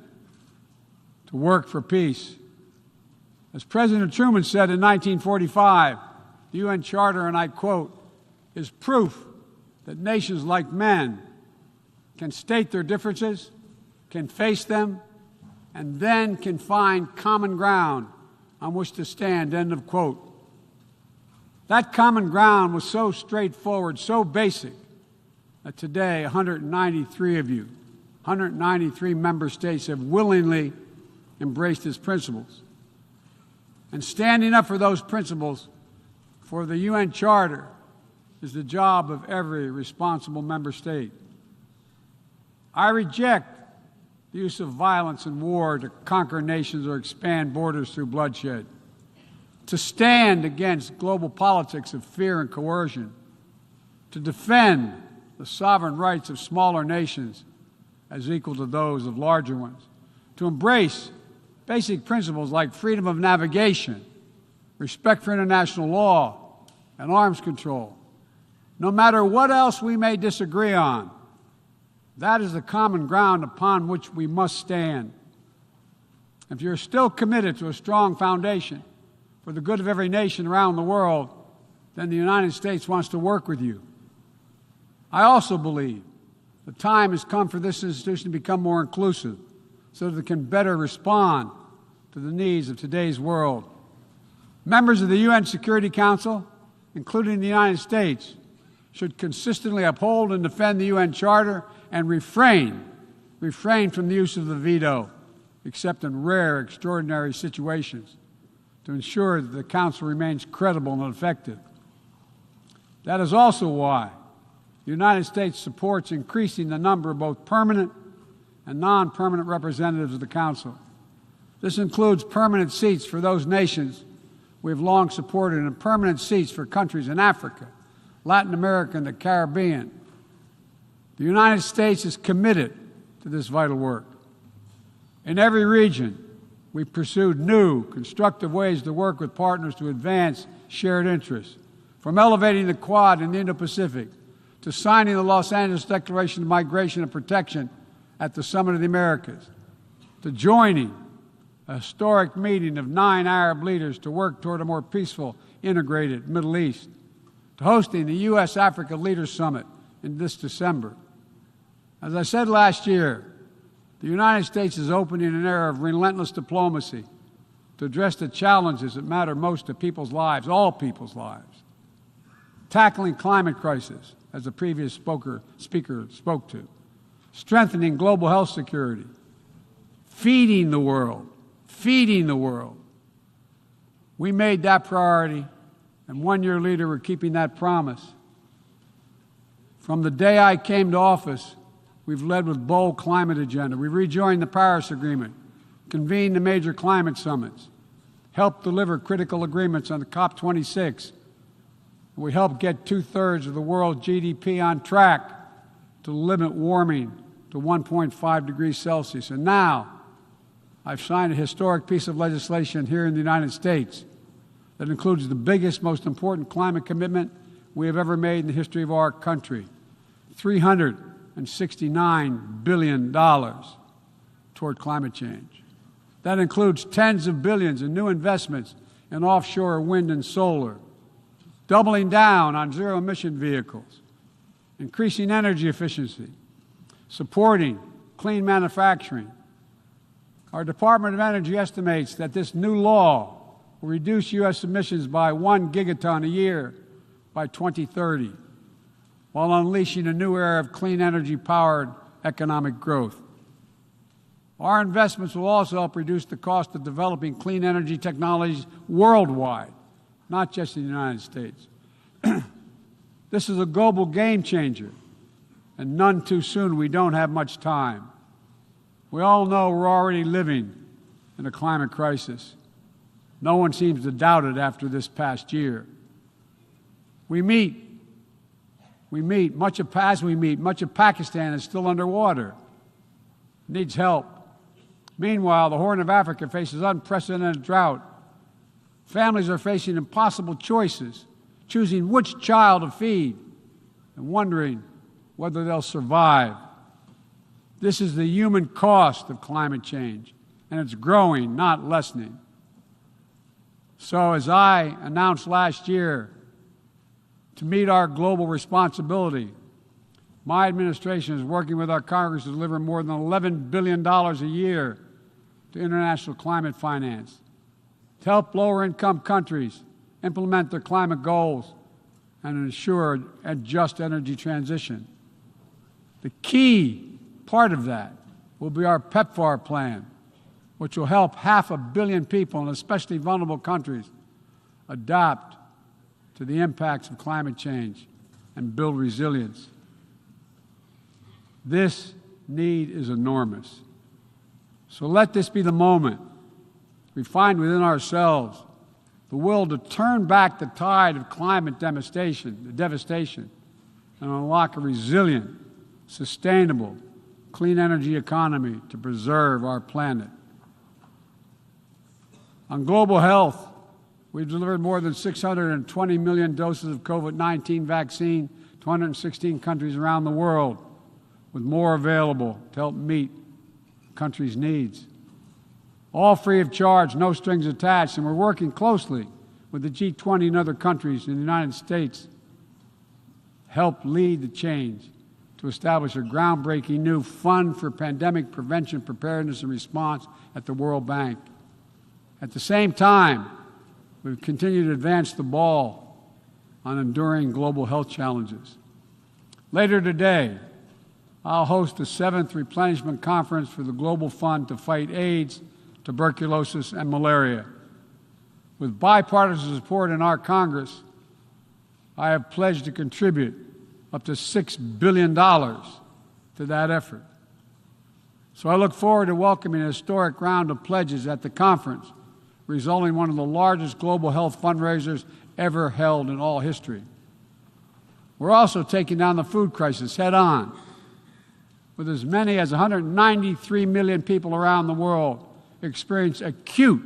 to work for peace. As President Truman said in 1945, the UN Charter, and I quote, is proof that nations like men can state their differences, can face them, and then can find common ground on which to stand, end of quote. That common ground was so straightforward, so basic, that today 193 of you, 193 member states have willingly embraced its principles. And standing up for those principles, for the UN Charter, is the job of every responsible member state. I reject the use of violence and war to conquer nations or expand borders through bloodshed, to stand against global politics of fear and coercion, to defend the sovereign rights of smaller nations as equal to those of larger ones, to embrace basic principles like freedom of navigation, respect for international law, and arms control. No matter what else we may disagree on, that is the common ground upon which we must stand. If you're still committed to a strong foundation for the good of every nation around the world, then the United States wants to work with you. I also believe the time has come for this institution to become more inclusive so that it can better respond to the needs of today's world. Members of the UN Security Council, including the United States, should consistently uphold and defend the UN Charter and refrain from the use of the veto, except in rare, extraordinary situations, to ensure that the Council remains credible and effective. That is also why the United States supports increasing the number of both permanent and non-permanent representatives of the Council. This includes permanent seats for those nations we have long supported and permanent seats for countries in Africa, Latin America, and the Caribbean. The United States is committed to this vital work. In every region, we've pursued new, constructive ways to work with partners to advance shared interests, from elevating the Quad in the Indo-Pacific to signing the Los Angeles Declaration of Migration and Protection at the Summit of the Americas, to joining a historic meeting of 9 Arab leaders to work toward a more peaceful, integrated Middle East, to hosting the U.S.-Africa Leaders Summit in this December. As I said last year, the United States is opening an era of relentless diplomacy to address the challenges that matter most to people's lives, all people's lives. Tackling climate crisis, as the previous speaker spoke to, strengthening global health security, feeding the world. We made that priority, and 1 year later we're keeping that promise. From the day I came to office, we've led with bold climate agenda. We rejoined the Paris Agreement, convened the major climate summits, helped deliver critical agreements on the COP26. We helped get 2/3 of the world's GDP on track to limit warming to 1.5 degrees Celsius. And now, I've signed a historic piece of legislation here in the United States that includes the biggest, most important climate commitment we have ever made in the history of our country, $369 billion toward climate change. That includes tens of billions in new investments in offshore wind and solar, doubling down on zero-emission vehicles, increasing energy efficiency, supporting clean manufacturing. Our Department of Energy estimates that this new law will reduce U.S. emissions by 1 gigaton a year by 2030, while unleashing a new era of clean energy-powered economic growth. Our investments will also help reduce the cost of developing clean energy technologies worldwide, not just in the United States. This is a global game changer, and none too soon. We don't have much time. We all know we're already living in a climate crisis. No one seems to doubt it after this past year. Much of Pakistan is still underwater, needs help. Meanwhile, the Horn of Africa faces unprecedented drought. Families are facing impossible choices, choosing which child to feed and wondering whether they'll survive. This is the human cost of climate change, and it's growing, not lessening. So as I announced last year, to meet our global responsibility, my administration is working with our Congress to deliver more than $11 billion a year to international climate finance, to help lower-income countries implement their climate goals and ensure a just energy transition. The key part of that will be our PEPFAR plan, which will help 500 million people in especially vulnerable countries adapt to the impacts of climate change and build resilience. This need is enormous. So let this be the moment we find within ourselves the will to turn back the tide of climate devastation and unlock a resilient, sustainable, clean energy economy to preserve our planet. On global health, we've delivered more than 620 million doses of COVID-19 vaccine to 116 countries around the world, with more available to help meet countries' needs. All free of charge, no strings attached, and we're working closely with the G20 and other countries in the United States to help lead the change to establish a groundbreaking new fund for pandemic prevention, preparedness, and response at the World Bank. At the same time, we've continued to advance the ball on enduring global health challenges. Later today, I'll host the 7th Replenishment Conference for the Global Fund to fight AIDS, tuberculosis, and malaria. With bipartisan support in our Congress, I have pledged to contribute up to $6 billion to that effort. So I look forward to welcoming a historic round of pledges at the conference, resulting in one of the largest global health fundraisers ever held in all history. We're also taking down the food crisis head on, with as many as 193 million people around the world experience acute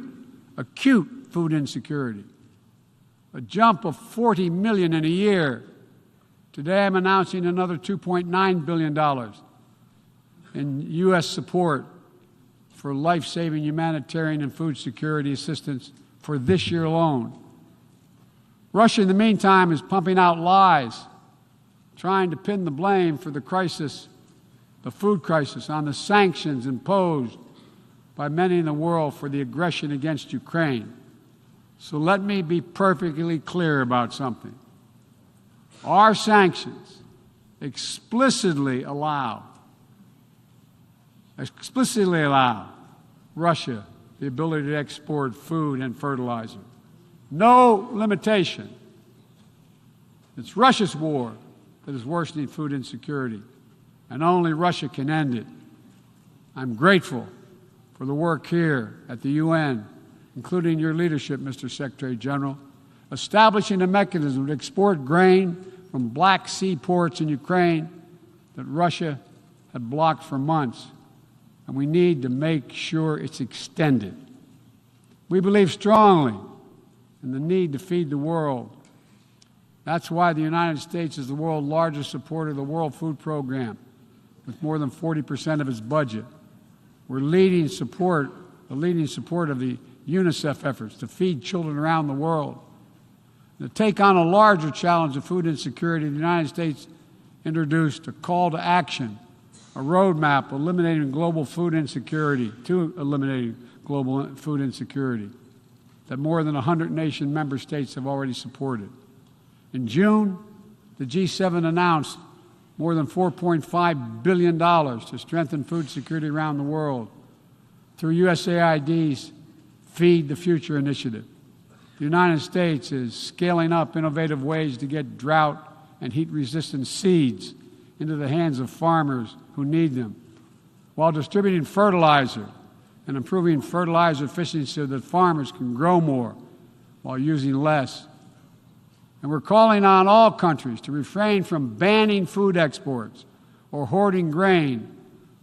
food insecurity, a jump of 40 million in a year. Today I'm announcing another $2.9 billion in U.S. support for life-saving humanitarian and food security assistance for this year alone. Russia, in the meantime, is pumping out lies, trying to pin the blame for the crisis, the food crisis, on the sanctions imposed by many in the world for the aggression against Ukraine. So let me be perfectly clear about something. Our sanctions explicitly allow Russia the ability to export food and fertilizer. No limitation. It's Russia's war that is worsening food insecurity, and only Russia can end it. I'm grateful for the work here at the UN, including your leadership, Mr. Secretary General, establishing a mechanism to export grain from Black Sea ports in Ukraine that Russia had blocked for months, and we need to make sure it's extended. We believe strongly in the need to feed the world. That's why the United States is the world's largest supporter of the World Food Program, with more than 40% of its budget. We're the leading support of the UNICEF efforts to feed children around the world. To take on a larger challenge of food insecurity, the United States introduced a call to action, a roadmap eliminating global food insecurity, that more than 100 nation member states have already supported. In June, the G7 announced more than $4.5 billion to strengthen food security around the world through USAID's Feed the Future initiative. The United States is scaling up innovative ways to get drought and heat-resistant seeds into the hands of farmers who need them, while distributing fertilizer and improving fertilizer efficiency so that farmers can grow more while using less. And we're calling on all countries to refrain from banning food exports or hoarding grain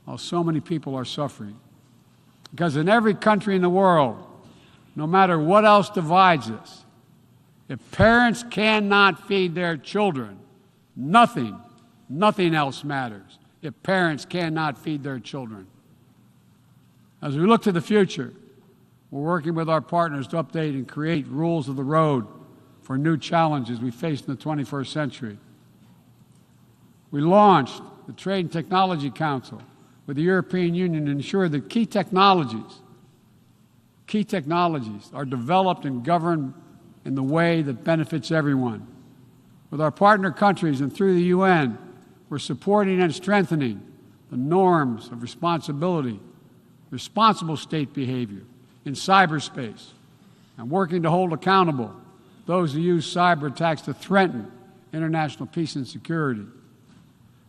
while so many people are suffering. Because in every country in the world, no matter what else divides us, if parents cannot feed their children, nothing else matters. If parents cannot feed their children. As we look to the future, we're working with our partners to update and create rules of the road for new challenges we face in the 21st century. We launched the Trade and Technology Council with the European Union to ensure that key technologies are developed and governed in the way that benefits everyone. With our partner countries and through the UN, we're supporting and strengthening the norms of responsible state behavior in cyberspace, and working to hold accountable those who use cyber attacks to threaten international peace and security.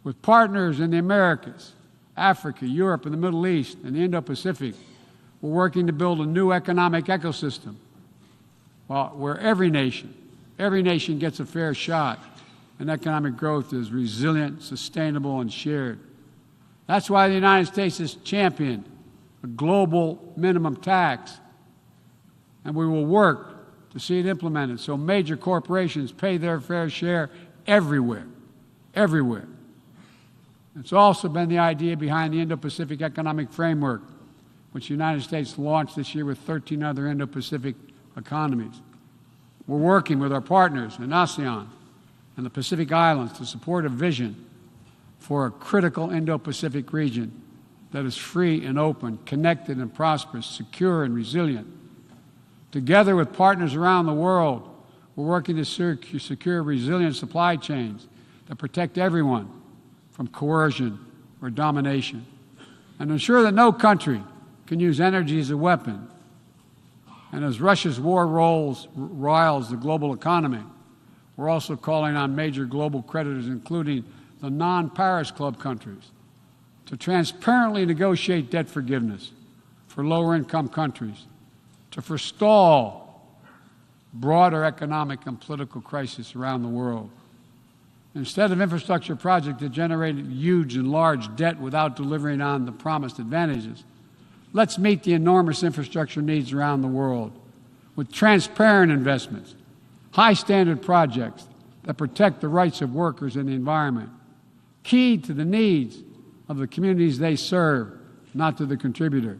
With partners in the Americas, Africa, Europe, and the Middle East, and the Indo-Pacific, we're working to build a new economic ecosystem where every nation gets a fair shot and economic growth is resilient, sustainable, and shared. That's why the United States has championed a global minimum tax, and we will work to see it implemented so major corporations pay their fair share everywhere, everywhere. It's also been the idea behind the Indo-Pacific Economic Framework, which the United States launched this year with 13 other Indo-Pacific economies. We're working with our partners in ASEAN and the Pacific Islands to support a vision for a critical Indo-Pacific region that is free and open, connected and prosperous, secure and resilient. Together with partners around the world, we're working to secure resilient supply chains that protect everyone from coercion or domination, and ensure that no country can use energy as a weapon. And as Russia's war riles the global economy, we're also calling on major global creditors, including the non-Paris Club countries, to transparently negotiate debt forgiveness for lower-income countries, to forestall broader economic and political crisis around the world. Instead of infrastructure projects that generate huge and large debt without delivering on the promised advantages, let's meet the enormous infrastructure needs around the world with transparent investments, high-standard projects that protect the rights of workers and the environment, keyed to the needs of the communities they serve, not to the contributor.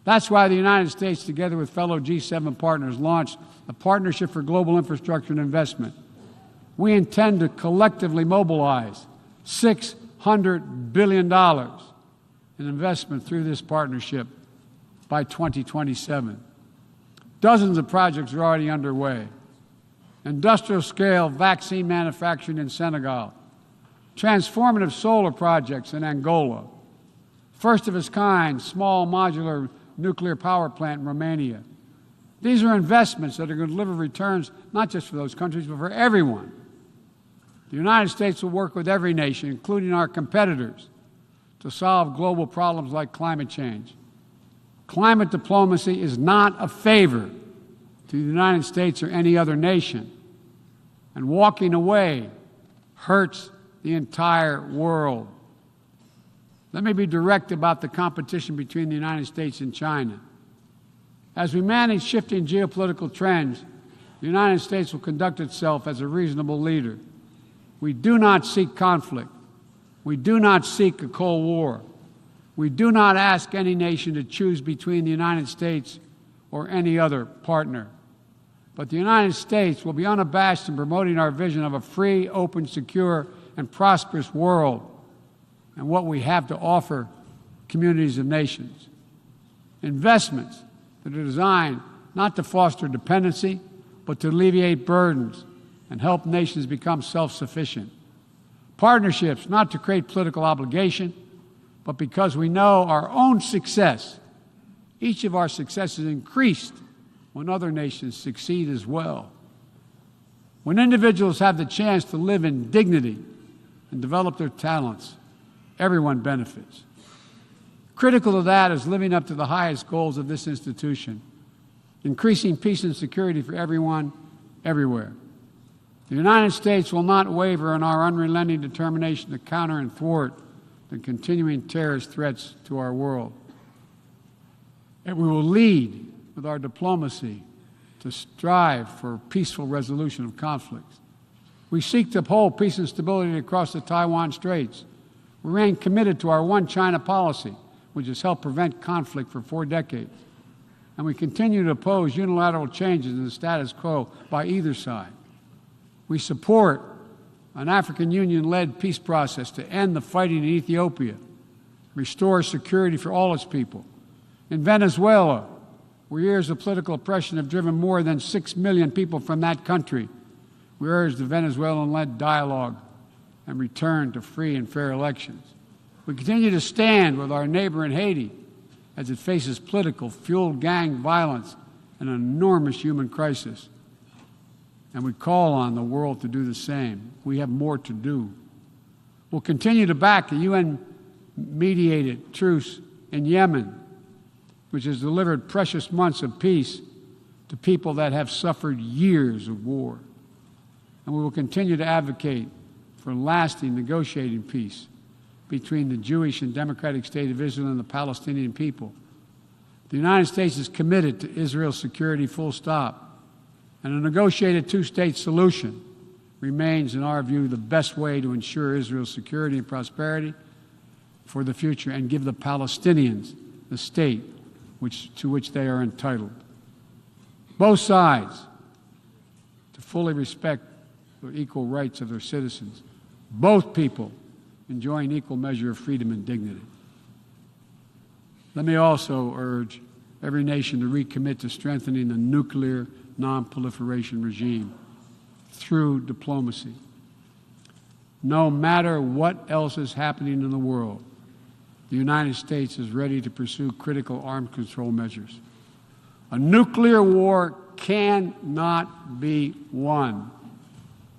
That's why the United States, together with fellow G7 partners, launched a Partnership for Global Infrastructure and Investment. We intend to collectively mobilize $600 billion in investment through this partnership by 2027. Dozens of projects are already underway. Industrial-scale vaccine manufacturing in Senegal, transformative solar projects in Angola, first-of-its-kind small modular nuclear power plant in Romania. These are investments that are going to deliver returns not just for those countries, but for everyone. The United States will work with every nation, including our competitors, to solve global problems like climate change. Climate diplomacy is not a favor to the United States or any other nation, and walking away hurts the entire world. Let me be direct about the competition between the United States and China. As we manage shifting geopolitical trends, the United States will conduct itself as a reasonable leader. We do not seek conflict. We do not seek a Cold War. We do not ask any nation to choose between the United States or any other partner. But the United States will be unabashed in promoting our vision of a free, open, secure, and prosperous world and what we have to offer communities of nations. Investments that are designed not to foster dependency, but to alleviate burdens and help nations become self-sufficient. Partnerships not to create political obligation, but because we know our own success. Each of our successes increased when other nations succeed as well. When individuals have the chance to live in dignity and develop their talents, everyone benefits. Critical to that is living up to the highest goals of this institution, increasing peace and security for everyone, everywhere. The United States will not waver in our unrelenting determination to counter and thwart the continuing terrorist threats to our world. And we will lead with our diplomacy to strive for peaceful resolution of conflicts. We seek to uphold peace and stability across the Taiwan Straits. We remain committed to our One China policy, which has helped prevent conflict for 4 decades. And we continue to oppose unilateral changes in the status quo by either side. We support an African Union-led peace process to end the fighting in Ethiopia, restore security for all its people. In Venezuela, where years of political oppression have driven more than 6 million people from that country, we urge the Venezuelan-led dialogue and return to free and fair elections. We continue to stand with our neighbor in Haiti as it faces political, fueled gang violence and an enormous human crisis. And we call on the world to do the same. We have more to do. We'll continue to back the UN-mediated truce in Yemen, which has delivered precious months of peace to people that have suffered years of war. and we will continue to advocate for lasting negotiating peace between the Jewish and Democratic State of Israel and the Palestinian people. The United States is committed to Israel's security, full stop, and a negotiated two-state solution remains, in our view, the best way to ensure Israel's security and prosperity for the future and give the Palestinians the state to which they are entitled. Both sides to fully respect the equal rights of their citizens, both people enjoying equal measure of freedom and dignity. Let me also urge every nation to recommit to strengthening the nuclear non-proliferation regime through diplomacy. No matter what else is happening in the world, the United States is ready to pursue critical arms control measures. A nuclear war cannot be won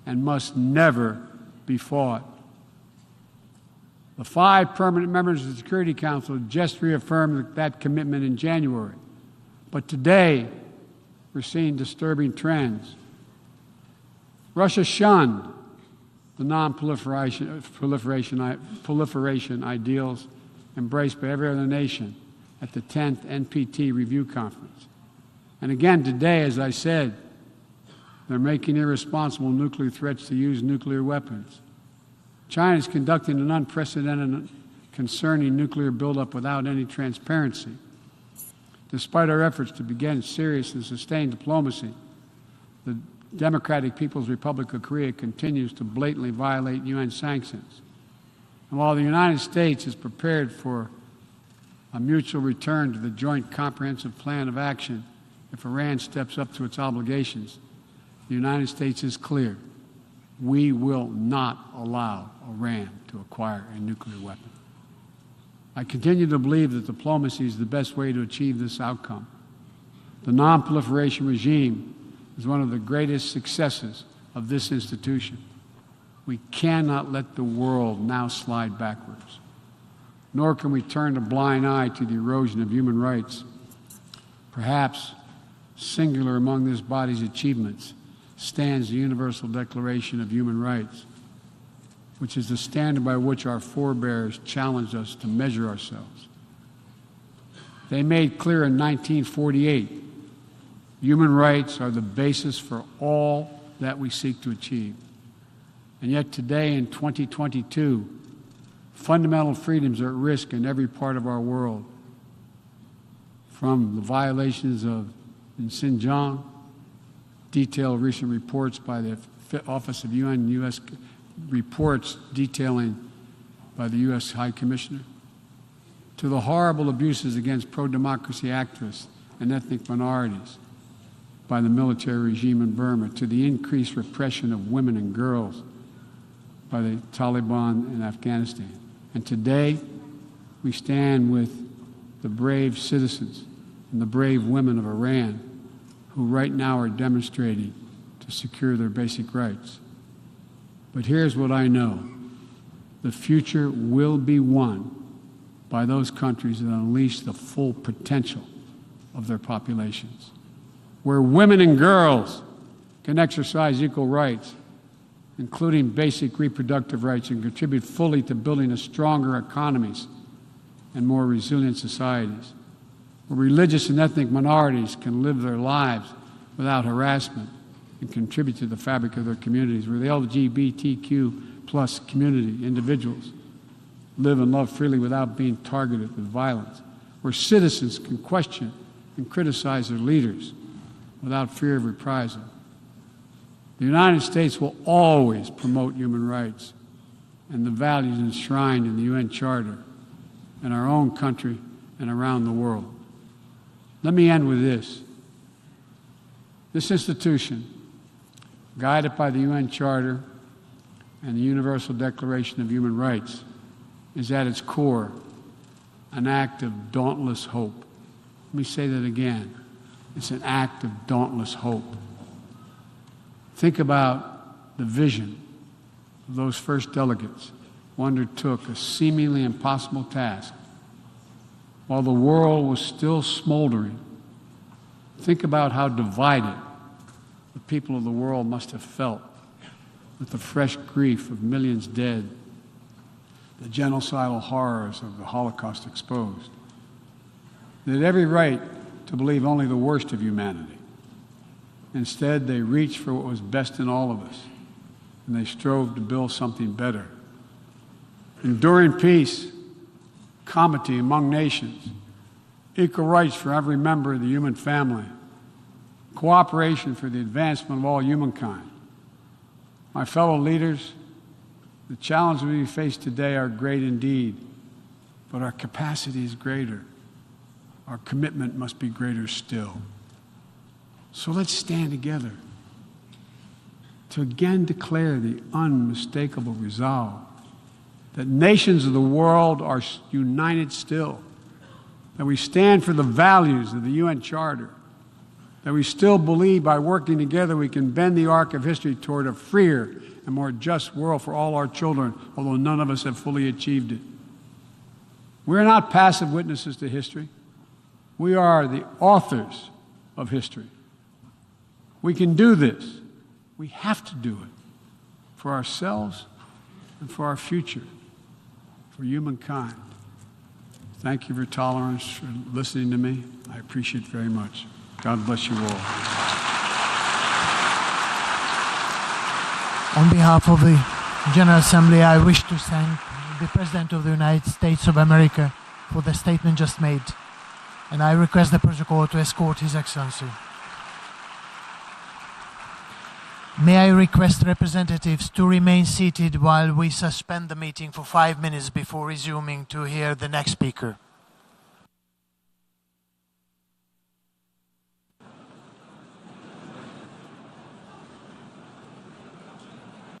and must never be fought. The 5 permanent members of the Security Council just reaffirmed that commitment in January. But today, we're seeing disturbing trends. Russia shunned the non-proliferation ideals embraced by every other nation at the 10th NPT Review Conference. And again today, as I said, they're making irresponsible nuclear threats to use nuclear weapons. China is conducting an unprecedented, concerning nuclear buildup without any transparency. Despite our efforts to begin serious and sustained diplomacy, the Democratic People's Republic of Korea continues to blatantly violate UN sanctions. And while the United States is prepared for a mutual return to the Joint Comprehensive Plan of Action if Iran steps up to its obligations, the United States is clear. We will not allow Iran to acquire a nuclear weapon. I continue to believe that diplomacy is the best way to achieve this outcome. The non-proliferation regime is one of the greatest successes of this institution. We cannot let the world now slide backwards, nor can we turn a blind eye to the erosion of human rights. Perhaps singular among this body's achievements stands the Universal Declaration of Human Rights, which is the standard by which our forebears challenged us to measure ourselves. They made clear in 1948, human rights are the basis for all that we seek to achieve. And yet today, in 2022, fundamental freedoms are at risk in every part of our world, from the violations in Xinjiang, detailed recent reports by the Office of UN and U.S. reports detailing by the U.S. High Commissioner, to the horrible abuses against pro-democracy activists and ethnic minorities by the military regime in Burma, to the increased repression of women and girls by the Taliban in Afghanistan. And today, we stand with the brave citizens and the brave women of Iran who right now are demonstrating to secure their basic rights. But here's what I know. The future will be won by those countries that unleash the full potential of their populations, where women and girls can exercise equal rights, including basic reproductive rights, and contribute fully to building a stronger economies and more resilient societies, where religious and ethnic minorities can live their lives without harassment and contribute to the fabric of their communities, where the LGBTQ plus community, individuals, live and love freely without being targeted with violence, where citizens can question and criticize their leaders without fear of reprisal. The United States will always promote human rights and the values enshrined in the UN Charter in our own country and around the world. Let me end with this. This institution, guided by the UN Charter and the Universal Declaration of Human Rights, is at its core an act of dauntless hope. Let me say that again. It's an act of dauntless hope. Think about the vision of those first delegates who undertook a seemingly impossible task while the world was still smoldering. Think about how divided the people of the world must have felt with the fresh grief of millions dead, the genocidal horrors of the Holocaust exposed. They had every right to believe only the worst of humanity. Instead, they reached for what was best in all of us, and they strove to build something better. Enduring peace, comity among nations, equal rights for every member of the human family, cooperation for the advancement of all humankind. My fellow leaders, the challenges we face today are great indeed, but our capacity is greater. Our commitment must be greater still. So let's stand together to again declare the unmistakable resolve that nations of the world are united still, that we stand for the values of the UN Charter, that we still believe by working together we can bend the arc of history toward a freer and more just world for all our children, although none of us have fully achieved it. We're not passive witnesses to history. We are the authors of history. We can do this. We have to do it for ourselves and for our future, for humankind. Thank you for your tolerance, for listening to me. I appreciate it very much. God bless you all. On behalf of the General Assembly, I wish to thank the President of the United States of America for the statement just made, and I request the protocol to escort His Excellency. May I request representatives to remain seated while we suspend the meeting for 5 minutes before resuming to hear the next speaker.